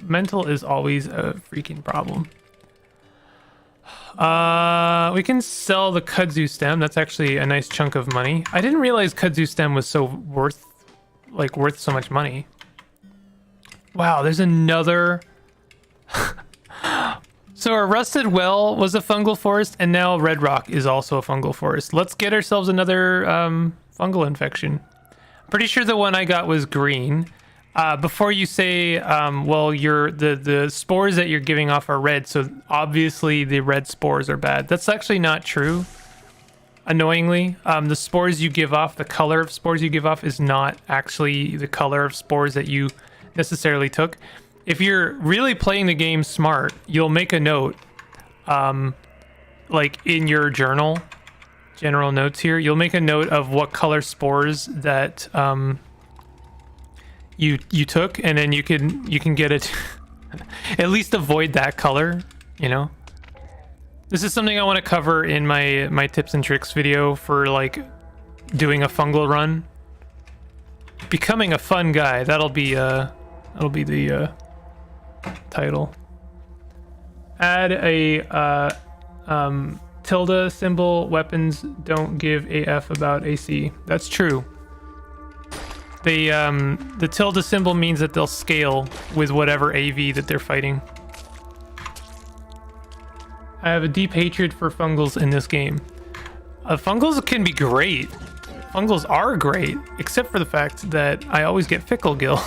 S1: Mental is always a freaking problem. We can sell the kudzu stem. That's actually a nice chunk of money. I didn't realize kudzu stem was so worth so much money. Wow, there's another... So our rusted well was a fungal forest, and now red rock is also a fungal forest. Let's get ourselves another fungal infection. Pretty sure the one I got was green. Before you say, well, the spores that you're giving off are red, so obviously the red spores are bad. That's actually not true. Annoyingly, the spores you give off, the color of spores you give off is not actually the color of spores that you necessarily took. If you're really playing the game smart, you'll make a note, like in your general notes here, you'll make a note of what color spores that you took, and then you can get it. At least avoid that color, you know. This is something I want to cover in my tips and tricks video for like doing a fungal run. Becoming a fun guy. That'll be the title. Add a tilde symbol. Weapons don't give AF about AC. That's true. The tilde symbol means that they'll scale with whatever AV that they're fighting. I have a deep hatred for fungals in this game. Fungals can be great. Fungals are great, except for the fact that I always get Fickle Gill.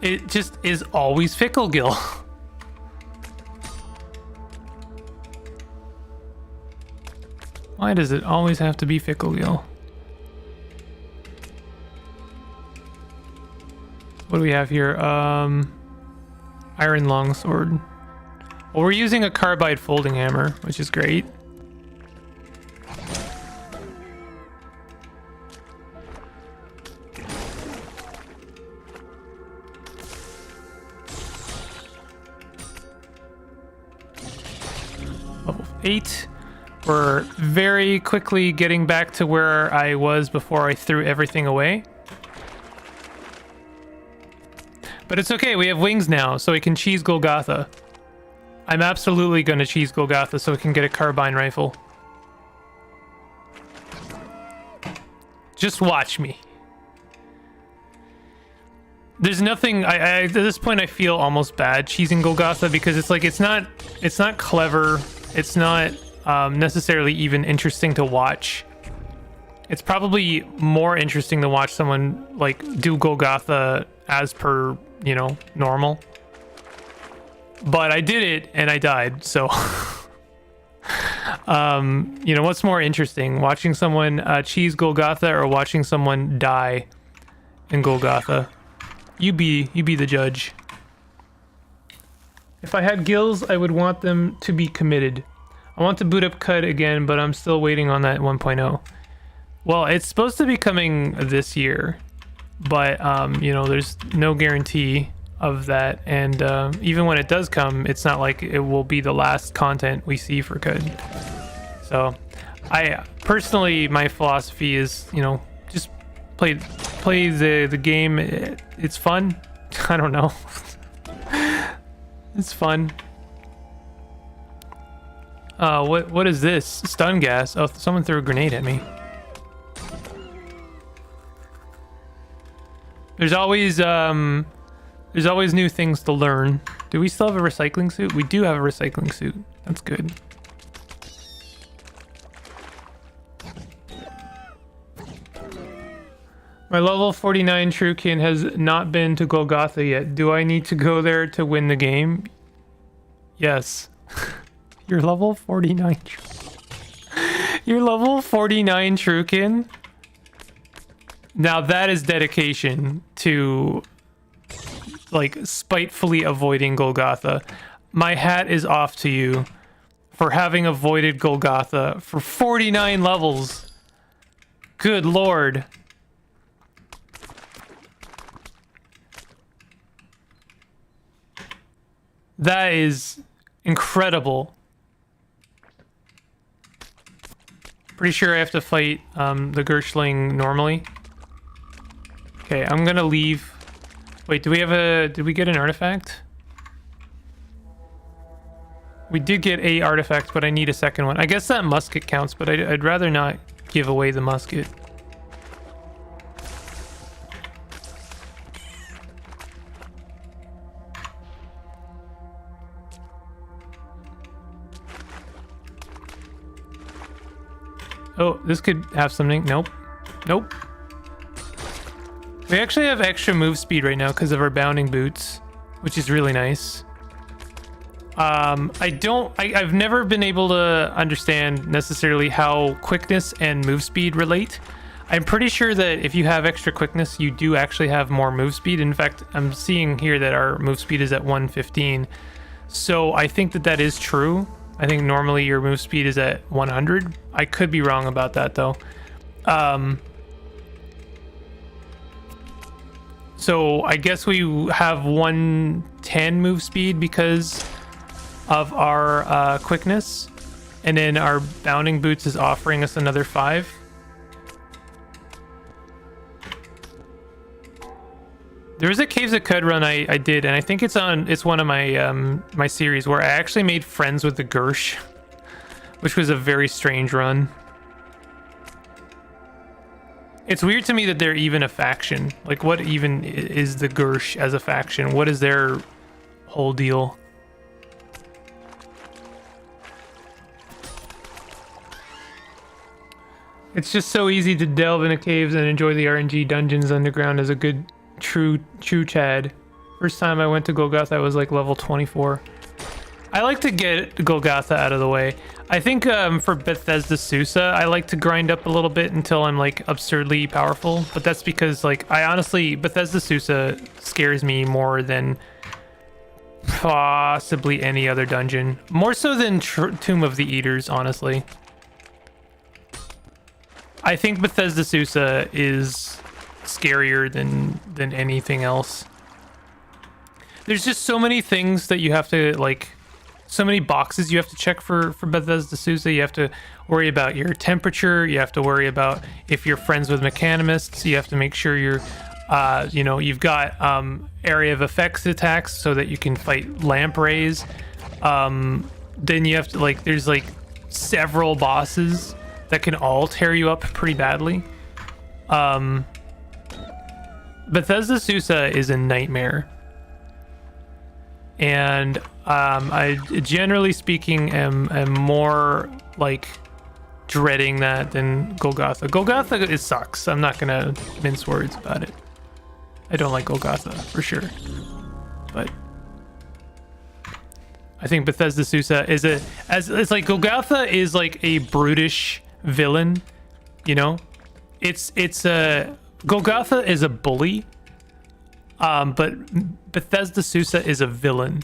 S1: It just is always Fickle Gill. Why does it always have to be Fickle Gill? What do we have here? Iron Longsword. Well, we're using a carbide folding hammer, which is great. Level 8. We're very quickly getting back to where I was before I threw everything away. But it's okay, we have wings now, so we can cheese Golgotha. I'm absolutely gonna cheese Golgotha so we can get a carbine rifle. Just watch me. There's nothing, at this point I feel almost bad cheesing Golgotha because it's like, it's not clever, it's not necessarily even interesting to watch. It's probably more interesting to watch someone like do Golgotha as per, you know, normal. But I did it and I died, so you know, what's more interesting, watching someone cheese Golgotha or watching someone die in Golgotha? You be the judge. If I had gills, I would want them to be committed. I want to boot up CUD again, but I'm still waiting on that 1.0. Well, it's supposed to be coming this year, but you know, there's no guarantee of that, and even when it does come, it's not like it will be the last content we see for CUD. So I personally, my philosophy is, you know, just play the game. It's fun. I don't know. It's fun. What is this? Stun gas. Oh, someone threw a grenade at me. There's always new things to learn. Do we still have a recycling suit? We do have a recycling suit. That's good. My level 49 Truekin has not been to Golgotha yet. Do I need to go there to win the game? Yes. You're level 49. You're level 49 Truekin? Now that is dedication to, like, spitefully avoiding Golgotha. My hat is off to you for having avoided Golgotha for 49 levels. Good lord. That is incredible. Pretty sure I have to fight the Gershling normally. Okay, I'm gonna leave. Wait, did we get an artifact? We did get a artifact, but I need a second one. I guess that musket counts, but I'd rather not give away the musket. Oh, this could have something. Nope. Nope. We actually have extra move speed right now because of our bounding boots, which is really nice. I've never been able to understand necessarily how quickness and move speed relate. I'm pretty sure that if you have extra quickness, you do actually have more move speed. In fact, I'm seeing here that our move speed is at 115. So I think that is true. I think normally your move speed is at 100. I could be wrong about that though. So I guess we have 110 move speed because of our quickness, and then our bounding boots is offering us another 5. There was a Caves of Qud run I did, and I think it's one of my my series where I actually made friends with the Gersh, which was a very strange run. It's weird to me that they're even a faction. Like, what even is the Gersh as a faction? What is their whole deal? It's just so easy to delve into caves and enjoy the RNG dungeons underground as a good true Chad. First time I went to Golgotha, I was like level 24. I like to get Golgotha out of the way. I think for Bethesda Susa, I like to grind up a little bit until I'm like absurdly powerful. But that's because like I honestly, Bethesda Susa scares me more than possibly any other dungeon. More so than Tomb of the Eaters, honestly. I think Bethesda Susa is scarier than anything else. There's just so many things that you have to like, so many boxes you have to check for Bethesda Susa. You have to worry about your temperature. You have to worry about if you're friends with mechanimists. You have to make sure you're, you know, you've got area of effects attacks so that you can fight lampreys. Then you have to like, there's like several bosses that can all tear you up pretty badly. Bethesda Susa is a nightmare. And I, generally speaking, am more like dreading that than Golgotha. Golgotha, it sucks. I'm not gonna mince words about it. I don't like Golgotha for sure, but I think Bethesda Susa is it's like Golgotha is like a brutish villain, you know. It's a Golgotha is a bully. But Bethesda Susa is a villain.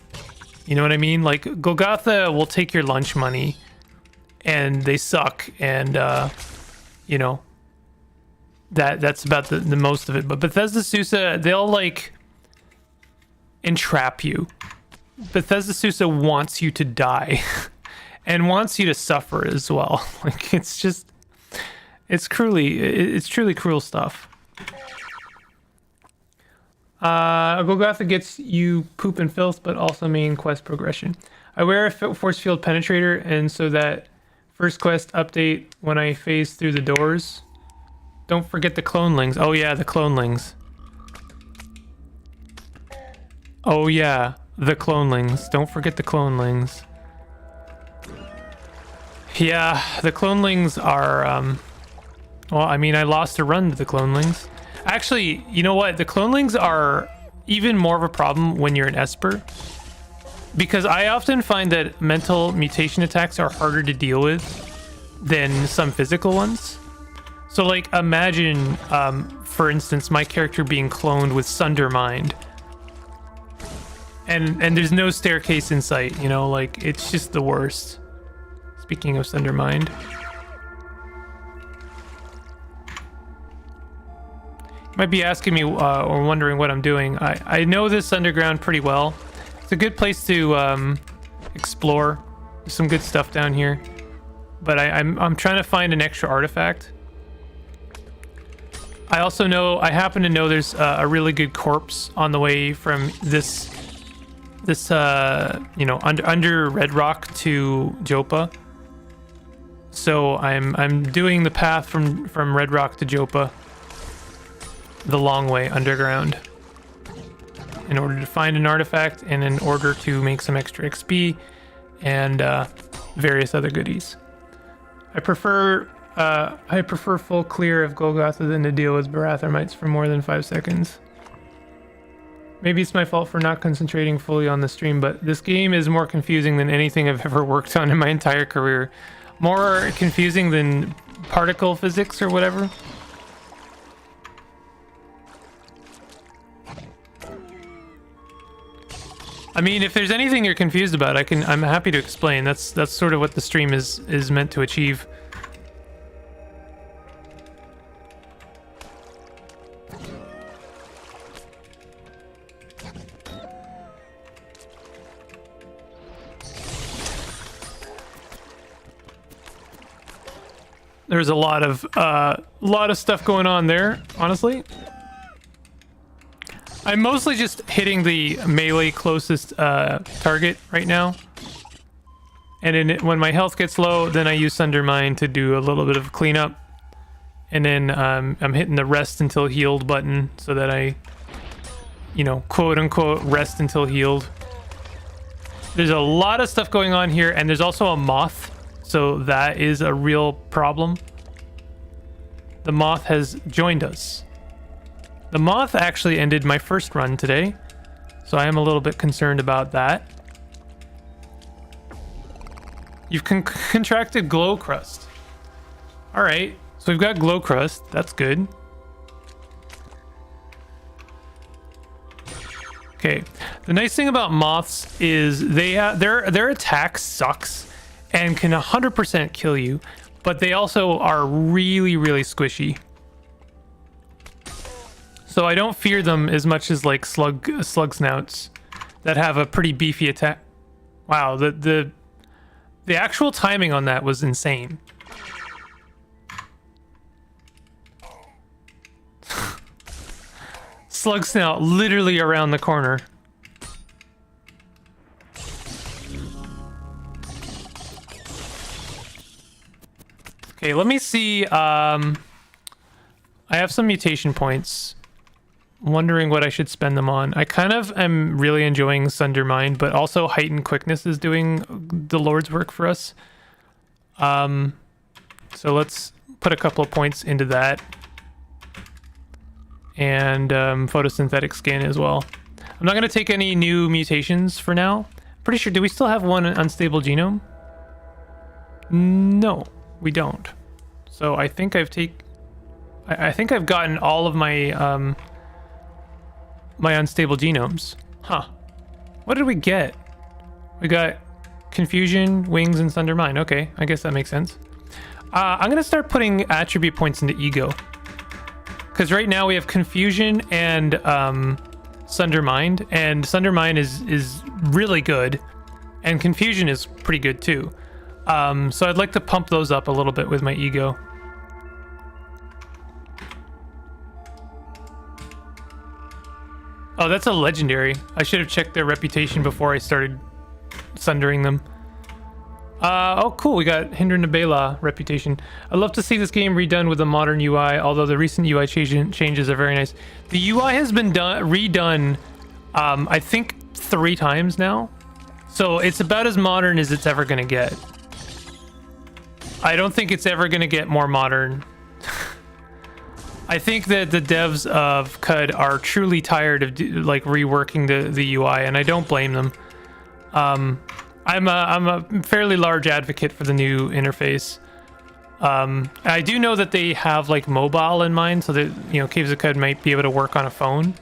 S1: You know what I mean? Like, Golgotha will take your lunch money, and they suck, and, you know, that's about the most of it. But Bethesda Susa, they'll, like, entrap you. Bethesda Susa wants you to die, and wants you to suffer as well. Like, it's just, it's truly cruel stuff. Golgotha gets you poop and filth, but also main quest progression. I wear a force field penetrator, and so that first quest update when I phase through the doors. Don't forget the clonelings. Oh yeah, the clonelings. Oh yeah, the clonelings. Don't forget the clonelings. Yeah, the clonelings are, well, I mean, I lost a run to the clonelings. Actually, you know what? The clonelings are even more of a problem when you're an Esper. Because I often find that mental mutation attacks are harder to deal with than some physical ones. So, like, imagine, for instance, my character being cloned with Sundermind. And there's no staircase in sight, you know? Like, it's just the worst. Speaking of Sundermind. Might be asking me or wondering what I'm doing. I know this underground pretty well. It's a good place to explore. There's some good stuff down here, but I'm trying to find an extra artifact. I happen to know there's a really good corpse on the way from this you know, under Red Rock to Jopa. So I'm doing the path from Red Rock to Jopa the long way underground in order to find an artifact and in order to make some extra XP and various other goodies. I prefer full clear of Golgotha than to deal with Barathormites for more than 5 seconds. Maybe it's my fault for not concentrating fully on the stream, but this game is more confusing than anything I've ever worked on in my entire career. More confusing than particle physics or whatever. I mean, if there's anything you're confused about, I'm happy to explain. That's sort of what the stream is meant to achieve. There's a lot of stuff going on there, honestly. I'm mostly just hitting the melee closest target right now. And when my health gets low, then I use Sundermine to do a little bit of cleanup. And then I'm hitting the rest until healed button so that I, you know, quote unquote, rest until healed. There's a lot of stuff going on here, and there's also a moth. So that is a real problem. The moth has joined us. The moth actually ended my first run today, so I am a little bit concerned about that. You've contracted glow crust. All right, so we've got glow crust. That's good. Okay, the nice thing about moths is their attack sucks and can 100% kill you, but they also are really, really squishy. So I don't fear them as much as like slug snouts that have a pretty beefy attack. Wow, the actual timing on that was insane. Slug snout literally around the corner. Okay, let me see. I have some mutation points. Wondering what I should spend them on. I kind of am really enjoying Sundermine, but also Heightened Quickness is doing the Lord's work for us. So let's put a couple of points into that. And Photosynthetic Skin as well. I'm not going to take any new mutations for now. Pretty sure, do we still have one unstable genome? No, we don't. So I think I think I've gotten all of my my unstable genomes. Huh. What did we get? We got Confusion, Wings, and Sundermine. Okay, I guess that makes sense. I'm gonna start putting attribute points into Ego. Because right now we have Confusion and Sundermine, and Sundermine is really good, and Confusion is pretty good too. So I'd like to pump those up a little bit with my Ego. Oh, that's a legendary. I should have checked their reputation before I started sundering them. Oh, cool. We got Hinder Nabela reputation. I'd love to see this game redone with a modern UI, although the recent UI changes are very nice. The UI has been redone, I think 3 times now. So it's about as modern as it's ever going to get. I don't think it's ever going to get more modern. I think that the devs of CUD are truly tired of reworking the UI, and I don't blame them. I'm a fairly large advocate for the new interface. I do know that they have like mobile in mind, so that Caves of CUD might be able to work on a phone,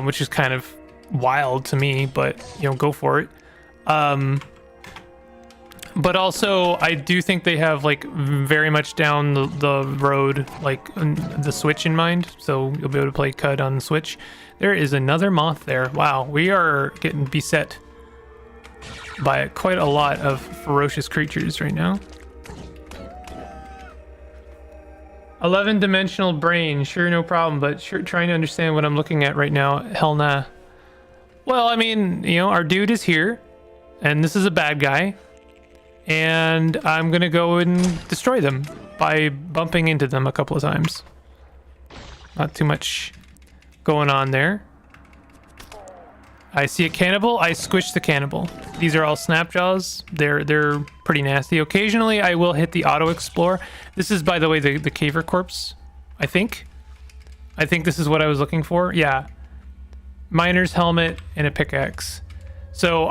S1: which is kind of wild to me, but go for it. But also, I do think they have like very much down the road, like the Switch in mind. So you'll be able to play CUD on the Switch. There is another moth there. Wow, we are getting beset. by quite a lot of ferocious creatures right now. 11-dimensional brain, sure, no problem, but sure, trying to understand what I'm looking at right now, hell nah. Well, I mean, you know, our dude is here, and this is a bad guy, and I'm gonna go and destroy them by bumping into them a couple of times. Not too much going on there. I see a cannibal, I squish the cannibal. These are all snapjaws. They're pretty nasty. Occasionally I will hit the auto explore. This is, by the way, the caver corpse, I think. I think this is what I was looking for. Yeah. Miner's helmet and a pickaxe. So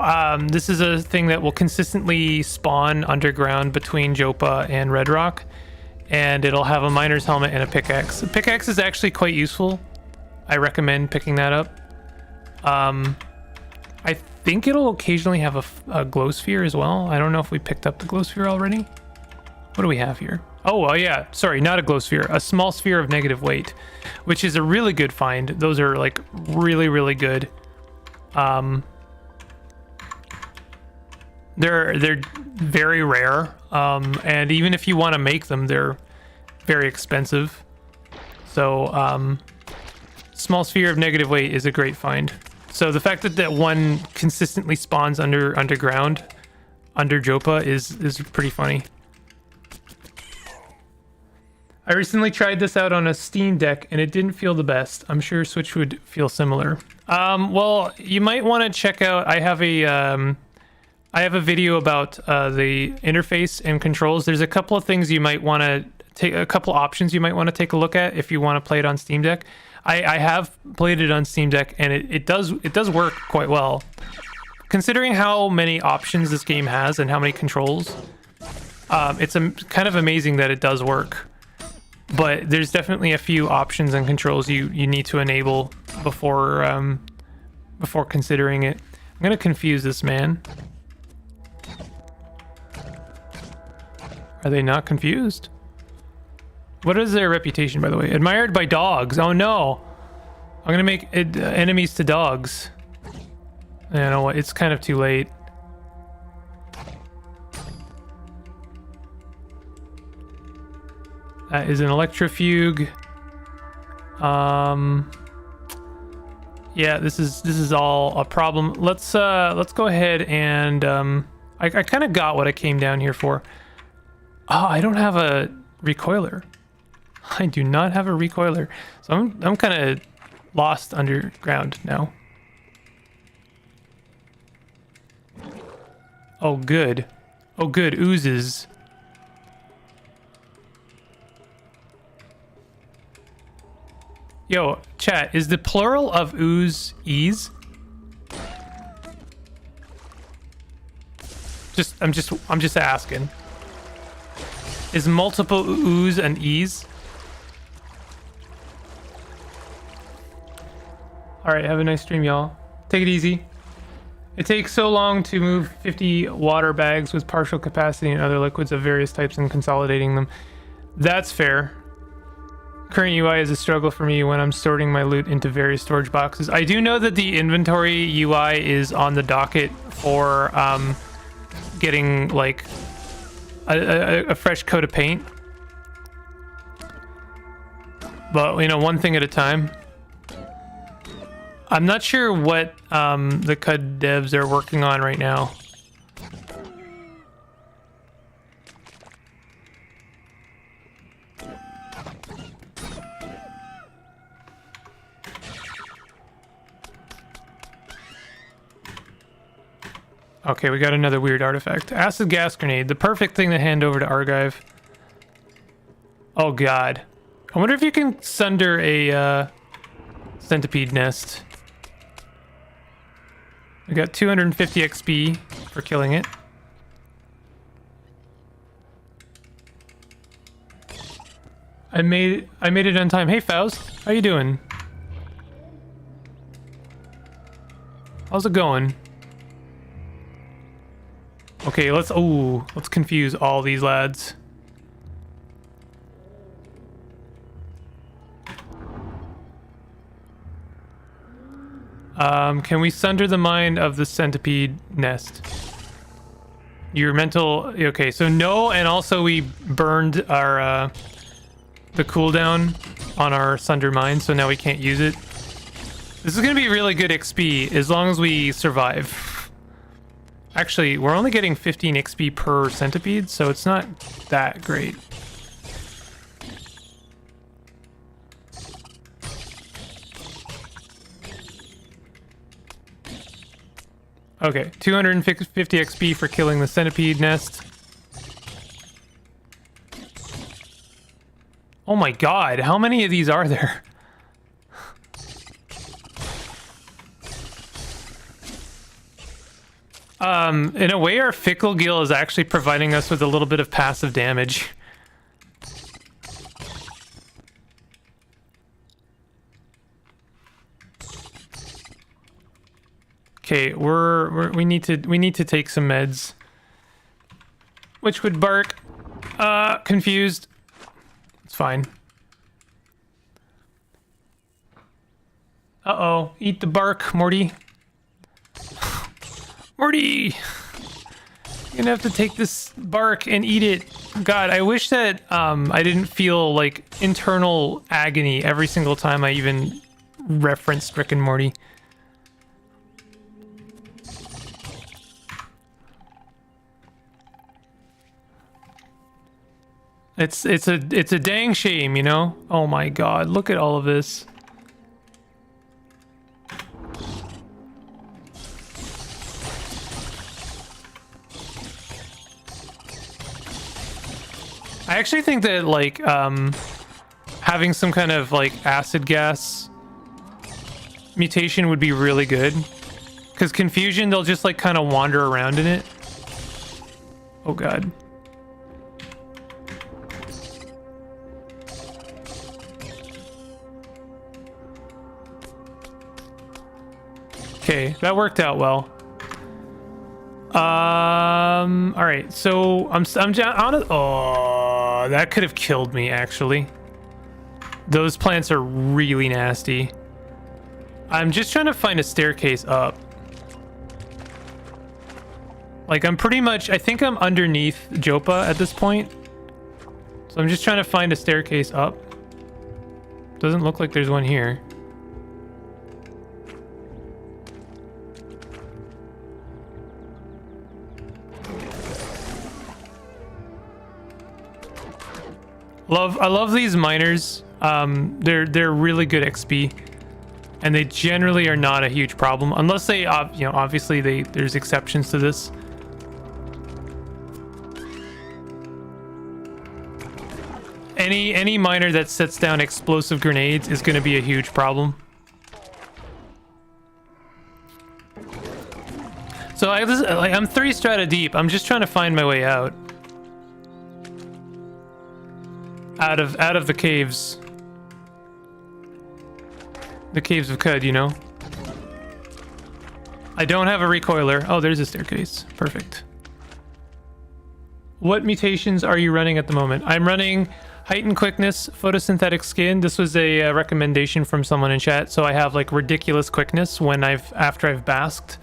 S1: this is a thing that will consistently spawn underground between Jopa and Red Rock. And it'll have a miner's helmet and a pickaxe. A pickaxe is actually quite useful. I recommend picking that up. I think it'll occasionally have a glow sphere as well. I don't know if we picked up the glow sphere already. What do we have here? Oh, yeah. Sorry, not a glow sphere. A small sphere of negative weight, which is a really good find. Those are like really, really good. They're very rare. And even if you want to make them, they're very expensive. So, small sphere of negative weight is a great find. So the fact that that one consistently spawns underground under Jopa is pretty funny. I recently tried this out on a Steam Deck and it didn't feel the best. I'm sure Switch would feel similar. Well, you might want to check out. I have a video about the interface and controls. There's a couple of things you might want to take, a couple options you might want to take a look at if you want to play it on Steam Deck. I have played it on Steam Deck and it does work quite well. Considering how many options this game has and how many controls, it's kind of amazing that it does work. But there's definitely a few options and controls you need to enable before considering it. I'm gonna confuse this man. Are they not confused? What is their reputation, by the way? Admired by dogs. Oh no! I'm gonna make enemies to dogs. You know what? It's kind of too late. That is an electrofuge. Yeah, this is all a problem. Let's go ahead and I kind of got what I came down here for. Oh, I don't have a recoiler. I do not have a recoiler, so I'm kind of lost underground now. Oh good, oh good, oozes. Yo, chat, is the plural of ooze ease? I'm just asking. Is multiple ooze an ease? All right, have a nice stream, y'all. Take it easy. It takes so long to move 50 water bags with partial capacity and other liquids of various types and consolidating them. That's fair. Current UI is a struggle for me when I'm sorting my loot into various storage boxes. I do know that the inventory UI is on the docket for getting like a fresh coat of paint. But, you know, one thing at a time. I'm not sure what the CUD devs are working on right now. Okay, we got another weird artifact. Acid gas grenade, the perfect thing to hand over to Argive. Oh god. I wonder if you can sunder a centipede nest. We got 250 XP for killing it. I made it on time. Hey Faust, how you doing? How's it going? Okay, let's confuse all these lads. Can we sunder the mind of the centipede nest? Your mental... Okay, so no, and also we burned our... the cooldown on our sunder mind, so now we can't use it. This is going to be really good XP as long as we survive. Actually, we're only getting 15 XP per centipede, so it's not that great. Okay, 250 XP for killing the centipede nest. Oh my god, how many of these are there? In a way, our Fickle Gill is actually providing us with a little bit of passive damage. Okay, we need to take some meds. Which would bark. Confused. It's fine. Uh-oh. Eat the bark, Morty. Morty! You're gonna have to take this bark and eat it. God, I wish that I didn't feel like internal agony every single time I even referenced Rick and Morty. It's a dang shame, you know? Oh my god, look at all of this. I actually think that like having some kind of like acid gas mutation would be really good. Because confusion, they'll just like kind of wander around in it. Oh god. Okay, that worked out well. All right, so I'm on it. Oh, that could have killed me actually. Those plants are really nasty. I'm just trying to find a staircase up. Like I'm pretty much, I think I'm underneath Jopa at this point. So I'm just trying to find a staircase up. Doesn't look like there's one here. I love these miners. They're really good XP, and they generally are not a huge problem unless they, you know, obviously there's exceptions to this. Any miner that sets down explosive grenades is going to be a huge problem. So I'm 3 strata deep. I'm just trying to find my way out. Out of the caves. The caves of Cud, you know? I don't have a recoiler. Oh, there's a staircase. Perfect. What mutations are you running at the moment? I'm running heightened quickness, photosynthetic skin. This was a recommendation from someone in chat. So I have like ridiculous quickness when after I've basked.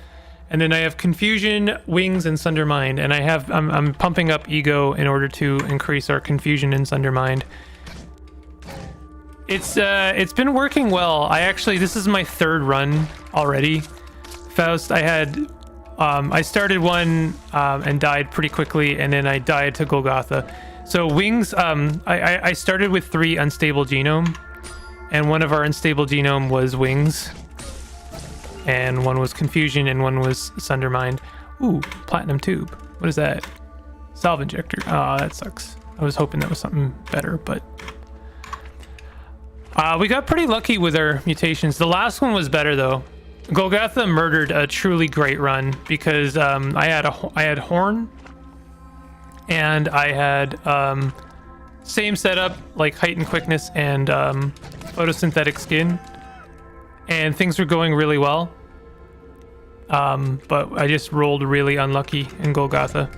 S1: And then I have confusion, wings, and sunder mind. And I'm pumping up ego in order to increase our confusion and sunder mind. It's been working well. This is my 3rd run already. Faust, I started one and died pretty quickly, and then I died to Golgotha. So wings, I started with 3 unstable genome, and one of our unstable genome was wings. And one was confusion, and one was sundermind. Ooh, platinum tube. What is that? Salve injector. Oh, that sucks. I was hoping that was something better, but we got pretty lucky with our mutations. The last one was better though. Golgotha murdered a truly great run because I had horn, and I had same setup like heightened quickness and photosynthetic skin, and things were going really well. But I just rolled really unlucky in Golgotha.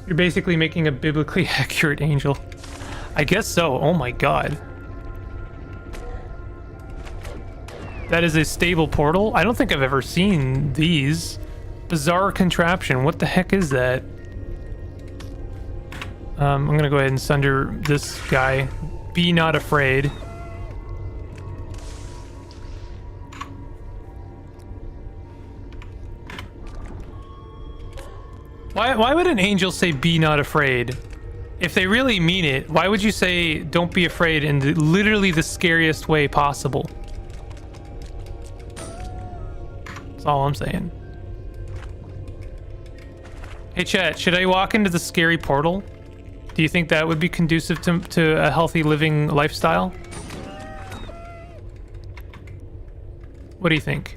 S1: You're basically making a biblically accurate angel. I guess so. Oh my god. That is a stable portal. I don't think I've ever seen these. Bizarre contraption. What the heck is that? I'm gonna go ahead and sunder this guy. Be not afraid. Why would an angel say be not afraid? If they really mean it, why would you say don't be afraid in literally the scariest way possible? That's all I'm saying. Hey chat, should I walk into the scary portal? Do you think that would be conducive to a healthy living lifestyle? What do you think?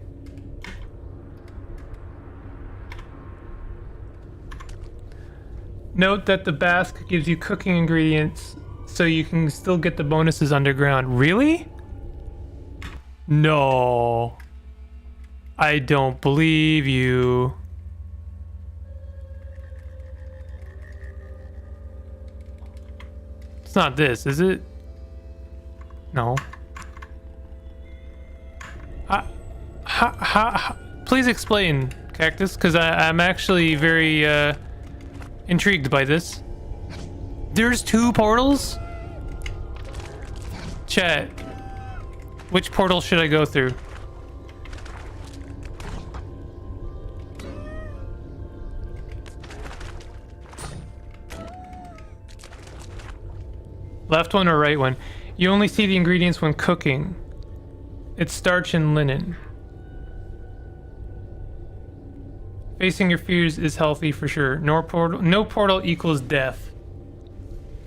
S1: Note that the Basque gives you cooking ingredients so you can still get the bonuses underground. Really? No. I don't believe you. It's not this, is it? No. Please explain, Cactus, because I'm actually very intrigued by this. There's 2 portals? Chat, which portal should I go through? Left one or right one? You only see the ingredients when cooking. It's starch and linen. Facing your fears is healthy for sure. No portal equals death.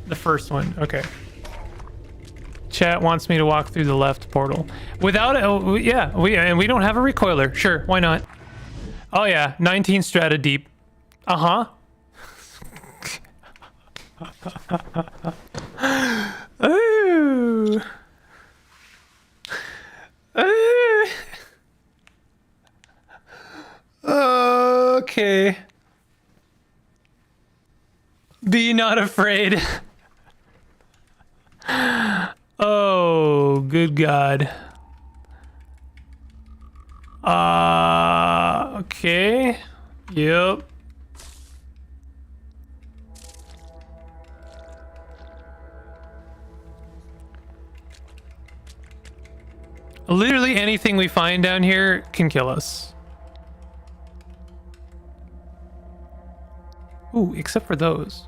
S1: The first one. Okay. Chat wants me to walk through the left portal. Without it, yeah, we don't have a recoiler. Sure, why not? Oh yeah, 19 strata deep. Uh-huh. Ooh. Okay. Be not afraid. Oh, good God. Okay. Yep. Literally anything we find down here can kill us. Ooh, except for those.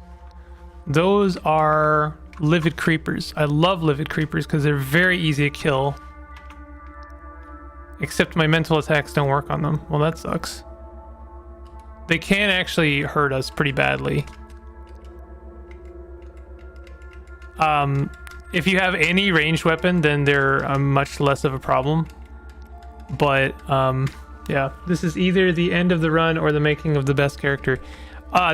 S1: Those are livid creepers. I love livid creepers because they're very easy to kill. Except my mental attacks don't work on them. Well, that sucks. They can actually hurt us pretty badly. If you have any ranged weapon, then they're much less of a problem. But, yeah, this is either the end of the run or the making of the best character.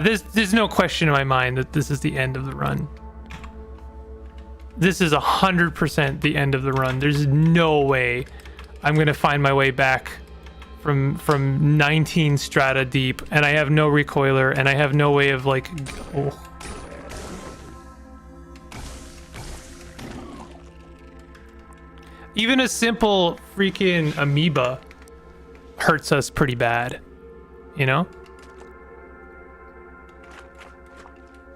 S1: There's no question in my mind that this is the end of the run. This is 100% the end of the run. There's no way I'm gonna find my way back from 19 strata deep, and I have no recoiler, and I have no way of like. Oh. Even a simple freaking amoeba hurts us pretty bad, you know?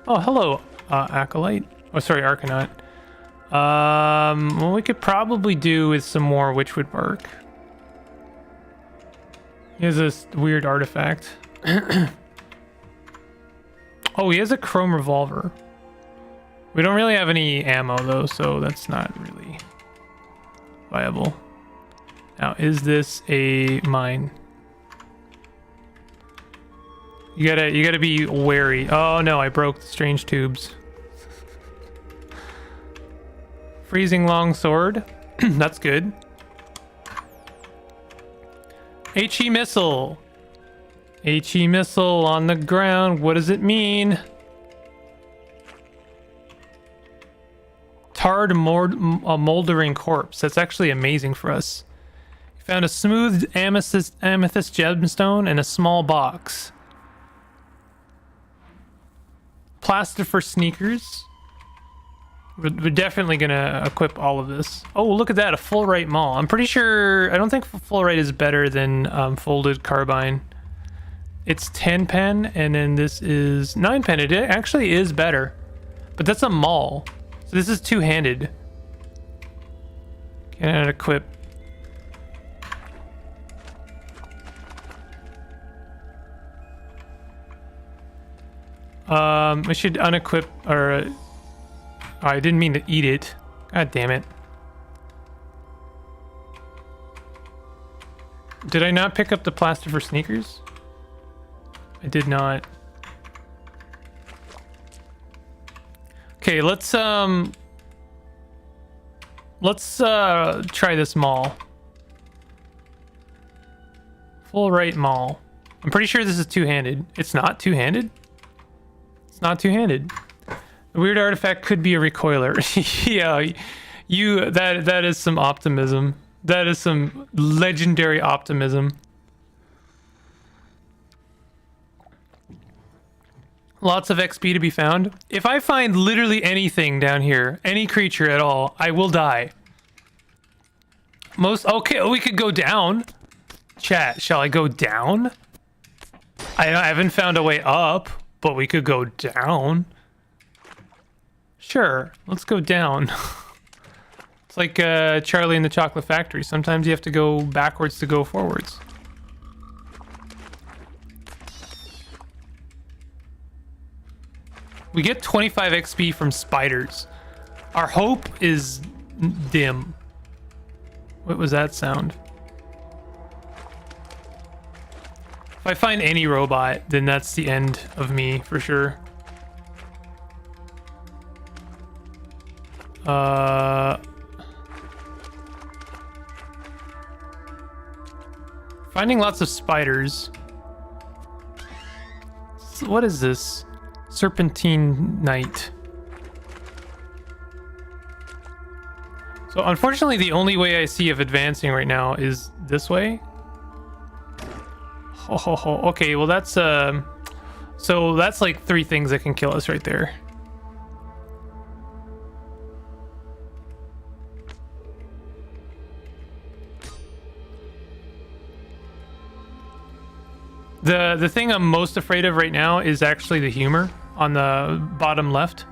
S1: Oh, hello, Acolyte. Oh, sorry, Arcanaut. Well, we could probably do with some more Witchwood bark. He has this weird artifact. Oh, he has a chrome revolver. We don't really have any ammo, though, so that's not really viable. Now, is this a mine? You gotta be wary. Oh no, I broke the strange tubes. Freezing long sword. That's good. HE missile. HE missile on the ground. What does it mean? Tarred moldering corpse. That's actually amazing for us. We found a smooth amethyst gemstone in a small box. Plaster for sneakers. We're definitely gonna equip all of this. Oh, look at that, a full right maul. I'm pretty sure, I don't think full right is better than folded carbine. It's 10 pen, and then this is 9 pen. It actually is better, but that's a maul. So this is two-handed. Can equip. We should unequip, or oh, I didn't mean to eat it. God damn it. Did I not pick up the plaster for sneakers? I did not. Okay, let's try this maul. Full right maul. I'm pretty sure this is two-handed. It's not two-handed? It's not two-handed. The weird artifact could be a recoiler. Yeah, that is some optimism. That is some legendary optimism. Lots of XP to be found. If I find literally anything down here, any creature at all, I will die. Okay, we could go down. Chat, shall I go down? I haven't found a way up, but we could go down. Sure, let's go down. It's like Charlie and the Chocolate Factory. Sometimes you have to go backwards to go forwards. We get 25 XP from spiders. Our hope is dim. What was that sound? If I find any robot, then that's the end of me for sure. Finding lots of spiders. What is this? Serpentine Knight. So unfortunately, the only way I see of advancing right now is this way. Okay, well that's so that's like 3 things that can kill us right there. The thing I'm most afraid of right now is actually the humor on the bottom left.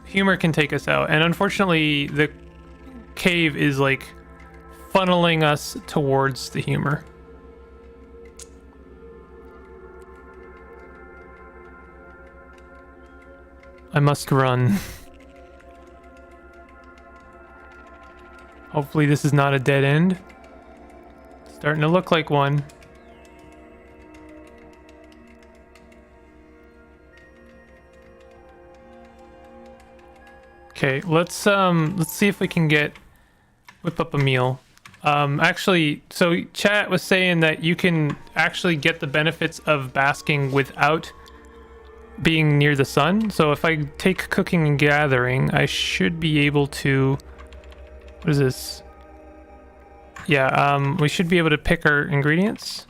S1: Humor can take us out, and unfortunately the cave is like funneling us towards the humor. I must run. Hopefully this is not a dead end. Starting to look like one. Okay, let's see if we can whip up a meal. Actually, so chat was saying that you can actually get the benefits of basking without being near the sun. So if I take cooking and gathering, I should be able to, what is this? Yeah, we should be able to pick our ingredients.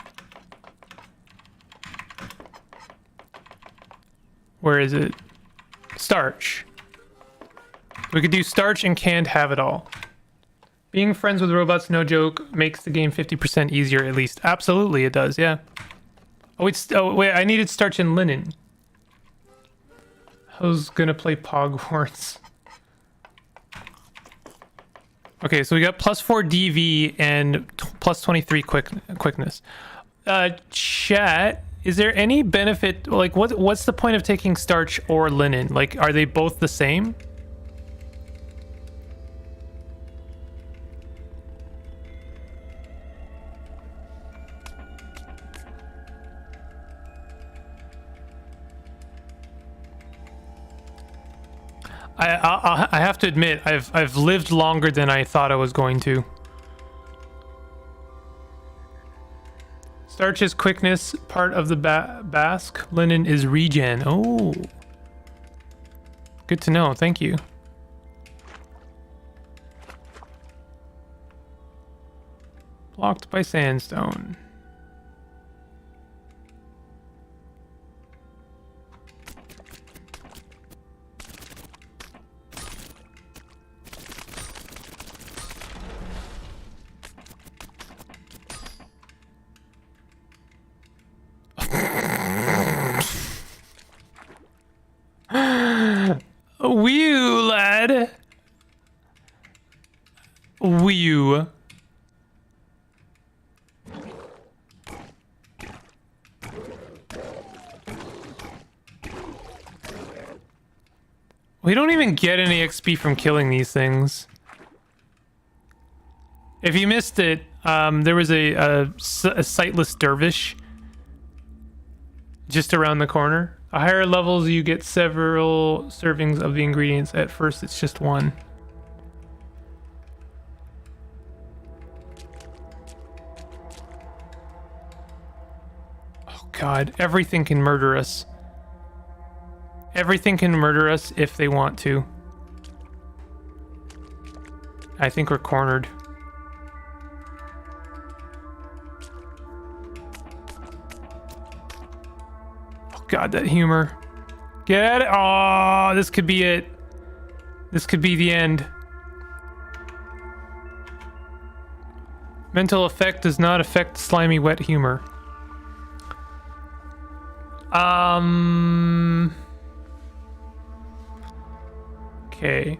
S1: Where is it? Starch. We could do starch and canned have it all. Being friends with robots, no joke, makes the game 50% easier at least. Absolutely it does, yeah. Oh wait, I needed starch and linen. I was gonna play Pogwarts. Okay, so we got +4 DV and +23 quickness. Chat, is there any benefit, like what's the point of taking starch or linen? Like, are they both the same? I have to admit, I've lived longer than I thought I was going to. Starch is quickness, part of the bask. Linen is regen. Oh, good to know. Thank you. Blocked by sandstone. Wii U. We don't even get any XP from killing these things. If you missed it, there was a sightless dervish just around the corner. At higher levels, you get several servings of the ingredients. At first, it's just one. Oh God, everything can murder us. Everything can murder us if they want to. I think we're cornered. Oh God, that humor. Get it? Oh, this could be it. This could be the end. Mental effect does not affect slimy wet humor. Okay.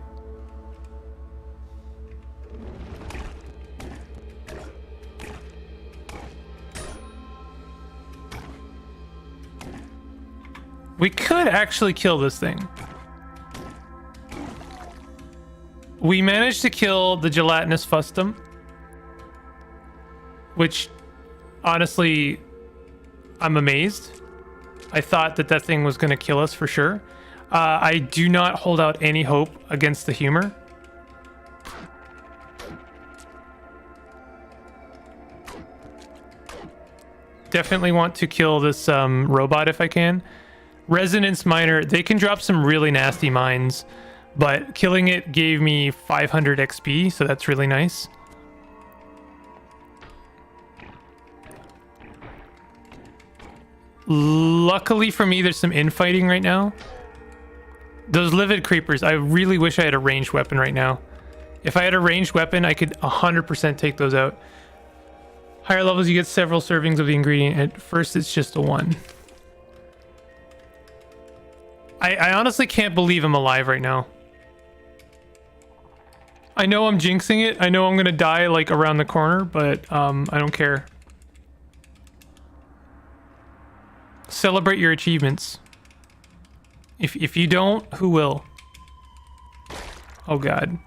S1: We could actually kill this thing. We managed to kill the gelatinous fustum, which honestly, I'm amazed. I thought that that thing was going to kill us for sure. I do not hold out any hope against the humor. Definitely want to kill this robot if I can. Resonance Miner, they can drop some really nasty mines, but killing it gave me 500 XP, so that's really nice. Luckily for me, there's some infighting right now. Those livid creepers, I really wish I had a ranged weapon right now. If I had a ranged weapon, I could 100% take those out. Higher levels, you get several servings of the ingredient. At first, it's just a one. I honestly can't believe I'm alive right now. I know I'm jinxing it. I know I'm going to die like around the corner, but I don't care. Celebrate your achievements. If you don't, who will? Oh God.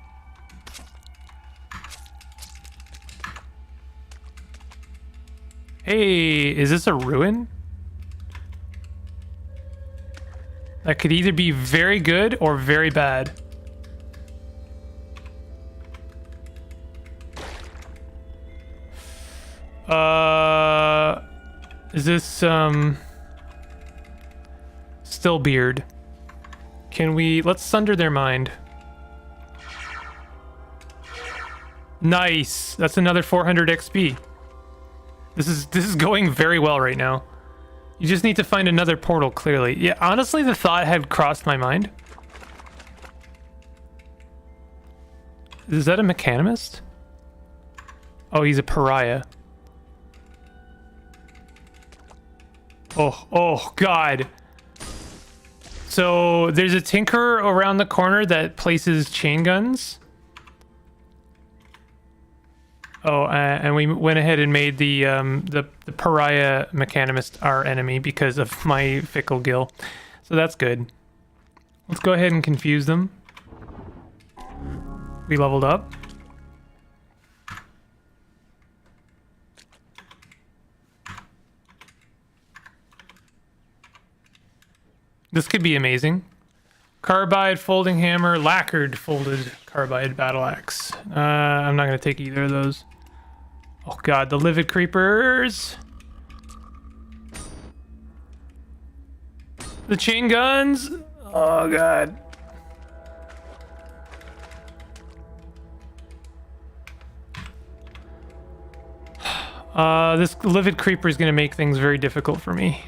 S1: Hey, is this a ruin? That could either be very good or very bad. Is this Stillbeard? Can we... Let's sunder their mind. Nice. That's another 400 XP. This is going very well right now. You just need to find another portal, clearly. Yeah, honestly, the thought had crossed my mind. Is that a mechanist? Oh, he's a pariah. Oh, God. So there's a tinker around the corner that places chain guns. Oh, and we went ahead and made the pariah mechanist our enemy because of my fickle gil. So that's good. Let's go ahead and confuse them. We leveled up. This could be amazing. Carbide, folding hammer, lacquered, folded carbide battle axe. I'm not going to take either of those. Oh God, the livid creepers. The chain guns. Oh God. This livid creeper is going to make things very difficult for me.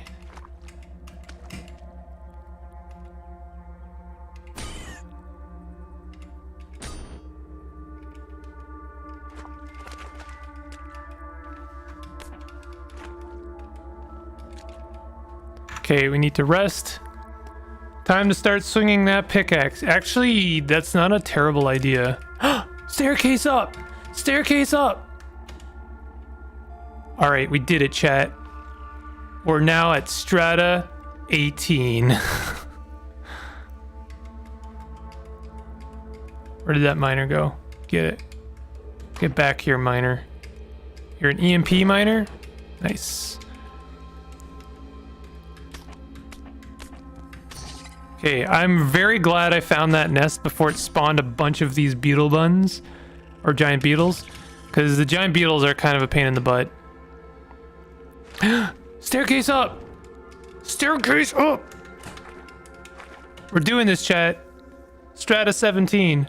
S1: Okay, we need to rest. Time to start swinging that pickaxe. Actually, that's not a terrible idea. Staircase up! Staircase up! Alright, we did it, chat. We're now at Strata 18. Where did that miner go? Get it. Get back here, miner. You're an EMP miner? Nice. Okay, I'm very glad I found that nest before it spawned a bunch of these beetle buns. Or giant beetles. Because the giant beetles are kind of a pain in the butt. Staircase up! Staircase up! We're doing this, chat. Strata 17.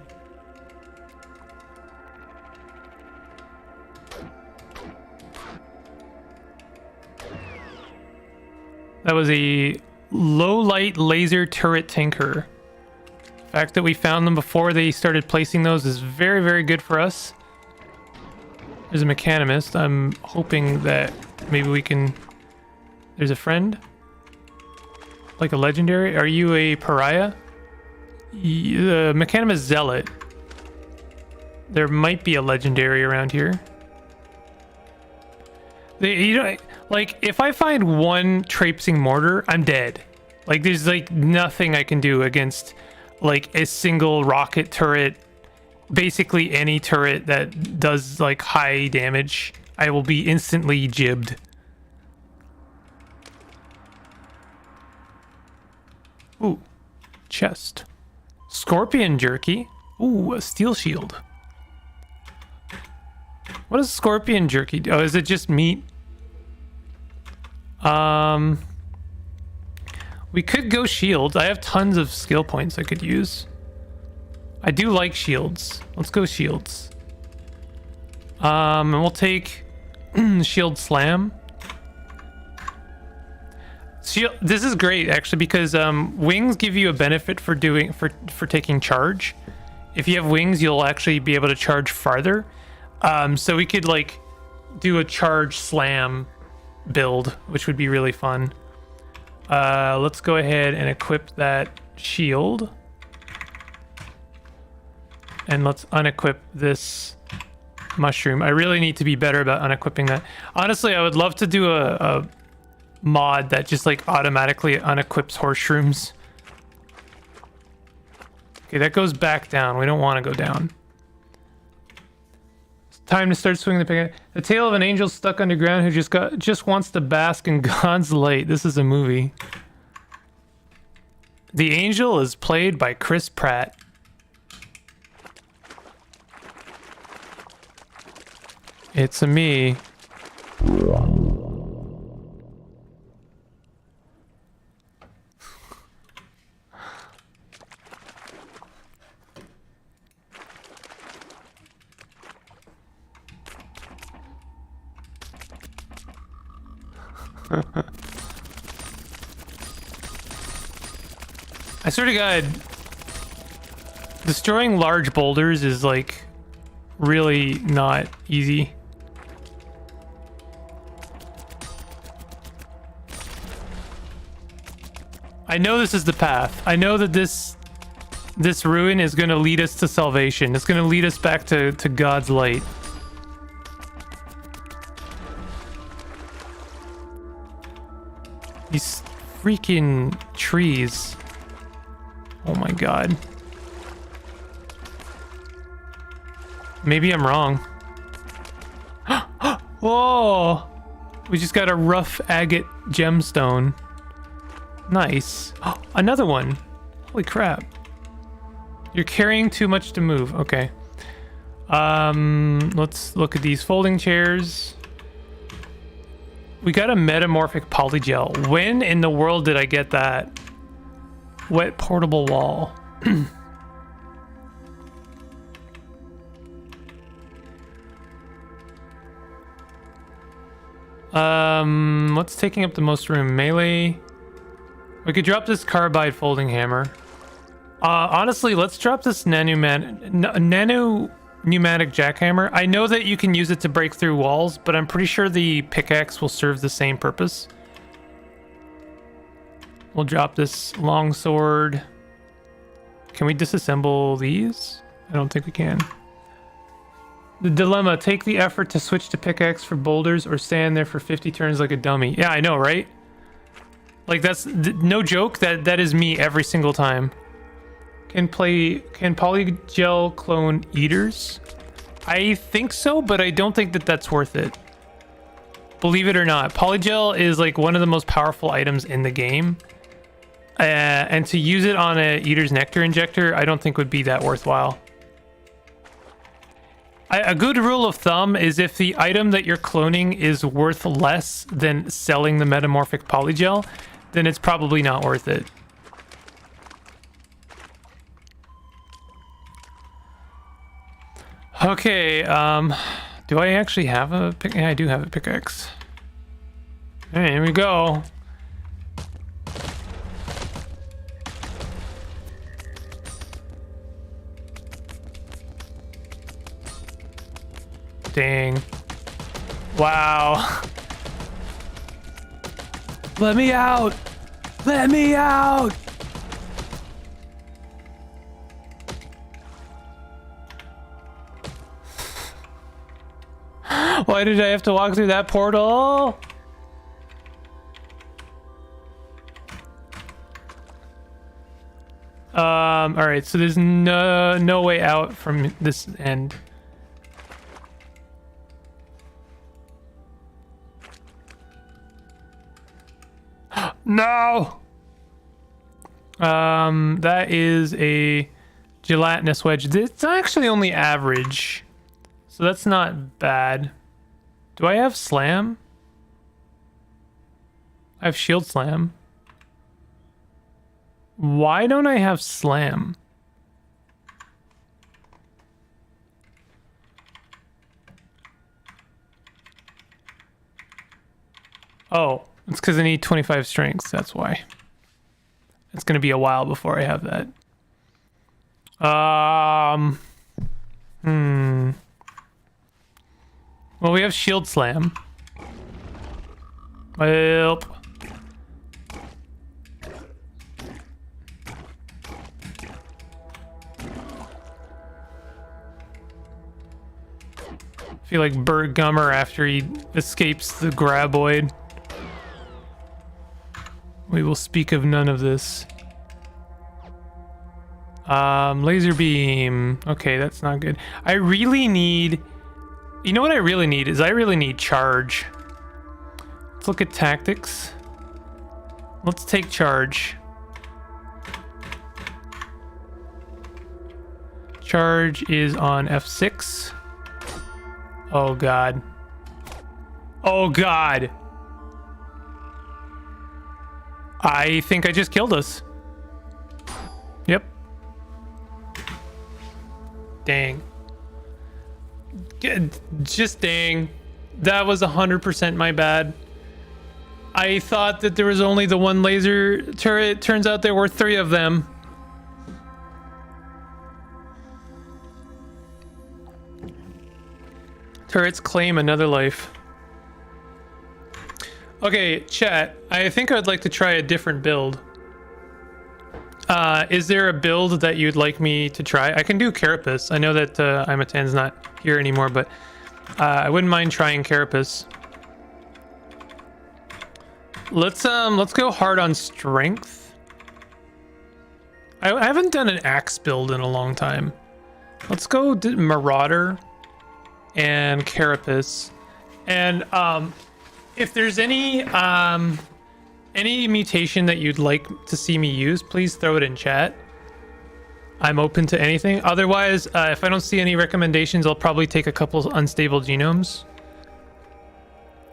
S1: That was a low light laser turret tinker. The fact that we found them before they started placing those is very, very good for us. There's a mechanimist. I'm hoping that maybe we can... There's a friend? Like a legendary? Are you a pariah? The mechanimist zealot. There might be a legendary around here. You know, like, if I find one traipsing mortar, I'm dead. Like, there's, like, nothing I can do against, like, a single rocket turret. Basically, any turret that does, like, high damage, I will be instantly jibbed. Ooh, chest. Scorpion jerky. Ooh, a steel shield. What does scorpion jerky do? Oh, is it just meat? We could go shields. I have tons of skill points I could use. I do like shields. Let's go shields. And we'll take shield slam. Shield, this is great actually because wings give you a benefit for taking charge. If you have wings, you'll actually be able to charge farther. So we could like do a charge slam build, which would be really fun. Let's go ahead and equip that shield. And let's unequip this mushroom. I really need to be better about unequipping that. Honestly, I would love to do a mod that just like automatically unequips horseshrooms. Okay, that goes back down. We don't want to go down. It's time to start swinging the pick. The tale of an angel stuck underground who just wants to bask in God's light. This is a movie. The angel is played by Chris Pratt. It's a me. I swear to God, destroying large boulders is like really not easy. I know this is the path. I know that this ruin is going to lead us to salvation. It's going to lead us back to God's light. These freaking trees. Oh my God. Maybe I'm wrong. Whoa! We just got a rough agate gemstone. Nice. Another one. Holy crap. You're carrying too much to move. Okay. Let's look at these folding chairs. We got a metamorphic polygel. When in the world did I get that? Wet portable wall. What's taking up the most room? Melee. We could drop this carbide folding hammer. Honestly, let's drop this nano pneumatic jackhammer. I know that you can use it to break through walls, but I'm pretty sure the pickaxe will serve the same purpose. We'll drop this longsword. Can we disassemble these? I don't think we can. The dilemma: take the effort to switch to pickaxe for boulders, or stand there for 50 turns like a dummy. Yeah, I know, right? Like that's no joke. That is me every single time. Can polygel clone eaters? I think so, but I don't think that that's worth it. Believe it or not, polygel is like one of the most powerful items in the game. And to use it on a Eater's Nectar injector, I don't think would be that worthwhile. A good rule of thumb is if the item that you're cloning is worth less than selling the metamorphic polygel, then it's probably not worth it. Okay, do I actually have a pick? Yeah, I do have a pickaxe. All right, here we go. Dang. Wow. Let me out! Let me out! Why did I have to walk through that portal? All right, so there's no way out from this end. No! That is a gelatinous wedge. It's actually only average, so that's not bad. Do I have slam? I have shield slam. Why don't I have slam? Oh, it's because I need 25 strength. That's why. It's going to be a while before I have that. Well, we have shield slam. Help. I feel like Burt Gummer after he escapes the graboid. We will speak of none of this. Laser beam. Okay, that's not good. I really need... You know what I really need is I really need charge. Let's look at tactics. Let's take charge. Charge is on F6. Oh god. Oh god. I think I just killed us. Yep. Dang. Just dang. That was 100% my bad. I thought that there was only the one laser turret. Turns out there were 3 of them. Turrets claim another life. Okay, chat. I think I'd like to try a different build. Is there a build that you'd like me to try? I can do Carapace. I know that Imatan's not here anymore, but I wouldn't mind trying Carapace. Let's go hard on strength. I haven't done an axe build in a long time. Let's go Marauder and Carapace. And if there's any mutation that you'd like to see me use, please throw it in chat. I'm open to anything. Otherwise, if I don't see any recommendations, I'll probably take a couple unstable genomes.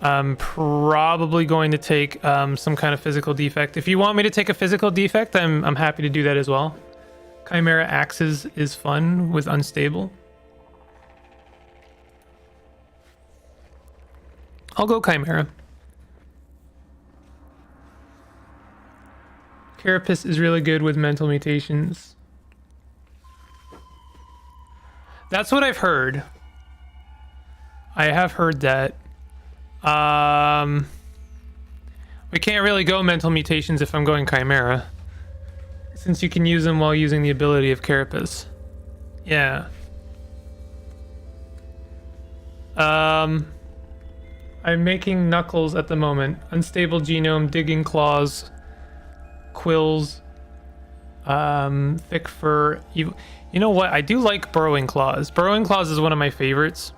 S1: I'm probably going to take some kind of physical defect. If you want me to take a physical defect, I'm happy to do that as well. Chimera Axes is fun with unstable. I'll go Chimera. Carapace is really good with mental mutations. That's what I've heard. I have heard that. We can't really go mental mutations if I'm going Chimera, since you can use them while using the ability of Carapace. Yeah. I'm making Knuckles at the moment. Unstable genome, digging claws, quills, thick fur. You know what? I do like burrowing claws. Burrowing claws is one of my favorites.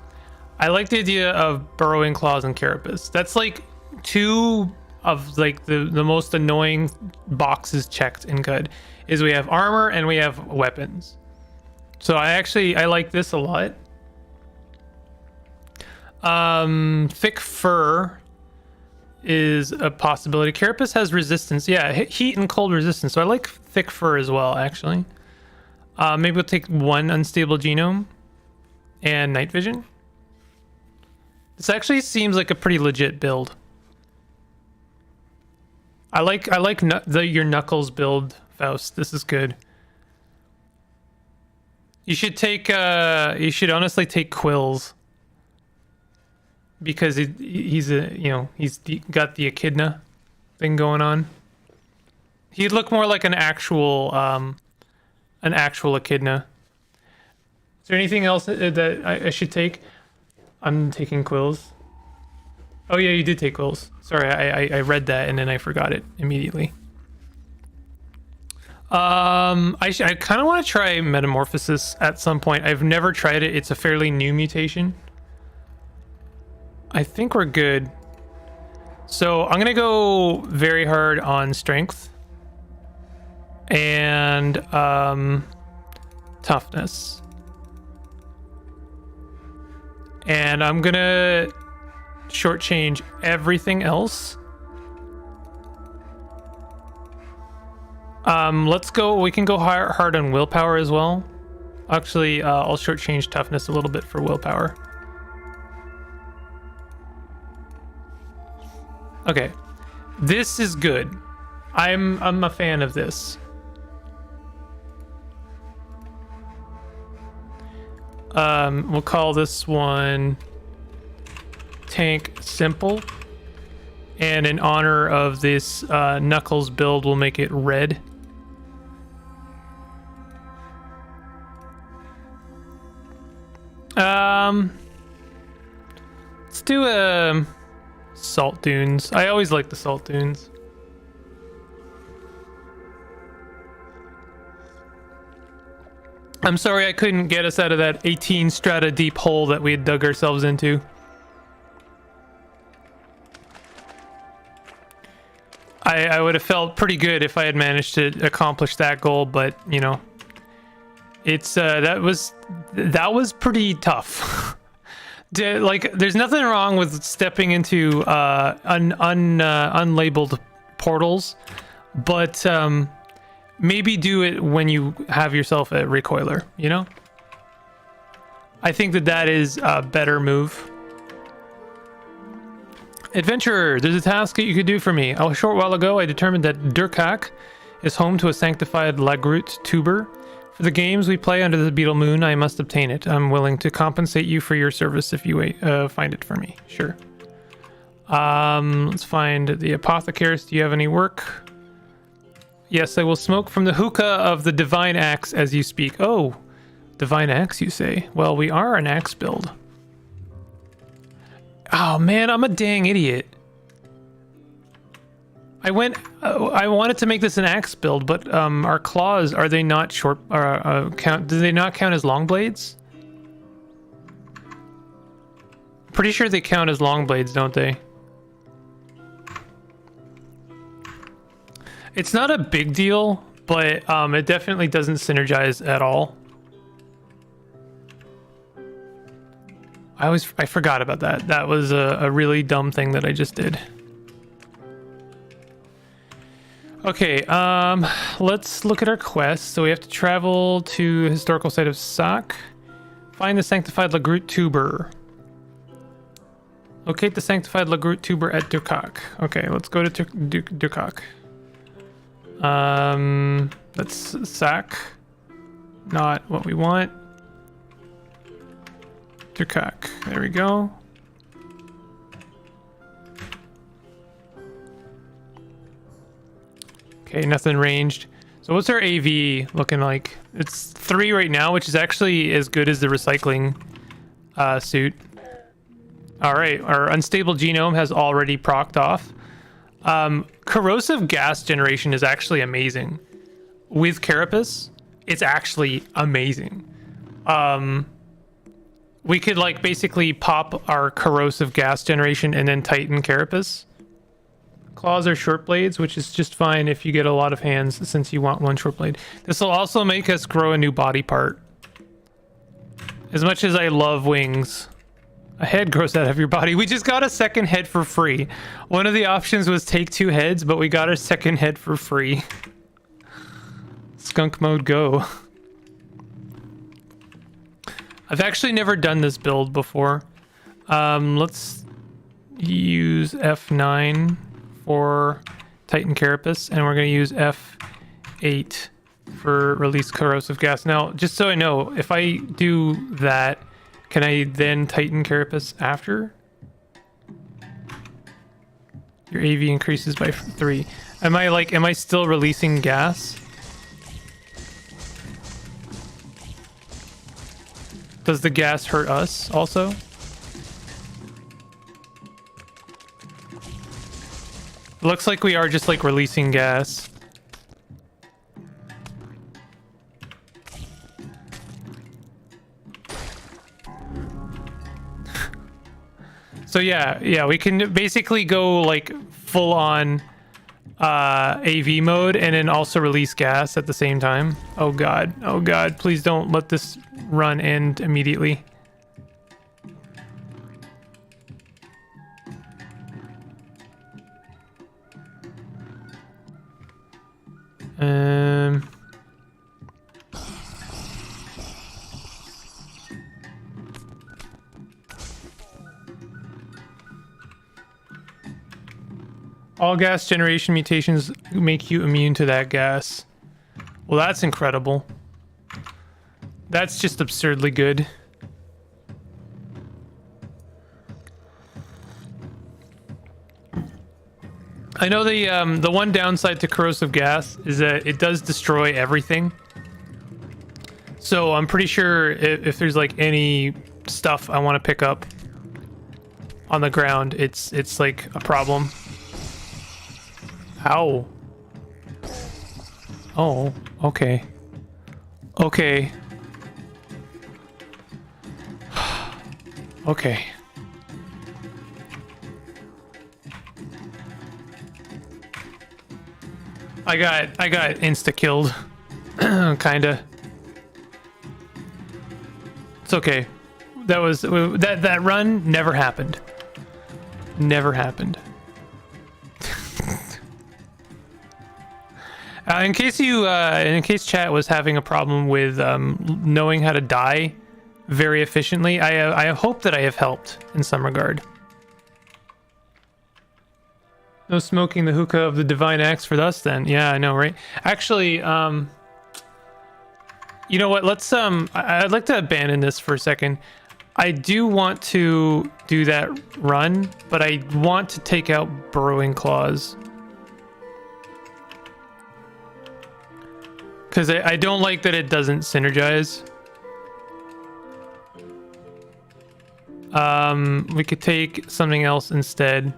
S1: I like the idea of burrowing claws and carapace. That's like two of like the most annoying boxes checked in good. Is we have armor and we have weapons. So I like this a lot. Thick fur is a possibility. Carapace has resistance. Yeah, heat and cold resistance. So I like thick fur as well, actually. Maybe we'll take one unstable genome and night vision. This actually seems like a pretty legit build. I like your Knuckles build, Faust. This is good. You should honestly take Quills. Because he's got the echidna thing going on. He'd look more like an actual echidna. Is there anything else that I should take? I'm taking Quills. Oh yeah, you did take Quills. Sorry, I read that and then I forgot it immediately. I kind of want to try Metamorphosis at some point. I've never tried it. It's a fairly new mutation. I think we're good. So I'm gonna go very hard on strength and toughness, and I'm gonna shortchange everything else. Let's go. We can go hard on willpower as well. Actually, I'll shortchange toughness a little bit for willpower. Okay, this is good. I'm a fan of this. We'll call this one Tank Simple, and in honor of this Knuckles build, we'll make it red. Let's do a Salt Dunes. I always like the Salt Dunes. I'm sorry I couldn't get us out of that 18 strata deep hole that we had dug ourselves into. I would have felt pretty good if I had managed to accomplish that goal, but you know, it's that was pretty tough. Like, there's nothing wrong with stepping into unlabeled portals, but maybe do it when you have yourself a recoiler, you know? I think that is a better move. Adventurer, there's a task that you could do for me. A short while ago, I determined that Durkak is home to a sanctified Lagroot tuber. For the games we play under the Beetle Moon, I must obtain it. I'm willing to compensate you for your service if you find it for me. Sure. Let's find the apothecaries. Do you have any work? Yes, I will smoke from the hookah of the Divine Axe as you speak. Oh, Divine Axe, you say? Well, we are an axe build. Oh man, I'm a dang idiot. I wanted to make this an axe build, but our claws, are they not short? Do they not count as long blades? Pretty sure they count as long blades, don't they? It's not a big deal, but it definitely doesn't synergize at all. I forgot about that. That was a really dumb thing that I just did. Okay, let's look at our quest. So we have to travel to the historical site of Sak. Find the sanctified Lagroot tuber. Locate the sanctified Lagroot tuber at Durkak. Okay, let's go to Durkak. That's Sak. Not what we want. Durkak. There we go. Okay, nothing ranged. So what's our AV looking like? It's 3 right now, which is actually as good as the recycling suit. All right, our unstable genome has already procced off. Corrosive gas generation is actually amazing. With Carapace, it's actually amazing. We could like basically pop our corrosive gas generation and then tighten Carapace. Claws are short blades, which is just fine if you get a lot of hands since you want one short blade. This will also make us grow a new body part. As much as I love wings, a head grows out of your body. We just got a second head for free. One of the options was take 2 heads, but we got a second head for free. Skunk mode go. I've actually never done this build before. Let's use F9 for Titan Carapace, and we're going to use F8 for release corrosive gas. Now, just so I know, if I do that, can I then Titan Carapace after? Your AV increases by 3. Am I still releasing gas? Does the gas hurt us also? Looks like we are just like releasing gas. So yeah, we can basically go like full on AV mode and then also release gas at the same time. Oh god, please don't let this run end immediately. All gas generation mutations make you immune to that gas. Well, that's incredible. That's just absurdly good. I know the one downside to corrosive gas is that it does destroy everything. So I'm pretty sure if there's like any stuff I want to pick up on the ground, it's like a problem. Ow. Oh, okay. Okay. Okay. I got insta killed. Kinda. It's okay. That run never happened. Never happened. In case chat was having a problem with knowing how to die very efficiently, I hope that I have helped in some regard. No smoking the hookah of the divine axe for us then. Yeah, I know, right? Actually, you know what? Let's I'd like to abandon this for a second. I do want to do that run, but I want to take out burrowing claws. Because I don't like that it doesn't synergize. We could take something else instead.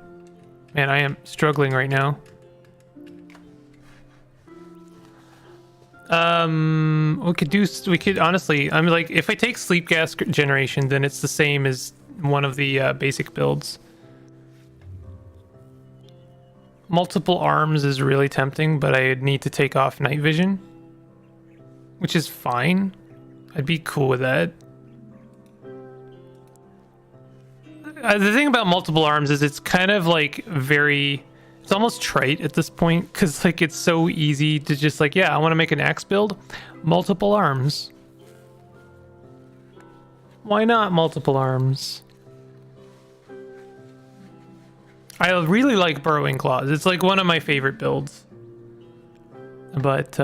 S1: Man, I am struggling right now. We could honestly, I mean, like, if I take sleep gas generation, then it's the same as one of the basic builds. Multiple arms is really tempting, but I need to take off night vision, which is fine. I'd be cool with that. The thing about multiple arms is it's kind of like it's almost trite at this point, because like it's so easy to just like, yeah, I want to make an axe build, multiple arms. Why not multiple arms? I really like burrowing claws. It's like one of my favorite builds. But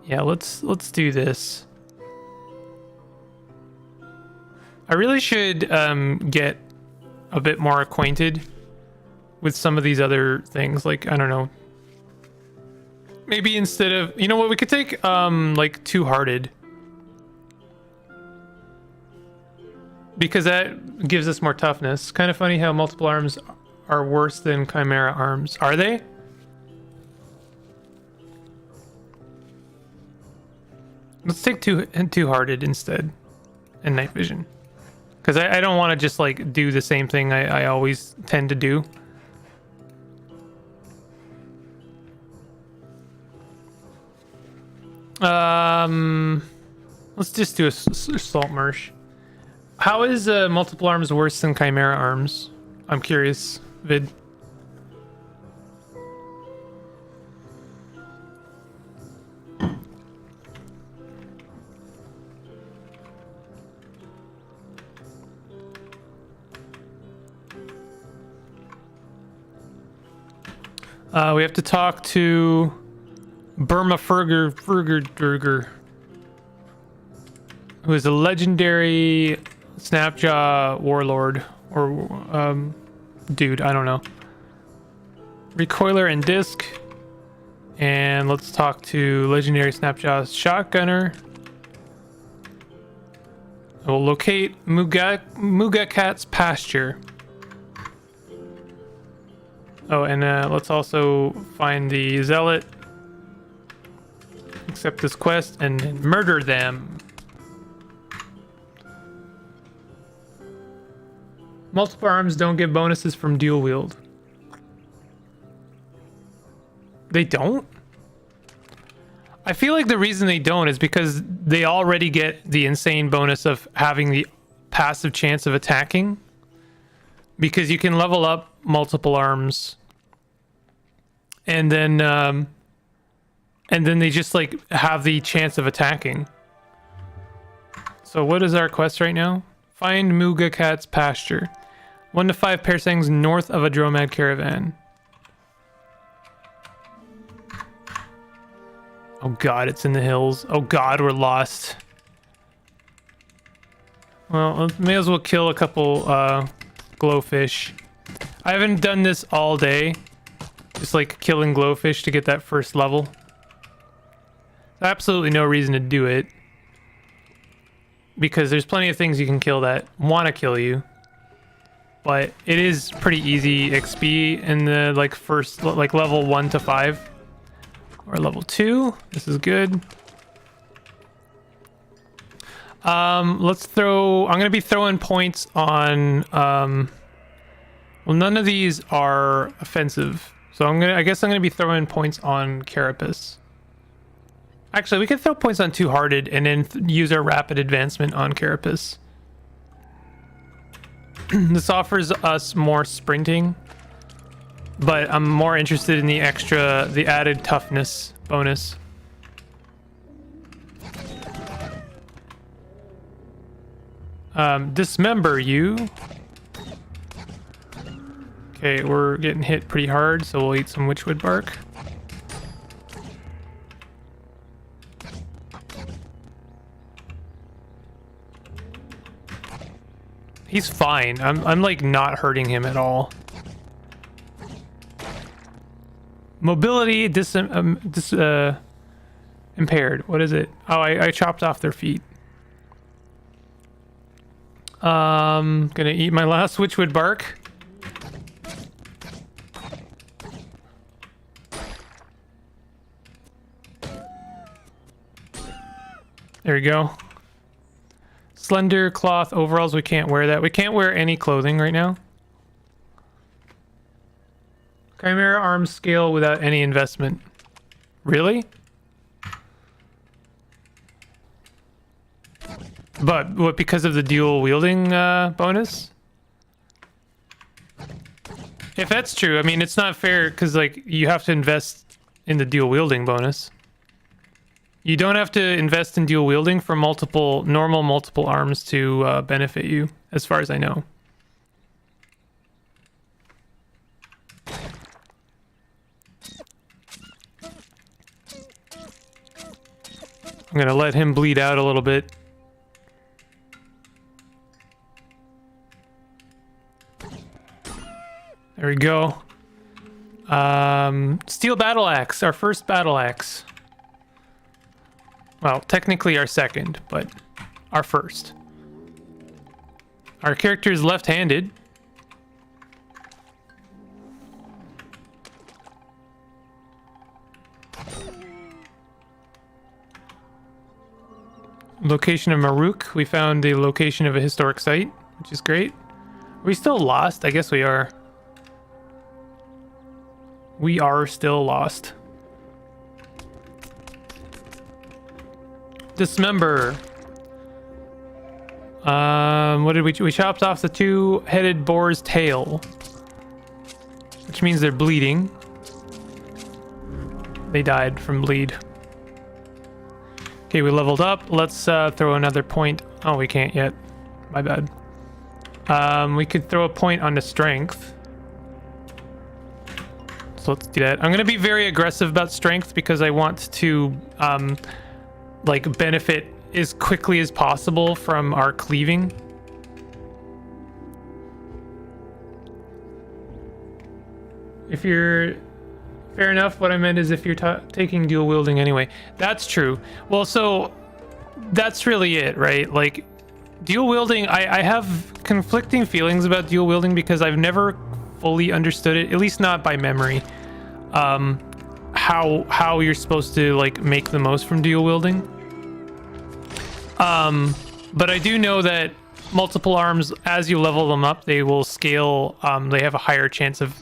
S1: yeah, let's do this. I really should get a bit more acquainted with some of these other things. Like, I don't know. Maybe instead of, you know what, we could take like Two-Hearted. because that gives us more toughness. Kind of funny how multiple arms are worse than Chimera arms. Are they? Let's take two-hearted instead, and night vision, because I don't want to just like do the same thing I always tend to do. Let's just do a Saltmarsh. How is multiple arms worse than Chimera arms? I'm curious, Vid. We have to talk to Burma Furger, who is a legendary Snapjaw warlord, or dude, I don't know. Recoiler and disc. And let's talk to legendary Snapjaw shotgunner. We'll locate Muga Cat's pasture. Oh, and let's also find the zealot, accept this quest, and murder them. Multiple arms don't give bonuses from dual wield. They don't? I feel like the reason they don't is because they already get the insane bonus of having the passive chance of attacking. Because you can level up multiple arms, and then they just like have the chance of attacking. So what is our quest right now? Find Muga Cat's pasture. 1 to 5 parsecs north of a Dromad caravan. Oh god, it's in the hills. Oh god, we're lost. Well, may as well kill a couple glowfish. I haven't done this all day. Just like killing glowfish to get that first level. Absolutely no reason to do it. Because there's plenty of things you can kill that want to kill you. But it is pretty easy XP in the like first like level 1 to 5. Or level 2. This is good. Let's throw... I'm going to be throwing points on... well, none of these are offensive. So I guess I'm going to be throwing points on Carapace. Actually, we can throw points on Two-Hearted and then use our rapid advancement on Carapace. This offers us more sprinting. But I'm more interested in the added toughness bonus. Dismember you. Okay, we're getting hit pretty hard, so we'll eat some witchwood bark. He's fine. I'm like not hurting him at all. Mobility impaired. What is it? Oh, I chopped off their feet. Gonna eat my last witchwood bark. There we go. Slender cloth overalls. We can't wear that. We can't wear any clothing right now. Chimera arms scale without any investment. Really? But what, because of the dual wielding bonus? If that's true, I mean, it's not fair because like you have to invest in the dual wielding bonus. You don't have to invest in dual wielding for normal multiple arms to benefit you, as far as I know. I'm gonna let him bleed out a little bit. There we go. Steel battle axe, our first battle axe. Well, technically our second, but our first. Our character is left-handed. Location of Maruk. We found the location of a historic site, which is great. Are we still lost? I guess we are. We are still lost. Dismember. What did we chopped off the two-headed boar's tail, which means they're bleeding. They died from bleed. Okay, we leveled up. Let's throw another point. Oh, we can't yet. My bad. We could throw a point on the strength. So let's do that. I'm gonna be very aggressive about strength because I want to like benefit as quickly as possible from our cleaving. If you're... Fair enough, what I meant is if you're taking dual wielding anyway. That's true. Well, so that's really it, right? Like, dual wielding, I have conflicting feelings about dual wielding because I've never fully understood it, at least not by memory, how you're supposed to like make the most from dual wielding. But I do know that multiple arms, as you level them up, they will scale. They have a higher chance of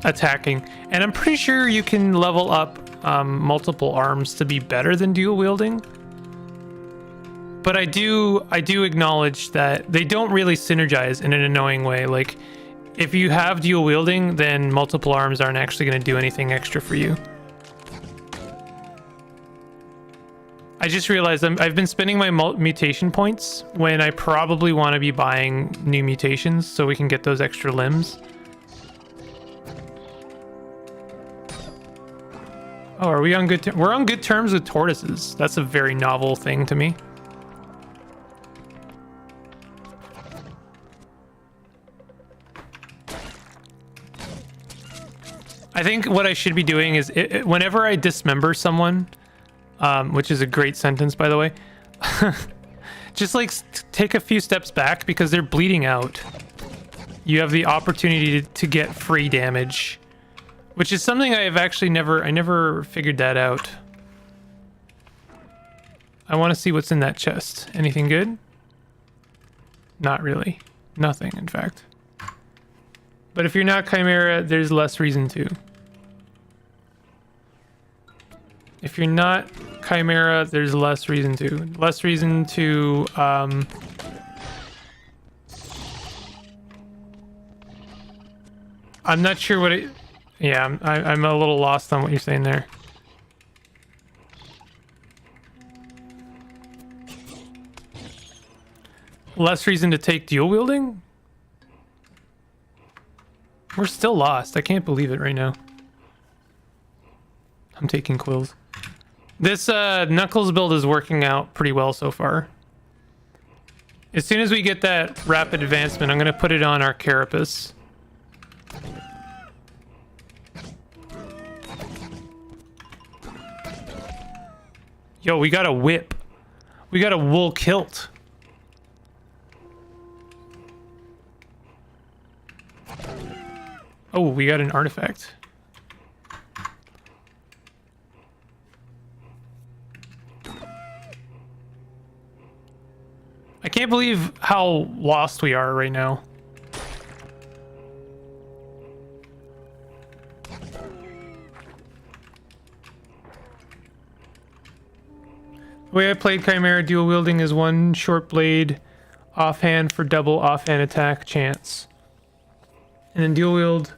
S1: attacking, and I'm pretty sure you can level up multiple arms to be better than dual wielding. But I do acknowledge that they don't really synergize in an annoying way. Like, if you have dual wielding, then multiple arms aren't actually going to do anything extra for you. I just realized I've been spending my mutation points when I probably want to be buying new mutations so we can get those extra limbs. Oh, are we on good terms? We're on good terms with tortoises. That's a very novel thing to me. I think what I should be doing is whenever I dismember someone, which is a great sentence, by the way, just like take a few steps back because they're bleeding out. You have the opportunity to get free damage. Which is something I have actually never figured that out. I want to see what's in that chest. Anything good? Not really. Nothing, in fact. But if you're not Chimera, there's less reason to. If you're not Chimera, there's less reason to. Less reason to, I'm not sure what it... Yeah, I'm a little lost on what you're saying there. Less reason to take dual wielding? We're still lost. I can't believe it right now. I'm taking quills. This Knuckles build is working out pretty well so far. As soon as we get that rapid advancement, I'm going to put it on our Carapace. Yo, we got a whip. We got a wool kilt. Oh, we got an artifact. I can't believe how lost we are right now. The way I played Chimera dual wielding is one short blade offhand for double offhand attack chance. And then dual wield.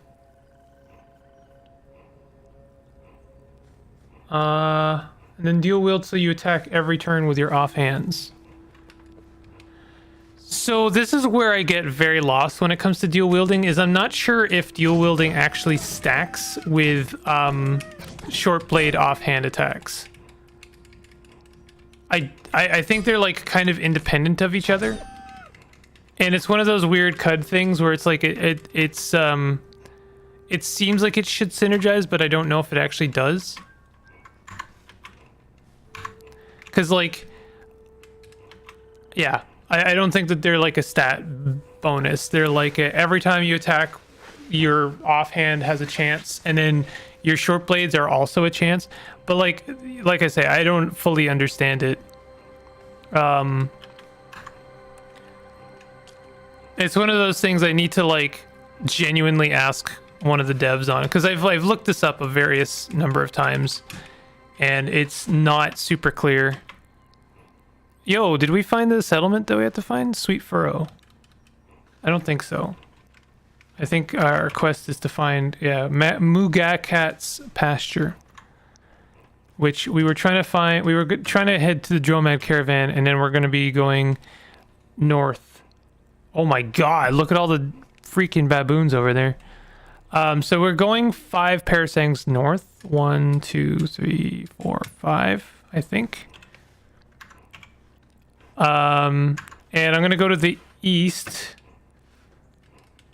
S1: And then dual wield so you attack every turn with your offhands. So this is where I get very lost when it comes to dual wielding, is I'm not sure if dual wielding actually stacks with short blade offhand attacks. I think they're like kind of independent of each other, and it's one of those weird CUD things where it's like it seems like it should synergize, but I don't know if it actually does. Because like, yeah, I don't think that they're like a stat bonus. They're like every time you attack, your offhand has a chance, and then your short blades are also a chance. But like I say, I don't fully understand it. It's one of those things I need to like genuinely ask one of the devs on, because I've looked this up a various number of times, and it's not super clear. Yo, did we find the settlement that we have to find? Sweet Furrow. I don't think so. I think our quest is to find, yeah, Mugakat's pasture, which we were trying to find. We were trying to head to the Dromad caravan, and then we're going to be going north. Oh my god, look at all the freaking baboons over there. So we're going 5 parasangs north. 1, 2, 3, 4, 5, I think. And I'm going to go to the east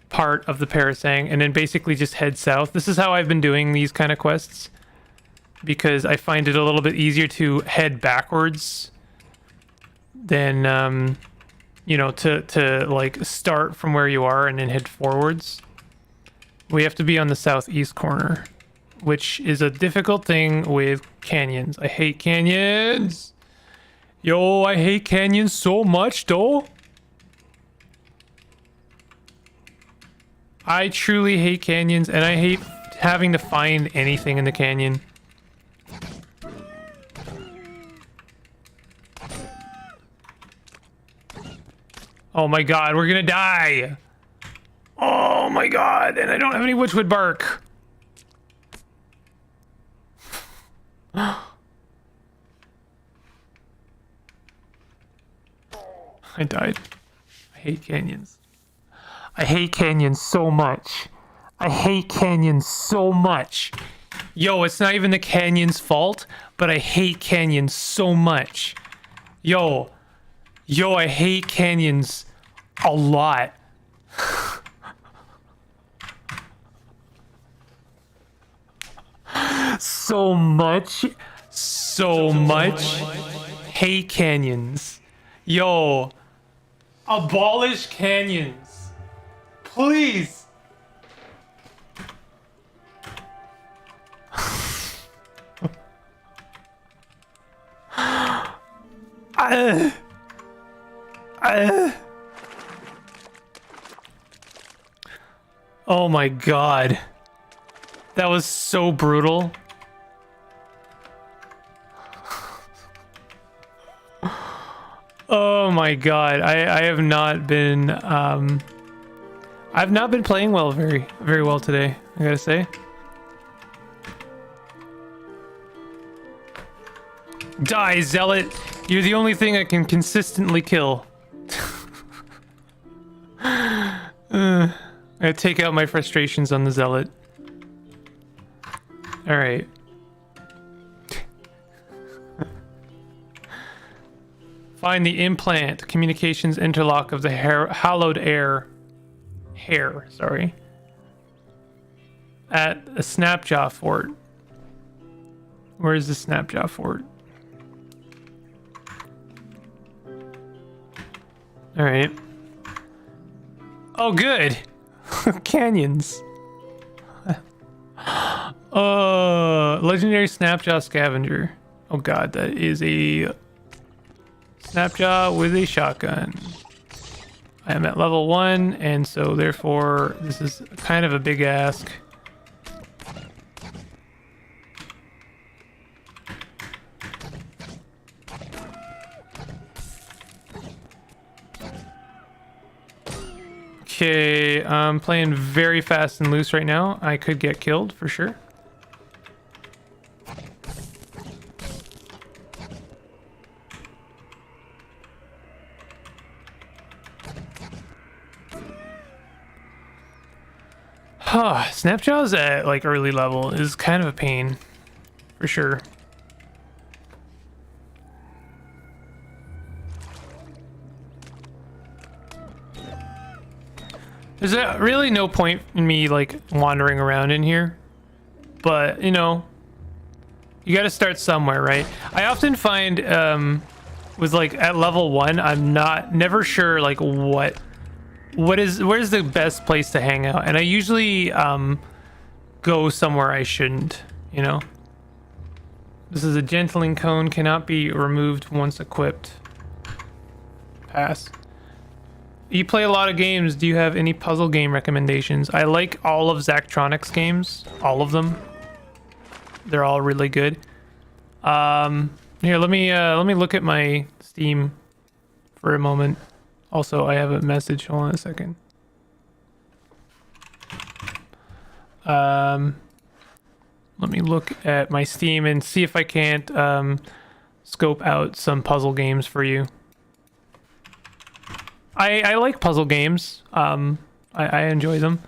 S1: part of the parasang and then basically just head south. This is how I've been doing these kind of quests, because I find it a little bit easier to head backwards than, you know, to like start from where you are and then head forwards. We have to be on the southeast corner, which is a difficult thing with canyons. I hate canyons. Yo, I hate canyons so much, though. I truly hate canyons, and I hate having to find anything in the canyon. Oh my god, we're gonna die! Oh my god, and I don't have any witchwood bark. I died. I hate canyons. I hate canyons so much. I hate canyons so much. Yo, it's not even the canyon's fault, but I hate canyons so much. Yo, I hate canyons a lot. So much. Hate canyons. Yo, abolish canyons. Please. Oh my god. That was so brutal. Oh my god. I have not been I've not been playing well very well today, I gotta say. Die, Zealot! You're the only thing I can consistently kill. I take out my frustrations on the Zealot. Alright. Find the implant communications interlock of the hallowed hair, sorry. At a Snapjaw fort. Where is the Snapjaw fort? Alright. Oh, good! Canyons. Legendary Snapjaw Scavenger. Oh god, that is a Snapjaw with a shotgun. I am at level 1, and so therefore this is kind of a big ask. Okay, I'm playing very fast and loose right now. I could get killed for sure. Snapjaw's at like early level is kind of a pain for sure. There's really no point in me like wandering around in here, but you know, you got to start somewhere, right? I often find was like at level 1, I'm never sure like where's the best place to hang out, and I usually go somewhere I shouldn't, you know. This is a gentling cone, cannot be removed once equipped. Pass. You play a lot of games. Do you have any puzzle game recommendations? I like all of Zachtronics games, all of them. They're all really good. Here, let me look at my Steam for a moment. Also, I have a message. Hold on a second. Let me look at my Steam and see if I can't scope out some puzzle games for you. I like puzzle games. I enjoy them.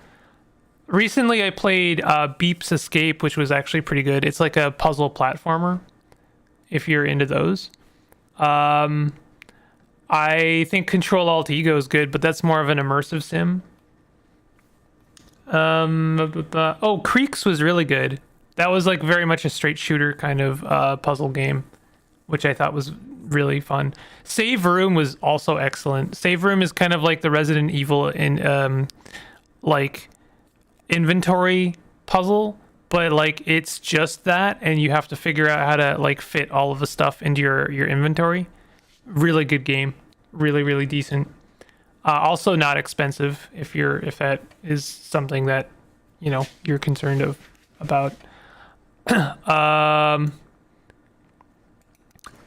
S1: Recently, I played Beep's Escape, which was actually pretty good. It's like a puzzle platformer, if you're into those. I think Control Alt Ego is good, but that's more of an immersive sim. Oh, Creaks was really good. That was like very much a straight shooter kind of puzzle game, which I thought was really fun. Save Room was also excellent. Save Room is kind of like the Resident Evil in like inventory puzzle, but like it's just that, and you have to figure out how to like fit all of the stuff into your inventory. Really good game. Really decent. Also not expensive if that is something that, you know, you're concerned about.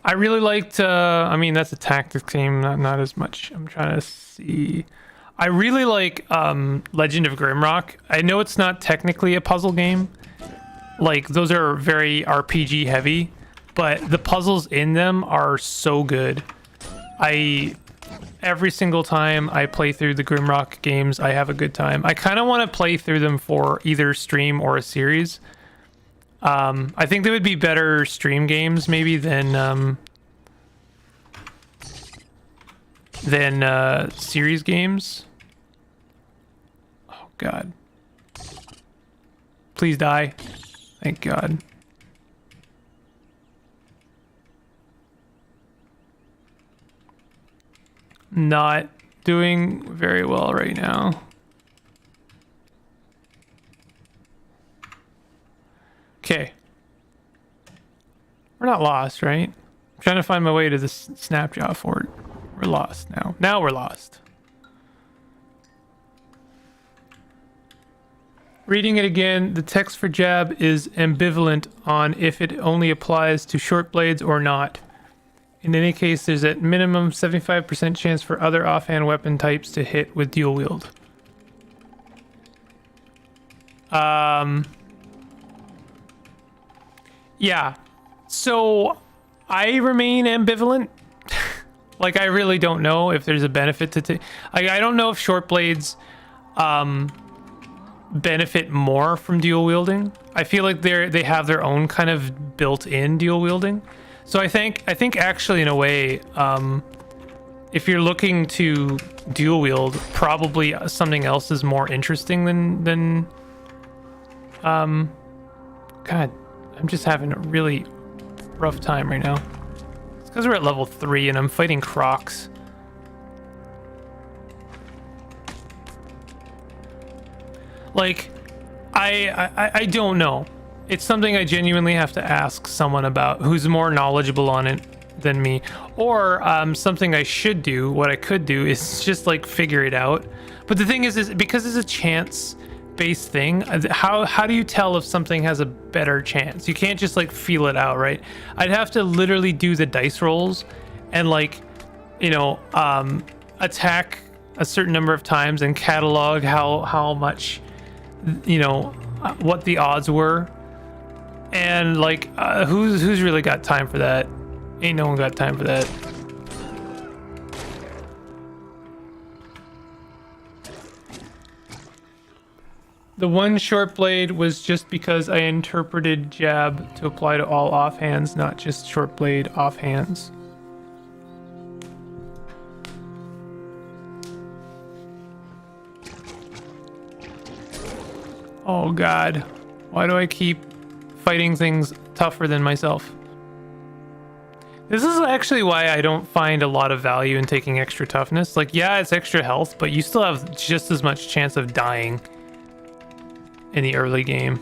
S1: I really liked I mean, that's a tactics game, not as much. I'm trying to see. I really like Legend of Grimrock. I know it's not technically a puzzle game. Like, those are very RPG heavy, but the puzzles in them are so good. Every single time I play through the Grimrock games, I have a good time. I kind of want to play through them for either stream or a series. I think they would be better stream games maybe than series games. Oh God. Please die. Thank God. Not doing very well right now. Okay. We're not lost, right? I'm trying to find my way to this Snapjaw fort. We're lost now. Now we're lost. Reading it again, the text for jab is ambivalent on if it only applies to short blades or not. In any case, there's at minimum 75% chance for other offhand weapon types to hit with dual wield. Yeah. So I remain ambivalent. Like, I really don't know if there's a benefit to I don't know if short blades benefit more from dual wielding. I feel like they have their own kind of built-in dual wielding. So I think actually in a way, if you're looking to dual wield, probably something else is more interesting than God, I'm just having a really rough time right now. It's because we're at level 3 and I'm fighting Crocs. Like, I don't know. It's something I genuinely have to ask someone about who's more knowledgeable on it than me. Or something I should do, what I could do, is just like figure it out. But the thing is because it's a chance-based thing, how do you tell if something has a better chance? You can't just like feel it out, right? I'd have to literally do the dice rolls and like, you know, attack a certain number of times and catalog how much, you know, what the odds were. And like, who's really got time for that? Ain't no one got time for that. The one short blade was just because I interpreted jab to apply to all offhands, not just short blade offhands. Oh God, why do I keep fighting things tougher than myself? This is actually why I don't find a lot of value in taking extra toughness. Like, yeah, it's extra health, but you still have just as much chance of dying in the early game.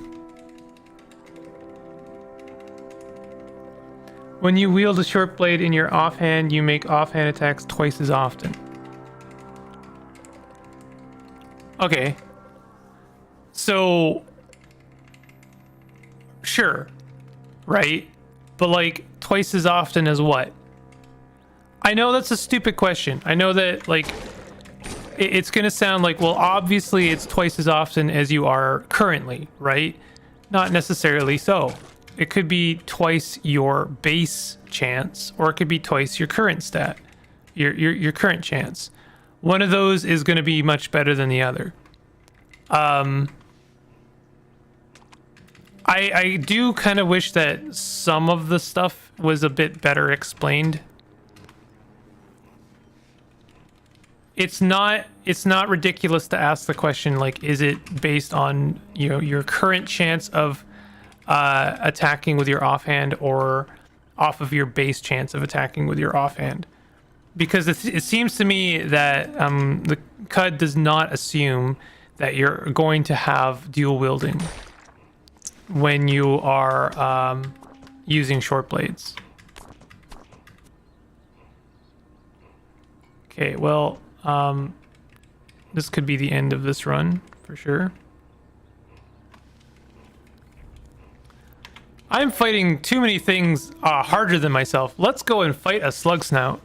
S1: When you wield a short blade in your offhand, you make offhand attacks twice as often. Okay. So, sure, right? But like twice as often as what? I know that's a stupid question. I know that like it's gonna sound like, well, obviously it's twice as often as you are currently, right? Not necessarily so. It could be twice your base chance, or it could be twice your current stat, your current chance. One of those is going to be much better than the other. I do kind of wish that some of the stuff was a bit better explained. It's not ridiculous to ask the question, like, is it based on, you know, your current chance of attacking with your offhand, or off of your base chance of attacking with your offhand? Because it seems to me that the CUD does not assume that you're going to have dual wielding when you are using short blades. Okay, well, this could be the end of this run for sure. I'm fighting too many things harder than myself. Let's go and fight a slug snout.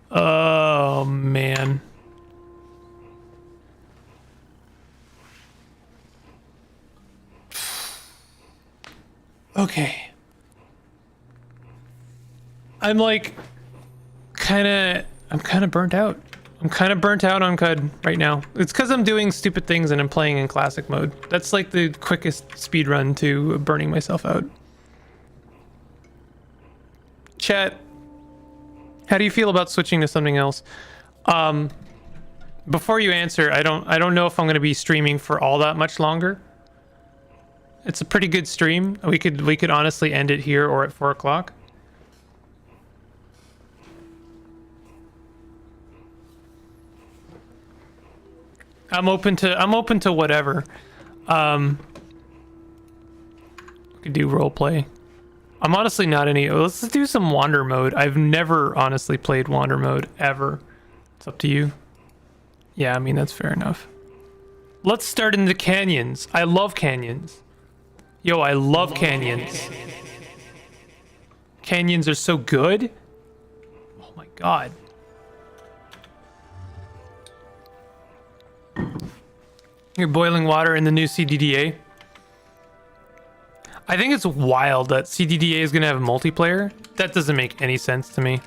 S1: Oh, man. Okay. I'm kind of burnt out. I'm kind of burnt out on CUD right now. It's because I'm doing stupid things and I'm playing in classic mode. That's like the quickest speed run to burning myself out. Chat, how do you feel about switching to something else? Before you answer, I don't know if I'm going to be streaming for all that much longer. It's a pretty good stream. We could honestly end it here or at 4 o'clock. I'm open to whatever. We could do role play. I'm honestly not any. Let's do some wander mode. I've never honestly played wander mode ever. It's up to you. Yeah, I mean, that's fair enough. Let's start in the canyons. I love canyons. Yo, I love canyons. Canyons are so good. Oh my god. You're boiling water in the new CDDA. I think it's wild that CDDA is going to have multiplayer. That doesn't make any sense to me.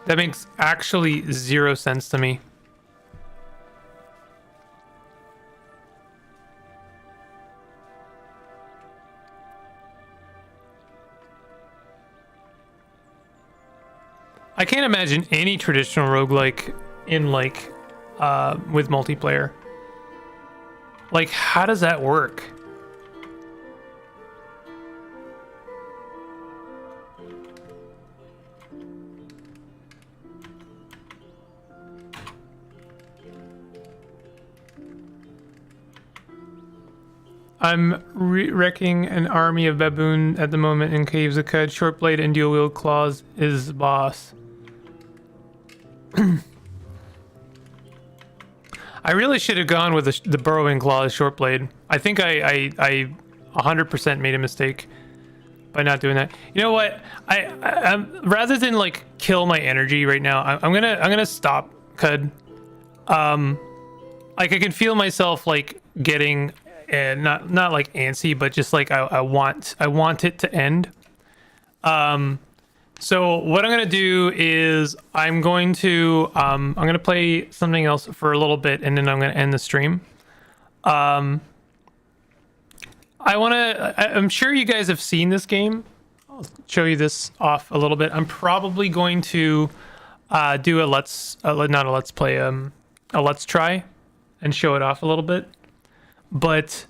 S1: That makes actually 0 sense to me. I can't imagine any traditional roguelike in with multiplayer. Like, how does that work? I'm wrecking an army of baboon at the moment in Caves of Cud. Short blade and dual wield claws is boss. I really should have gone with the burrowing claws short blade. I think I 100% made a mistake by not doing that. You know what? I'm rather than like kill my energy right now, I'm gonna stop CUD. Like, I can feel myself like getting not like antsy, but just like I want it to end. So what I'm gonna do is I'm gonna play something else for a little bit, and then I'm gonna end the stream. I'm sure you guys have seen this game. I'll show you this off a little bit. I'm probably going to do a let's try and show it off a little bit. But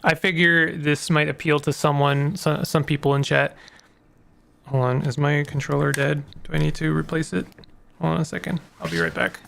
S1: I figure this might appeal to some people in chat. Hold on, is my controller dead? Do I need to replace it? Hold on a second. I'll be right back.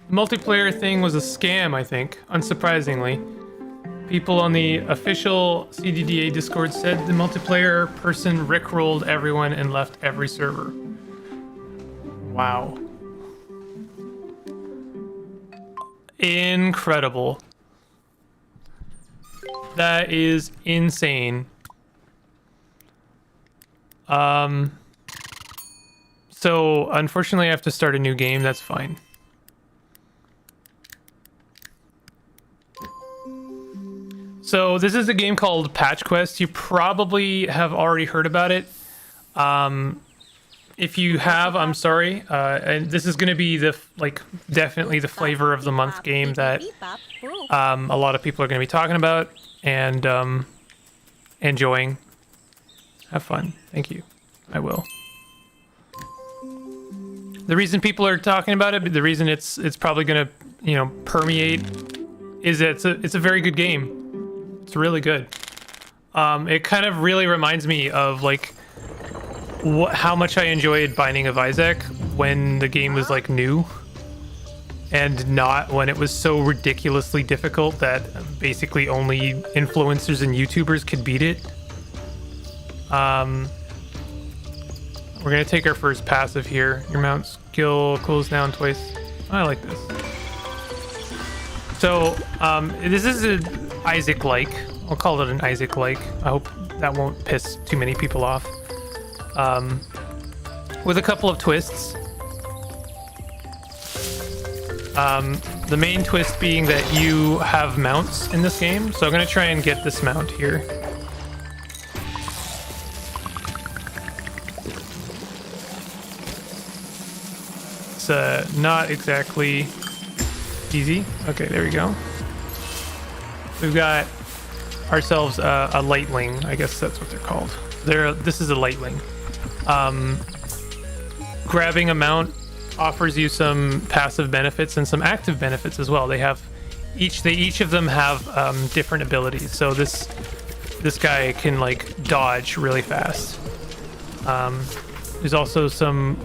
S1: Multiplayer thing was a scam, I think, unsurprisingly. People on the official CDDA Discord said the multiplayer person rickrolled everyone and left every server. Wow. Incredible. That is insane. So unfortunately I have to start a new game, that's fine. So this is a game called Patch Quest. You probably have already heard about it. If you have, I'm sorry. And this is going to be definitely the flavor of the month game that a lot of people are going to be talking about and enjoying. Have fun. Thank you. I will. The reason people are talking about it, the reason it's probably going to permeate, is that it's a very good game. It's really good. It kind of really reminds me of how much I enjoyed Binding of Isaac when the game was new, and not when it was so ridiculously difficult that basically only influencers and YouTubers could beat it. We're gonna take our first passive here. Your mount skill cools down twice. I like this. So this is an Isaac-like. I'll call it an Isaac-like. I hope that won't piss too many people off. With a couple of twists. The main twist being that you have mounts in this game. So I'm going to try and get this mount here. It's not exactly easy. Okay, there we go. We've got ourselves a lightling. I guess that's what they're called. This is a lightling. Grabbing a mount offers you some passive benefits and some active benefits as well. They each of them have different abilities. So this guy can dodge really fast. There's also some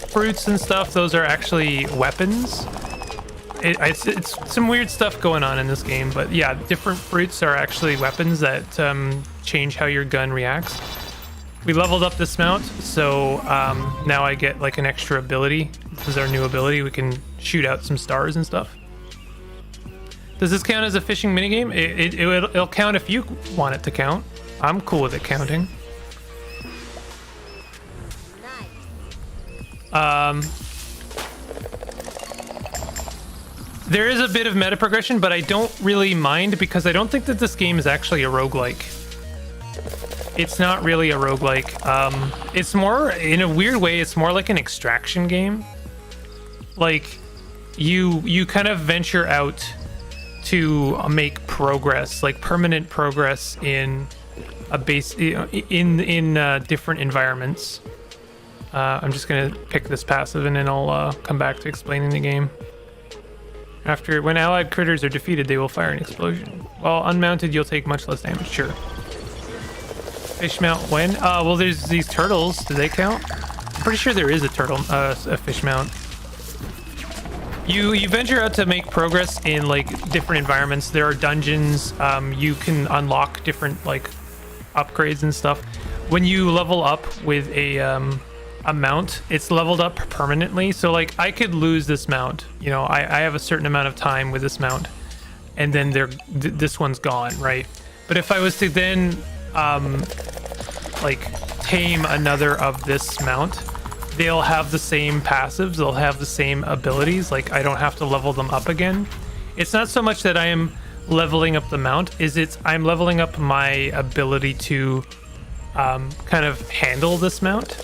S1: fruits and stuff. Those are actually weapons. It's some weird stuff going on in this game, but yeah, different fruits are actually weapons that change how your gun reacts. We leveled up this mount, so now I get an extra ability. This is our new ability. We can shoot out some stars and stuff. Does this count as a fishing minigame? It'll count if you want it to count. I'm cool with it counting. There is a bit of meta progression, but I don't really mind because I don't think that this game is actually a roguelike. It's not really a roguelike. It's more, in a weird way, it's more like an extraction game. You kind of venture out to make progress, permanent progress in a base in different environments. I'm just gonna pick this passive and then I'll come back to explaining the game. When allied critters are defeated, they will fire an explosion. While unmounted, you'll take much less damage. Sure. Fish mount when? Well, there's these turtles. Do they count? I'm pretty sure there is a a fish mount. You venture out to make progress in different environments. There are dungeons. You can unlock different upgrades and stuff. When you level up with a mount, it's leveled up permanently. So I could lose this mount. I have a certain amount of time with this mount, and then this one's gone, right? But if I was to then tame another of this mount, they'll have the same passives, they'll have the same abilities. I don't have to level them up again. It's not so much that I am leveling up the mount, I'm leveling up my ability to kind of handle this mount.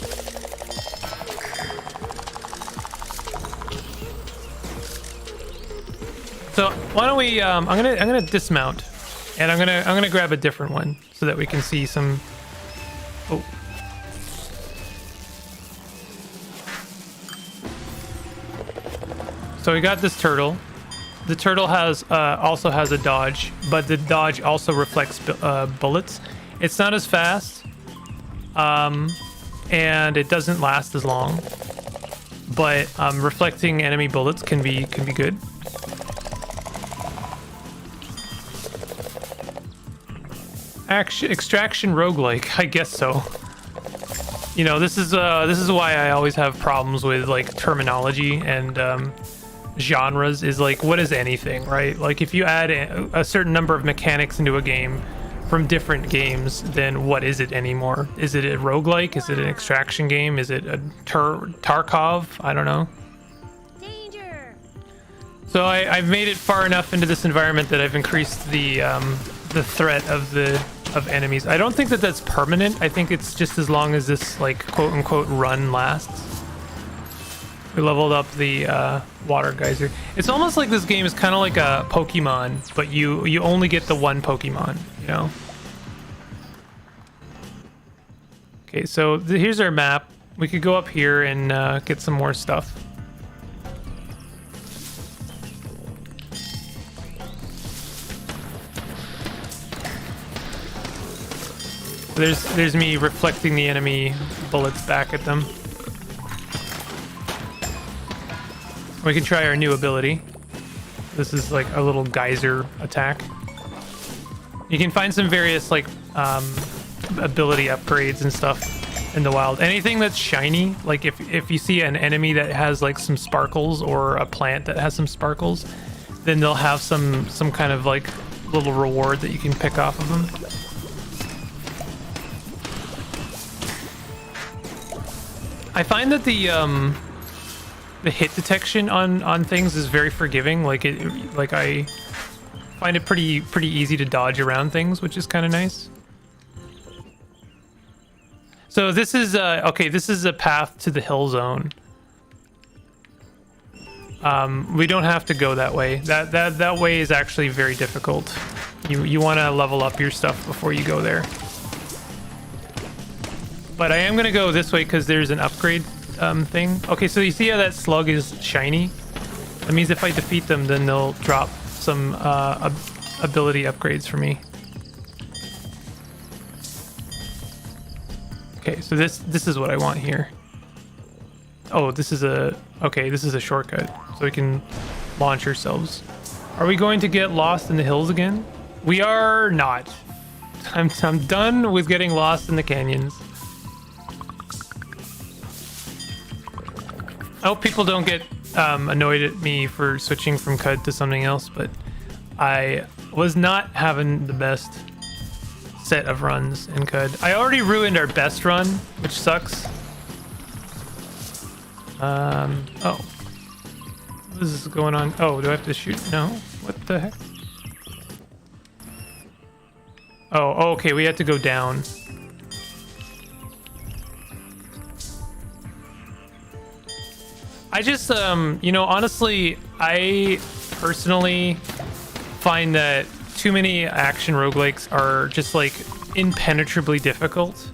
S1: So why don't we? I'm gonna dismount, and I'm gonna grab a different one so that we can see some. Oh. So we got this turtle. The turtle has also has a dodge, but the dodge also reflects bullets. It's not as fast, and it doesn't last as long. But reflecting enemy bullets can be good. Extraction roguelike, I guess so. You know, this is why I always have problems with like terminology and genres. Is like, what is anything, right? Like if you add a certain number of mechanics into a game from different games, then what is it anymore? Is it a roguelike? Is it an extraction game? Is it a Tarkov? I don't know.
S2: Danger.
S1: So I've made it far enough into this environment that I've increased the threat of enemies. I don't think that that's permanent. I think it's just as long as this like quote unquote run lasts. We leveled up the water geyser. It's almost like this game is kind of like a Pokemon, but you only get the one Pokemon, you know? Okay, so here's our map. We could go up here and get some more stuff. There's me reflecting the enemy bullets back at them. We can try our new ability. This is like a little geyser attack. You can find some various like ability upgrades and stuff in the wild. Anything that's shiny, like if you see an enemy that has like some sparkles or a plant that has some sparkles, then they'll have some kind of like little reward that you can pick off of them. I find that the hit detection on things is very forgiving. Like I find it pretty easy to dodge around things, which is kind of nice. So this is okay. This is a path to the hill zone. We don't have to go that way. That way is actually very difficult. You want to level up your stuff before you go there. But I am gonna go this way because there's an upgrade thing. Okay, so you see how that slug is shiny? That means if I defeat them, then they'll drop some ability upgrades for me. Okay, so this is what I want here. Oh, this is a shortcut, so we can launch ourselves. Are we going to get lost in the hills again? We are not. I'm done with getting lost in the canyons. I hope people don't get annoyed at me for switching from CUD to something else, but I was not having the best set of runs in CUD. I already ruined our best run, which sucks. Oh. What is going on? Oh, do I have to shoot? No? What the heck? Oh, okay, we have to go down. I just, you know, honestly, I personally find that too many action roguelikes are just like impenetrably difficult.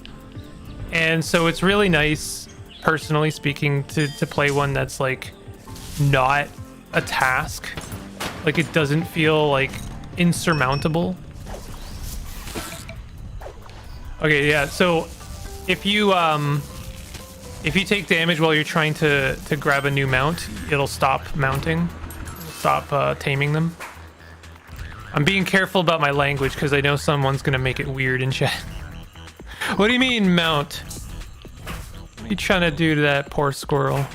S1: And so it's really nice, personally speaking, to play one that's like not a task. Like it doesn't feel like insurmountable. Okay, yeah, so if you take damage while you're trying to grab a new mount, it'll stop mounting. It'll stop taming them. I'm being careful about my language because I know someone's gonna make it weird in chat. What do you mean, mount? What are you trying to do to that poor squirrel?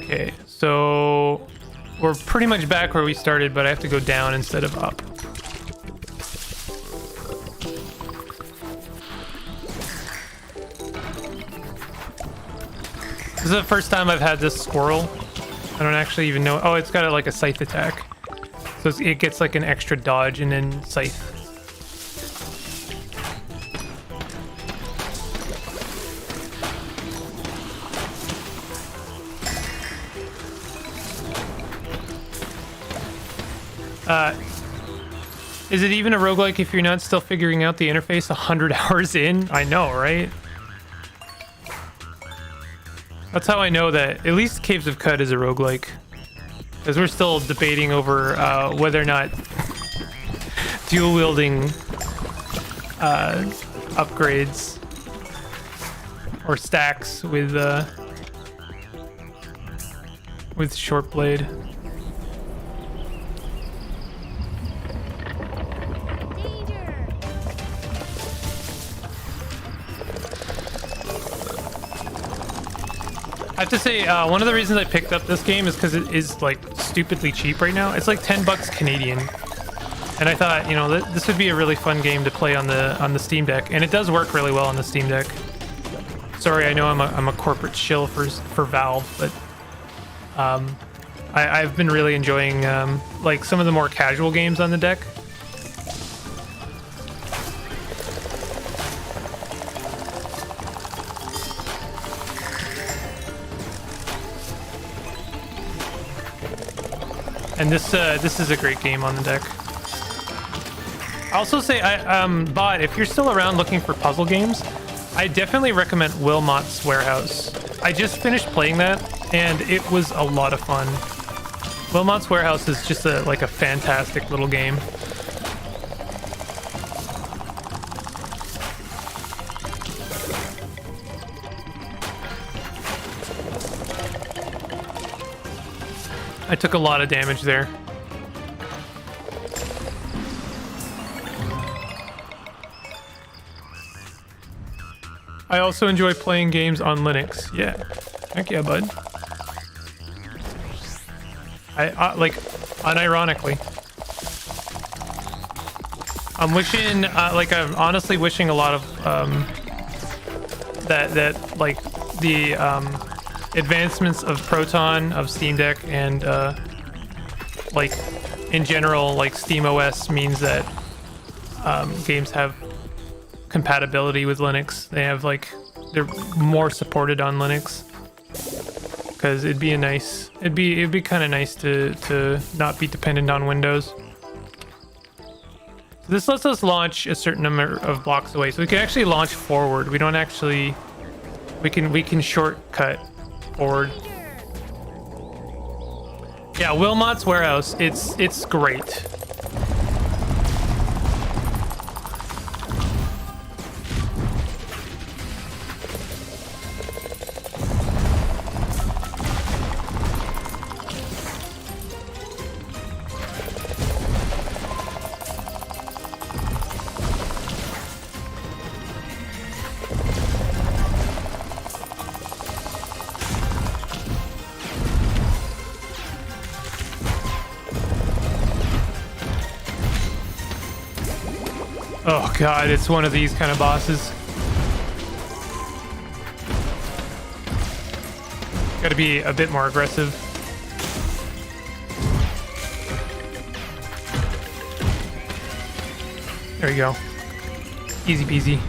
S1: Okay, so we're pretty much back where we started, but I have to go down instead of up. This is the first time I've had this squirrel. I don't actually even know. Oh, it's got like a scythe attack. So it gets like an extra dodge and then scythe. Is it even a roguelike if you're not still figuring out the interface 100 hours in? I know, right? That's how I know that at least Caves of Cud is a roguelike. Because we're still debating over whether or not dual wielding upgrades or stacks with short blade.
S2: Danger!
S1: I have to say, one of the reasons I picked up this game is because it is like stupidly cheap right now. It's like 10 bucks Canadian, and I thought, you know, this would be a really fun game to play on the Steam Deck, and it does work really well on the Steam Deck. Sorry, I know I'm a corporate shill for Valve, but I've been really enjoying like some of the more casual games on the deck. And this is a great game on the deck. I'll also say, Bot, if you're still around looking for puzzle games, I definitely recommend Wilmot's Warehouse. I just finished playing that, and it was a lot of fun. Wilmot's Warehouse is just like a fantastic little game. I took a lot of damage there. I also enjoy playing games on Linux. Yeah. Heck yeah, bud. I like, unironically. I'm wishing, like, I'm honestly wishing a lot of, that like, the, advancements of Proton, of Steam Deck, and like in general, like SteamOS means that games have compatibility with Linux. They have like, they're more supported on Linux, because it'd be kind of nice to not be dependent on Windows. So this lets us launch a certain number of blocks away, so we can actually launch forward. We don't actually, we can shortcut forward. Yeah, Wilmot's Warehouse, it's great. Oh god, it's one of these kind of bosses. Gotta be a bit more aggressive. There you go. Easy peasy.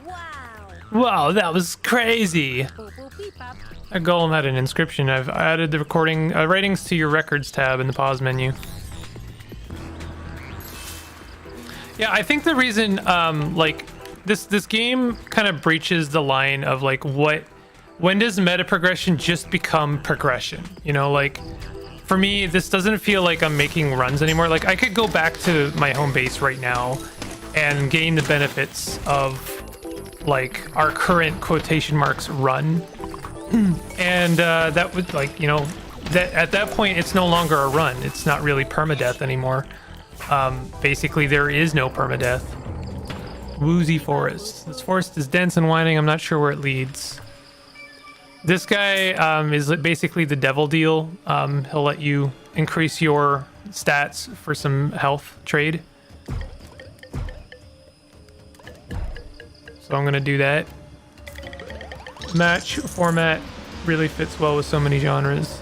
S2: Wow!
S1: Wow, that was crazy.
S2: Boop, boop, beep, bop.
S1: That golem had an inscription. I've added the recording writings to your records tab in the pause menu. Yeah, I think the reason, like, this game kind of breaches the line of, like, when does meta progression just become progression? You know, like, for me, this doesn't feel like I'm making runs anymore. Like, I could go back to my home base right now and gain the benefits of, like, our current quotation marks run. And that would, like, you know, that at that point, it's no longer a run. It's not really permadeath anymore. Basically, there is no permadeath. Woozy forest. This forest is dense and winding. I'm not sure where it leads. This guy is basically the devil deal. He'll let you increase your stats for some health trade. So I'm gonna do that. match format really fits well with so many genres.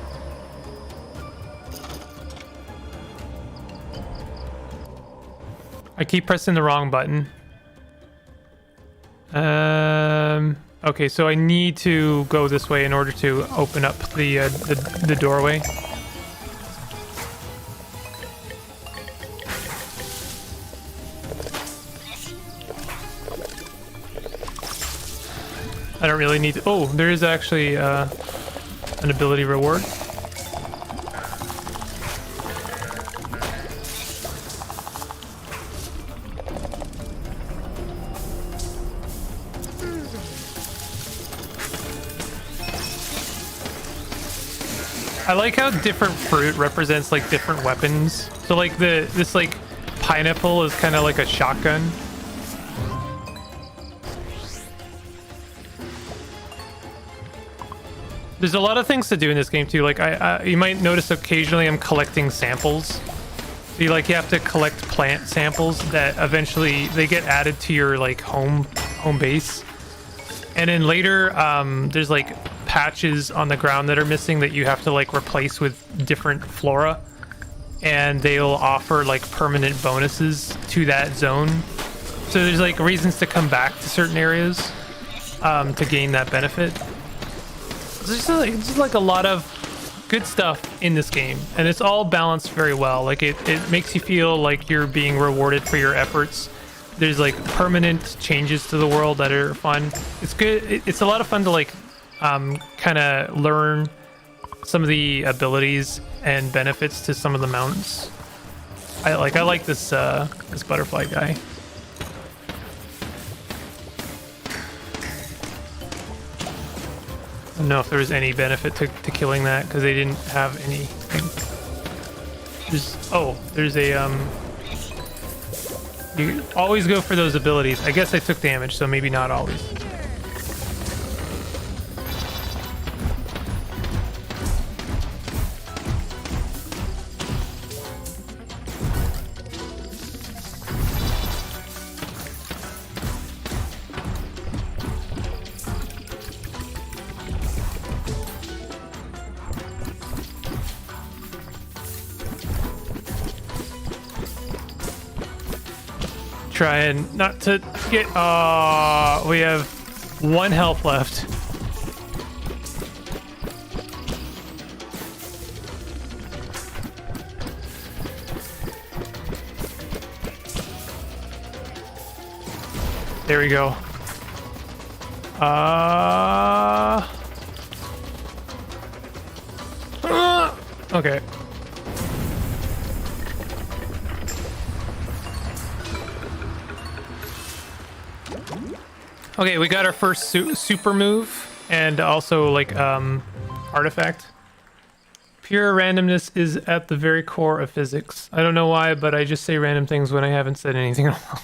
S1: I keep pressing the wrong button. Okay, so I need to go this way in order to open up the doorway. I don't really need to... Oh, there is actually an ability reward. I like how different fruit represents like different weapons. So like this like pineapple is kind of like a shotgun. There's a lot of things to do in this game too. Like you might notice occasionally I'm collecting samples. You have to collect plant samples that eventually they get added to your like home base. And then later there's like patches on the ground that are missing that you have to like replace with different flora, and they'll offer like permanent bonuses to that zone. So there's like reasons to come back to certain areas to gain that benefit. There's just like a lot of good stuff in this game, and it's all balanced very well. Like it makes you feel like you're being rewarded for your efforts. There's like permanent changes to the world that are fun. It's good. It's a lot of fun to like kind of learn some of the abilities and benefits to some of the mounts. I like this this butterfly guy. I don't know if there was any benefit to killing that because they didn't have anything. There's a you always go for those abilities. I guess I took damage, so maybe not always. Trying not to get... we have 1 health left. There we go. Okay. Okay, we got our first super move and also like artifact. Pure randomness is at the very core of physics. I don't know why, but I just say random things when I haven't said anything at all.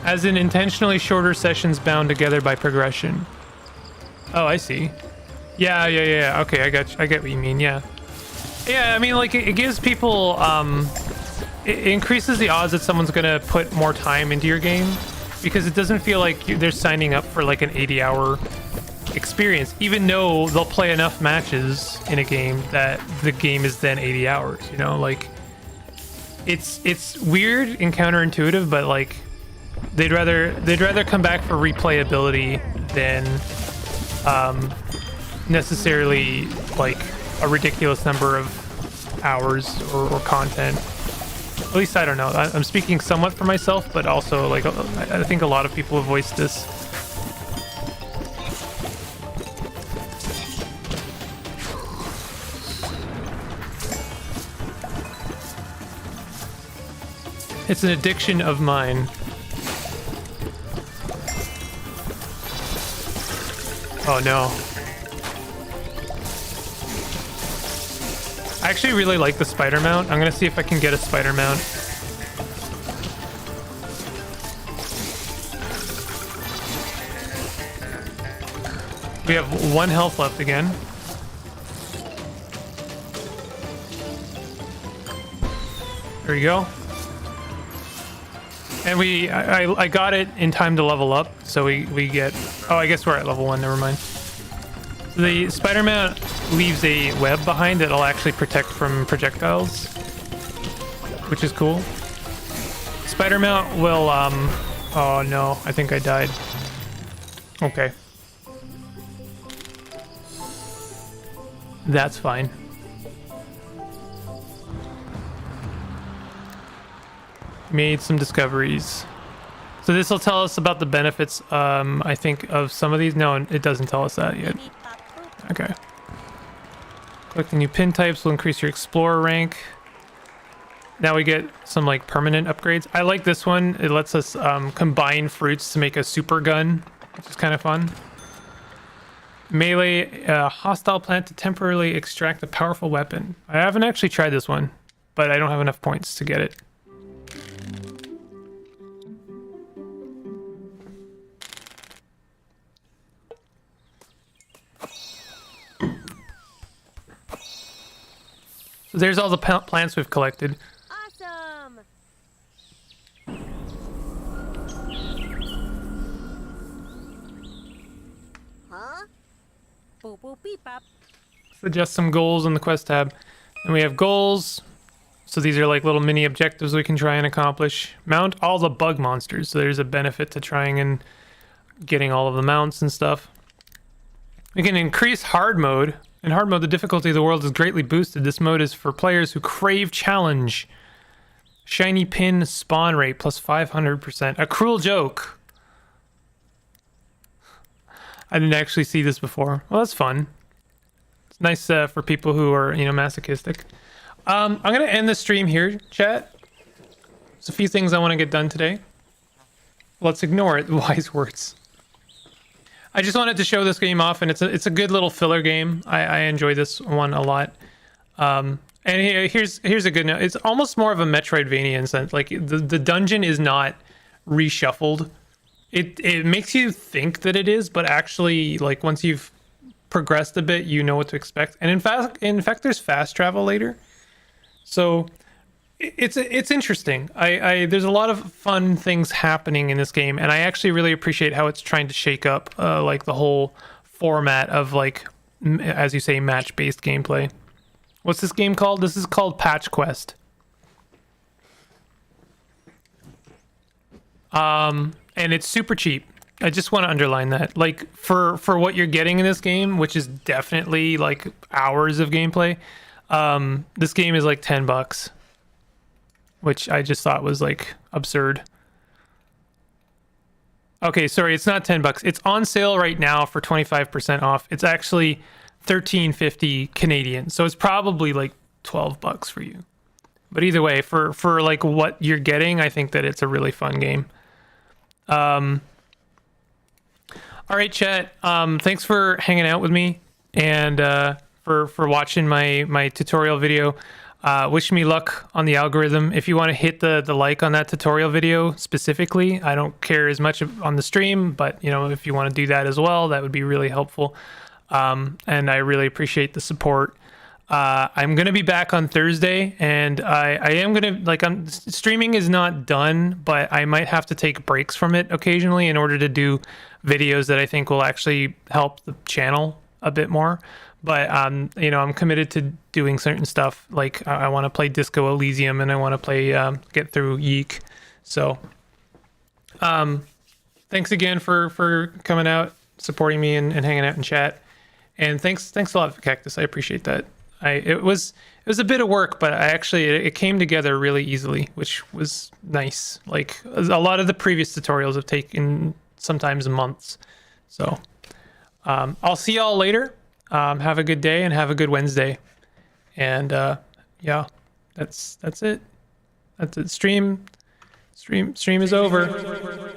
S1: As in intentionally shorter sessions bound together by progression. Oh, I see. Yeah. Okay, I get what you mean. Yeah. Yeah, I mean, like it gives people it increases the odds that someone's gonna put more time into your game, because it doesn't feel like they're signing up for like an 80-hour experience, even though they'll play enough matches in a game that the game is then 80 hours, you know? Like it's weird and counterintuitive, but like they'd rather come back for replayability than necessarily like a ridiculous number of hours or content. At least I don't know. I'm speaking somewhat for myself, but also like I think a lot of people have voiced this. It's an addiction of mine. Oh no. I actually really like the spider mount. I'm gonna see if I can get a spider mount. We have 1 health left again. There you go. And I got it in time to level up, so we get... Oh, I guess we're at level 1, never mind. So the spider mount leaves a web behind that'll actually protect from projectiles, which is cool. Spider mount will, oh no, I think I died. Okay. That's fine. Made some discoveries. So this will tell us about the benefits, I think, of some of these. No, it doesn't tell us that yet.
S2: Beep, bop, boop.
S1: Okay. Collecting new pin types will increase your explorer rank. Now we get some like permanent upgrades. I like this one. It lets us combine fruits to make a super gun, which is kind of fun. Melee, hostile plant to temporarily extract a powerful weapon. I haven't actually tried this one, but I don't have enough points to get it. So there's all the plants we've collected.
S2: Awesome. Huh? Boop, boop, beep, bop.
S1: Adjust some goals in the quest tab. And we have goals. So these are like little mini objectives we can try and accomplish. Mount all the bug monsters. So there's a benefit to trying and getting all of the mounts and stuff. We can increase hard mode. In hard mode, the difficulty of the world is greatly boosted. This mode is for players who crave challenge. Shiny pin spawn rate plus 500%. A cruel joke. I didn't actually see this before. Well, that's fun. It's nice for people who are, you know, masochistic. I'm going to end the stream here, chat. There's a few things I want to get done today. Let's ignore it, wise words. I just wanted to show this game off, and it's a good little filler game. I enjoy this one a lot. And here's a good note. It's almost more of a Metroidvania in sense. Like the dungeon is not reshuffled. It makes you think that it is, but actually, like once you've progressed a bit, you know what to expect. And in fact, there's fast travel later. So it's interesting. There's a lot of fun things happening in this game, and I actually really appreciate how it's trying to shake up like the whole format of, like, as you say, match-based gameplay. What's this game called? This is called Patch Quest. And it's super cheap. I just want to underline that. Like for what you're getting in this game, which is definitely like hours of gameplay, this game is like $10. Which I just thought was like absurd. Okay, sorry, it's not $10. It's on sale right now for 25% off. It's actually $13.50 Canadian. So it's probably like $12 for you. But either way, for like what you're getting, I think that it's a really fun game. All right, chat. Thanks for hanging out with me and for watching my tutorial video. Wish me luck on the algorithm. If you want to hit the like on that tutorial video specifically, I don't care as much on the stream, but you know, if you want to do that as well, that would be really helpful. And I really appreciate the support. I'm gonna be back on Thursday, and I am gonna streaming is not done, but I might have to take breaks from it occasionally in order to do videos that I think will actually help the channel a bit more. But you know, I'm committed to doing certain stuff. Like I want to play Disco Elysium, and I want to play get through Yeek. So thanks again for coming out, supporting me, and hanging out in chat. And thanks a lot, Cactus. I appreciate that. It was a bit of work, but it came together really easily, which was nice. Like a lot of the previous tutorials have taken sometimes months. So I'll see y'all later. Have a good day and have a good Wednesday. And yeah, that's it. That's it. Stream is over.